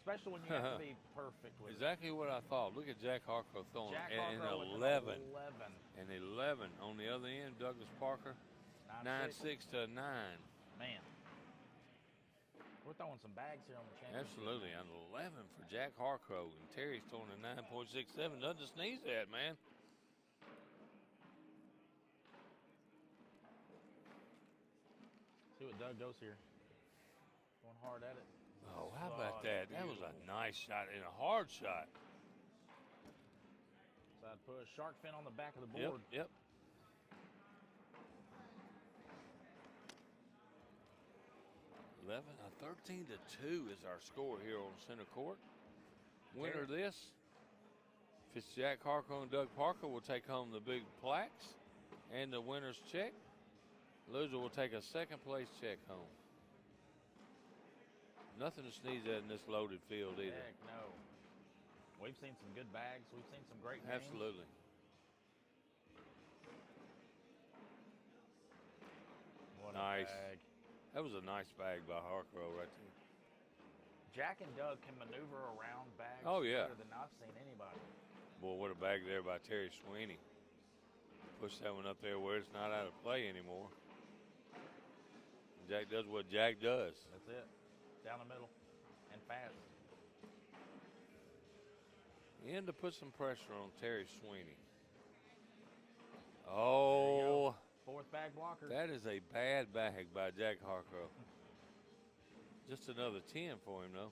Especially when you have to be perfect with Exactly what I thought. Look at Jack Harco throwing Jack an Hargrove with 11. an 11. An 11 on the other end. Douglas Parker, 9-6 to 9. Man. We're throwing some bags here on the championship. Absolutely. An 11 for Jack Harco. And Terry's throwing a 9.67. Nothing to sneeze at, man. See what Doug goes here. Going hard at it. Oh, how about that? That was a nice shot and a hard shot. Side push. Shark fin on the back of the Yep, board. yep. A 13-2 is our score here on center court. Winner of this, if it's Jack Harco and Doug Parker, will take home the big plaques and the winner's check. Loser will take a second place check home. Nothing to sneeze at in this loaded field either. Heck no. We've seen some good bags. We've seen some great games. Absolutely. What Nice. a bag. That was a nice bag by Harco right there. Jack and Doug can maneuver around bags Oh, yeah. better than I've seen anybody. Boy, what a bag there by Terry Sweeney. Push that one up there where it's not out of play anymore. Jack does what Jack does. That's it. Down the middle and fast. And to put some pressure on Terry Sweeney. Oh, Fourth bag blocker. that is a bad bag by Jack Harco. Just another 10 for him, though.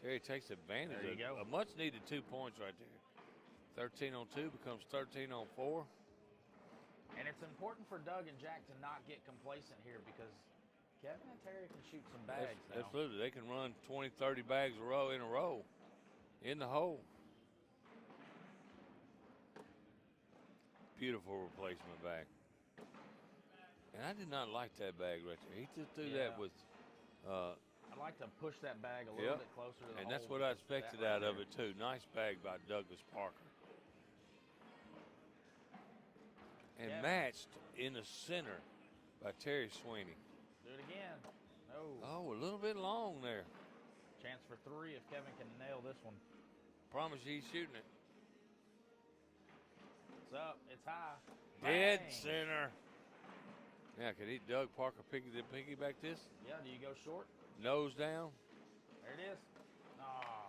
Terry takes advantage There you of go. a much needed 2 points right there. 13 on 2 becomes 13 on 4. And it's important for Doug and Jack to not get complacent here because Kevin and Terry can shoot some bags now. Absolutely. They can run 20, 30 bags in a row in the hole. Beautiful replacement bag. And I did not like that bag right there. He just threw that with I'd like to push that bag a little bit closer to the and that's hole what I because that expected right out of there. it, too. Nice bag by Douglas Parker. And Yeah. matched in the center by Terry Sweeney. Do it again. No. Oh, a little bit long there. Chance for 3 if Kevin can nail this one. Promise you he's shooting it. It's up. It's high. Dead Bang. center. Now, could he, Doug Parker, piggyback this? Yeah, do you go short? Nose down. There it is.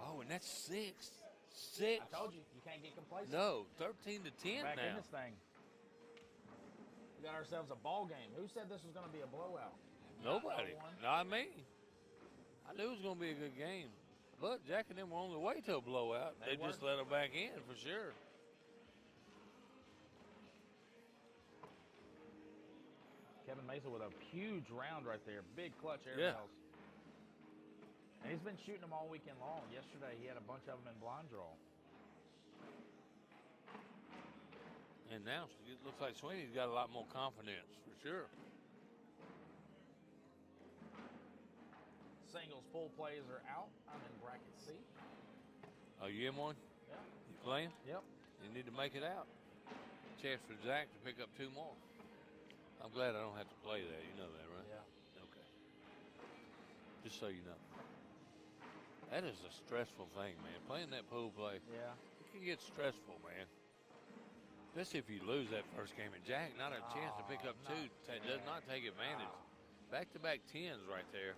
Oh, and that's 6. 6. I told you, you can't get complacent. No, 13-10 Back in now. this thing. We got ourselves a ball game. Who said this was going to be a blowout? Nobody. No one. Not me. I knew it was going to be a good game. But Jack and them were on the way to a blowout. They just were. let them back in for sure. Kevin Mesa with a huge round right there. Big clutch air Yeah. bells. And he's been shooting them all weekend long. Yesterday, he had a bunch of them in blind draw. And now it looks like Sweeney's got a lot more confidence for sure. Singles full plays are out. I'm in bracket C. Oh, you in one? Yeah. You playing? Yep. You need to make it out. Chance for Zach to pick up 2 more. I'm glad I don't have to play that. You know that, right? Yeah. Okay. Just so you know. That is a stressful thing, man. Playing that pool play. Yeah. It can get stressful, man. Especially if you lose that first game. And Jack, not a chance to pick up 2. Does not take advantage. Back-to-back 10s right there.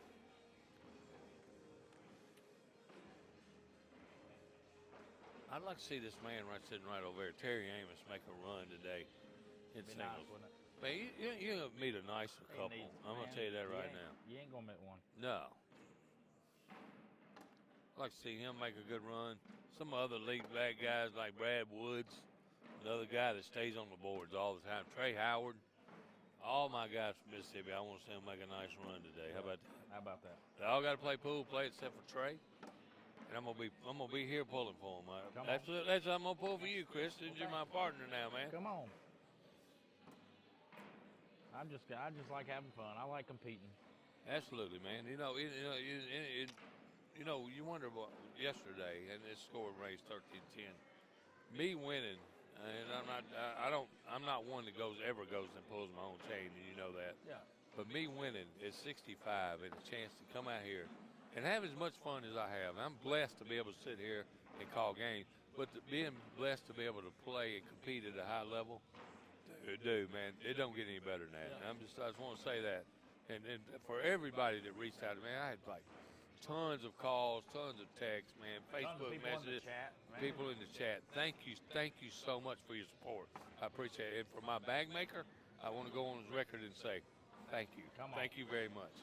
I'd like to see this man sitting right over there, Terry Amos, make a run today in Be singles. nice, wouldn't it? Man, you're going to meet a nicer He couple. needs it, I'm going man. to tell you that You right ain't- now. You ain't going to meet one. No. I'd like to see him make a good run. Some other league back guys like Brad Woods, another guy that stays on the boards all the time. Trey Howard, all my guys from Mississippi, I want to see them make a nice run today. How about that? How about that? They all got to play pool play except for Trey. And I'm gonna be here pulling for them. That's I'm gonna pull for you, Chris. Since you're my partner now, man. Come on. I just like having fun. I like competing. Absolutely, man. You wonder what yesterday, and this score raised 13-10. Me winning, and I'm not one that ever goes and pulls my own chain, and you know that. Yeah. But me winning is 65 and a chance to come out here and have as much fun as I have. I'm blessed to be able to sit here and call games, but being blessed to be able to play and compete at a high level, dude, man, it don't get any better than that. Yeah. I just want to say that. And for everybody that reached out to me, I had like tons of calls, tons of texts, man, Facebook messages, people in the chat. Thank you so much for your support. I appreciate it. And for my bag maker, I want to go on his record and say thank you. Thank you very much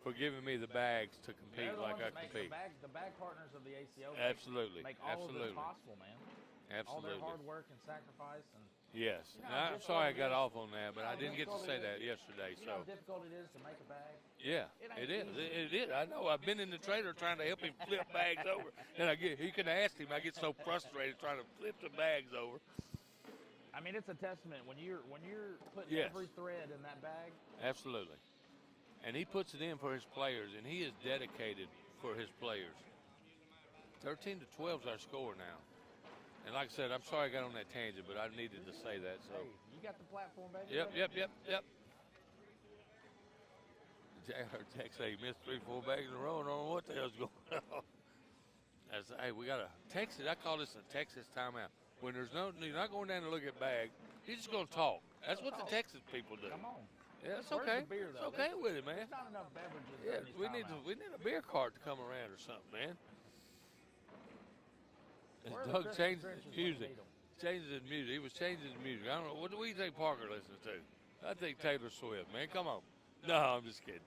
for giving me the bags to compete like I compete. The bag partners of the ACO. Absolutely. Make all of this possible, man. Absolutely. All their hard work and sacrifice. And yes. I'm sorry I got off on that, but I didn't get to say that yesterday. You know how difficult it is to make a bag? Yeah, it is. It is. I know. I've been in the trailer trying to help him flip bags over, and you can ask him. I get so frustrated trying to flip the bags over. I mean, it's a testament when you're putting every thread in that bag. Absolutely. And he puts it in for his players, and he is dedicated for his players. 13-12 is our score now. And like I said, I'm sorry I got on that tangent, but I needed to say that. So. Hey, you got the platform, baby. Yep. Jack say he missed 3-4 bags in a row. I don't know what the hell's going on. I said, hey, we got to text it. I call this a Texas timeout. When you're not going down to look at bag, you're just going to talk. That's what the Texas people do. Come on. Yeah, it's okay. Beer, it's okay with it, man. There's not enough beverages. Yeah, we need a beer cart to come around or something, man. Doug changed his music. He was changing his music. I don't know. What do we think Parker listens to? I think Taylor Swift, man. Come on. No, I'm just kidding.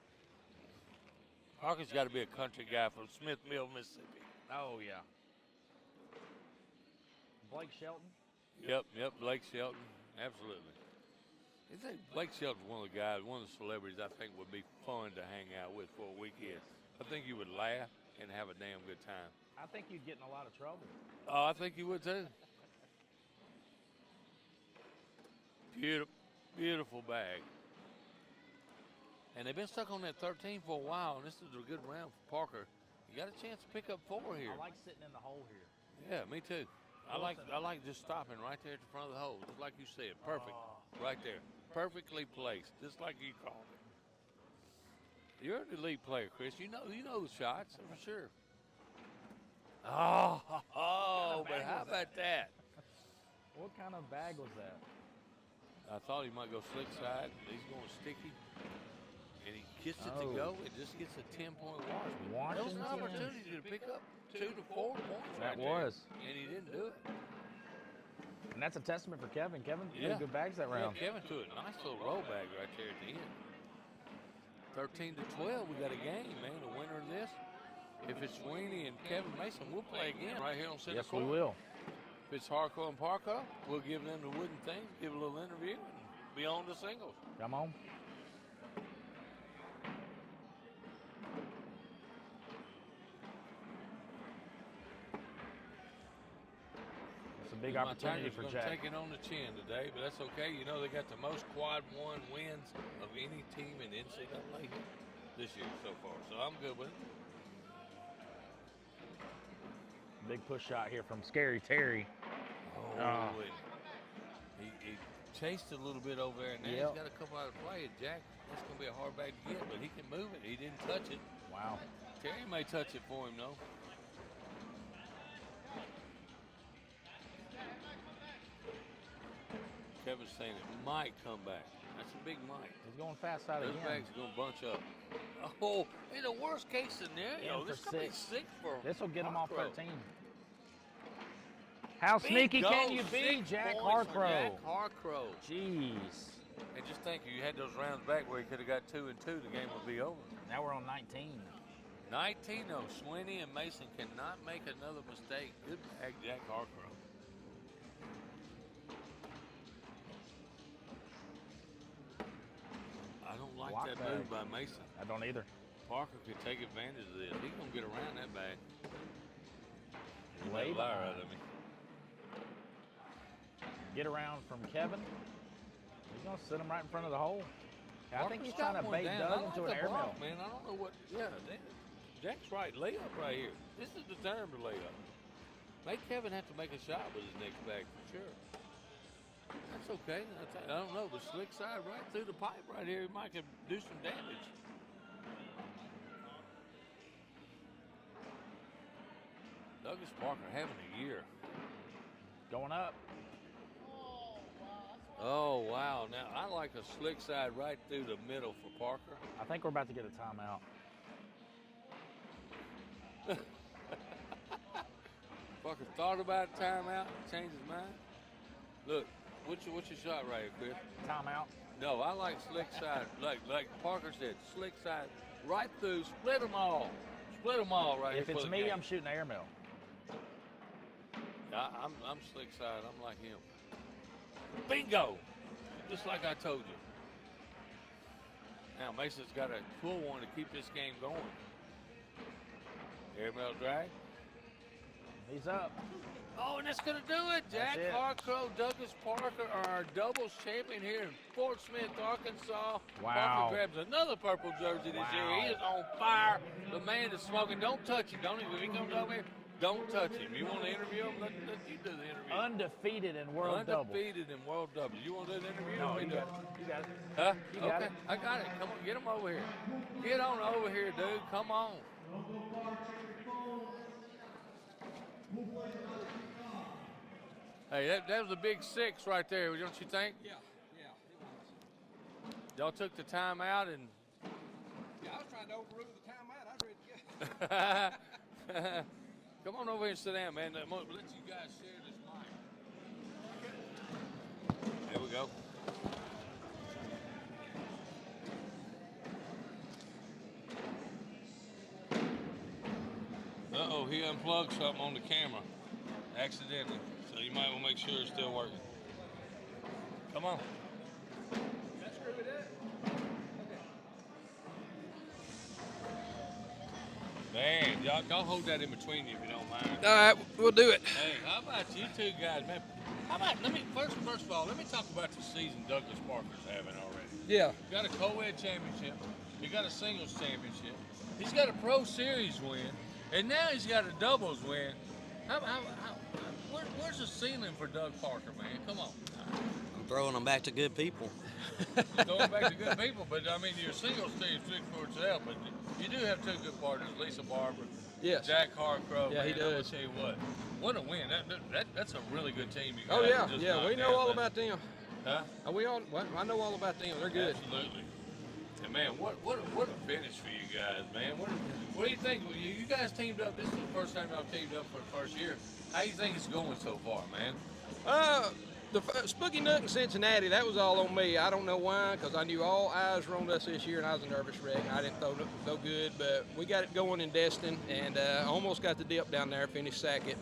Parker's got to be a country guy from Smith Mill, Mississippi. Oh, yeah. Blake Shelton? Yep, Blake Shelton. Absolutely. I think Blake Shelton's one of the celebrities I think would be fun to hang out with for a weekend. I think you would laugh and have a damn good time. I think you'd get in a lot of trouble. Oh, I think you would too. Beautiful bag. And they've been stuck on that 13 for a while, and this is a good round for Parker. You got a chance to pick up 4 here. I like sitting in the hole here. Yeah, me too. I like just stopping right there at the front of the hole, just like you said. Perfect, right there. Perfectly placed, just like you called it. You're an elite player, Chris. You know the shots for sure. Oh, but how about that? What kind of bag was that? I thought he might go slick side. He's going sticky. And he gets it to go. It just gets a 10-point wash. There was an opportunity to pick up 2 to 4 points. That was. And he didn't do it. And that's a testament for Kevin. Kevin threw good bags that round. Yeah, Kevin threw a nice little roll bag right there at the end. 13-12, we got a game, man. The winner of this. If it's Sweeney and Kevin Mason, we'll play again right here on Center Court. Yes, we will. If it's Harco and Parco, we'll give them the wooden things, give a little interview, and be on to singles. Come on. It's a big opportunity for Jack. Take it on the chin today, but that's okay. You know they got the most quad 1 wins of any team in NCAA this year so far, so I'm good with it. Big push shot here from Scary Terry. Oh, he chased a little bit over there, and now he's got a couple out of play. Jack, that's going to be a hard bag to get, but he can move it. He didn't touch it. Wow. Terry may touch it for him, though. Kevin's saying it might come back. That's a big might. He's going fast out again. Those bags are going to bunch up. Oh, in the worst case scenario, this could be 6 for this will get him off 13. How sneaky can you be, Jack Harcrow? Jack Harcrow. Jeez. And just think, if you had those rounds back where he could have got 2 and 2, the game would be over. Now we're on 19. 19, though. Sweeney and Mason cannot make another mistake. Good bag, Jack Harcrow. like Block that bag. move by Mason. I don't either. Parker could take advantage of this. He's going to get around that bag. Lay Lay liar behind. out of me. Get around from Kevin. He's going to sit him right in front of the hole. I think Parker's he's trying got to one bait down. Doug I like into the an air block, mill. man. I don't know what. Yeah, Jack's right. Layup right here. This is the time to lay up. Make Kevin have to make a shot with his next bag for sure. That's okay. I don't know. The slick side right through the pipe right here, he might could do some damage. Douglas Parker having a year. Going up. Oh, wow. Now, I like a slick side right through the middle for Parker. I think we're about to get a timeout. Parker thought about a timeout, changed his mind. Look, what's your shot right here, Chris? Timeout. No, I like slick side, like Parker said, slick side right through, split them all. Split them all right If here. it's for the me, game. I'm shooting air mill. I'm slick side. I'm like him. Bingo! Just like I told you. Now Mason's got to pull one to keep this game going. Air mill drag. He's up. Oh, and that's going to do it. Jack it. Harcrow, Douglas Parker are our doubles champion here in Fort Smith, Arkansas. Wow. Parker grabs another purple jersey this year. He is on fire. The man is smoking. Don't touch him. Don't even. If he comes over here, don't touch him. You want to interview him? Let you do the interview. Undefeated in world double. Undefeated in world double. You want to do the interview? No, Let me you do got it. it. You got it. Huh? You got okay, it. I got it. Come on, get him over here. Get on over here, dude. Come on. Hey, that was a big 6 right there, don't you think? Yeah. Y'all took the time out and Yeah, I was trying to overrule the timeout. I was ready to go. come on over here and sit down, man. Let you guys share this mic. There we go. Uh-oh, he unplugged something on the camera accidentally. So you might want to make sure it's still working. Come on. Man, y'all hold that in between you if you don't mind. All right, we'll do it. Hey, how about you two guys, man? How about, first of all, let me talk about the season Douglas Parker's having already. Yeah. He's got a co-ed championship. He got a singles championship. He's got a Pro Series win. And now he's got a doubles win. Where's the ceiling for Doug Parker, man? Come on. I'm throwing them back to good people. Going back to good people, but I mean, your singles team speaks for itself. But you do have two good partners, Lisa Barber, Yes. Jack Harcrow. Yeah, man, he I'm gonna does. tell you what a win. That's a really good team. You Oh guys yeah, just yeah. We knocked know out, all man. about them. Huh? Well, I know all about them. They're good. Absolutely. And man, what a finish for you guys, man. What do you think? You guys teamed up. This is the first time y'all teamed up for the first year. How do you think it's going so far, man? The Spooky Nook in Cincinnati, that was all on me. I don't know why, because I knew all eyes were on us this year, and I was a nervous wreck. I didn't throw no good, but we got it going in Destin, and almost got the dip down there, finished second.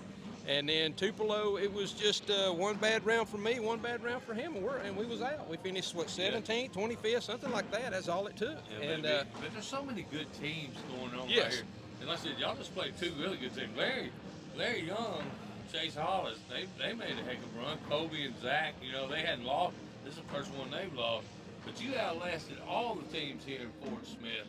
And then Tupelo, it was just one bad round for me, one bad round for him, and we was out. We finished, 17th, 25th, something like that. That's all it took. Yeah, and but there's so many good teams going on Yes. right here. And like I said, y'all just played two really good teams. Larry Young, Chase Hollis, they made a heck of a run. Kobe and Zach, they hadn't lost. This is the first one they've lost. But you outlasted all the teams here in Fort Smith.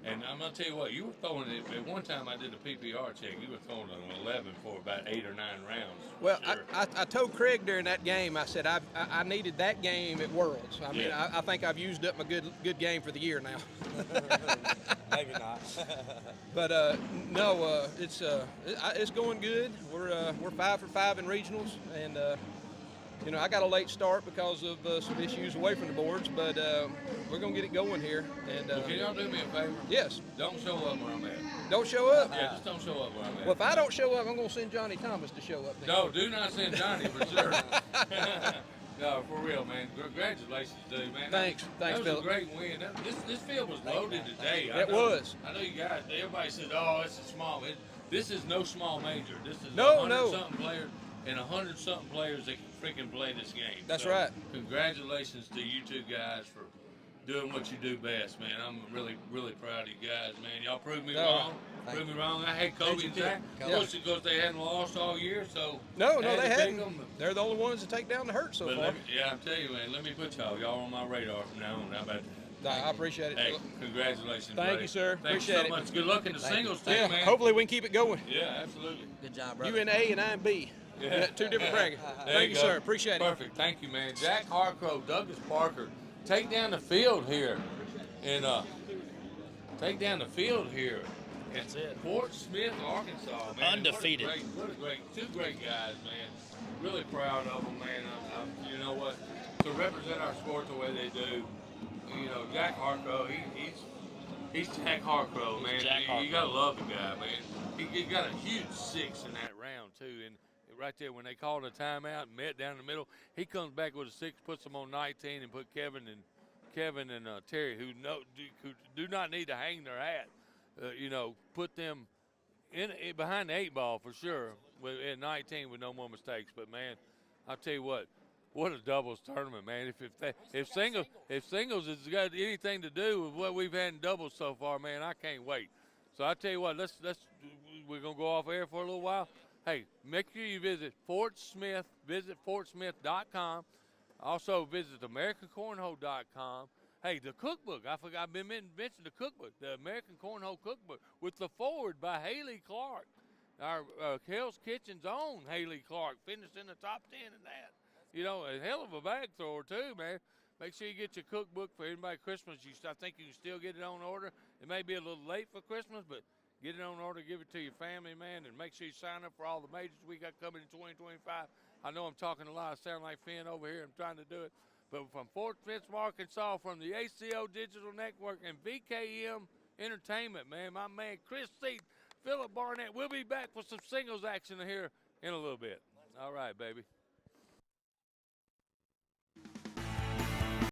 And I'm going to tell you what, you were throwing it, at one time I did a PPR check, you were throwing an 11 for about 8 or 9 rounds. Well, Sure. I told Craig during that game, I said I needed that game at Worlds. I mean, Yeah. I think I've used up my good game for the year now. Maybe not. But no, it's going good. We're 5 for 5 in regionals, and I got a late start because of some issues away from the boards, but we're gonna get it going here. And Well, can y'all do me a favor? Yes. Don't show up where I'm at. Don't show up. Yeah, just don't show up where I'm at. Well, if I don't show up, I'm gonna send Johnny Thomas to show up. Then. No, do not send Johnny for sure. No, for real, man. Congratulations, dude, man. Thanks, That was Philip. a great win. This field was loaded today. It was. I know you guys. Everybody said, "Oh, it's a small." This is no small major. This is No, 100-something players and 100-something players that can freaking play this game. That's So, right. Congratulations to you two guys for doing what you do best, man. I'm really, really proud of you guys, man. Y'all proved me No, wrong. thank Proved me you. wrong. I had Kobe and Zach. Yeah. Mostly because they hadn't lost all year, so No, I had they to pick hadn't. 'em. They're the only ones to take down the hurt so But far. let me, yeah, I'm telling you, man. Let me put y'all on my radar from now on. How about that? No, I appreciate it. Hey, congratulations, Thank buddy. you, sir. Thank Appreciate you so it. much. Good luck in the singles team, Yeah, man. hopefully we can keep it going. Yeah, absolutely. Good job, brother. You in A and I in B. Yeah. Two different brackets. There Thank you, go. sir. Appreciate it. Perfect. Thank you, man. Jack Harcrow, Douglas Parker, take down the field here, and take down the field here. That's it. Fort Smith, Arkansas, man. Undefeated. What a great, two great guys, man. Really proud of them, man. You know what? To represent our sport the way they do, you know, Jack Harcrow, he's Jack Harcrow, man. Jack You Harcrow. gotta love the guy, man. He got a huge 6 in that round too, and right there when they called a timeout and met down the middle, he comes back with a 6, puts them on 19, and put Kevin and Terry, who do not need to hang their hat, you know, put them in behind the 8 ball for sure at 19 with no more mistakes. But man, I'll tell you what a doubles tournament, man. If singles has got anything to do with what we've had in doubles so far, man, I can't wait. So I tell you what, we're gonna go off air for a little while. Hey, make sure you visit Fort Smith. Visit FortSmith.com. Also visit AmericanCornhole.com. Hey, the cookbook. I've been mentioning the cookbook, the American Cornhole Cookbook, with the foreword by Haley Clark, our Hell's Kitchen's own Haley Clark, finished in the top 10 in that. You know, a hell of a bag thrower too, man. Make sure you get your cookbook for anybody Christmas. I think you can still get it on order. It may be a little late for Christmas, but get it on order, give it to your family, man, and make sure you sign up for all the majors we got coming in 2025. I know I'm talking a lot. I sound like Finn over here. I'm trying to do it. But from Fort Smith, Arkansas, from the ACO Digital Network and VKM Entertainment, man, my man Chris Seat, Philip Barnett. We'll be back with some singles action here in a little bit. All right, baby.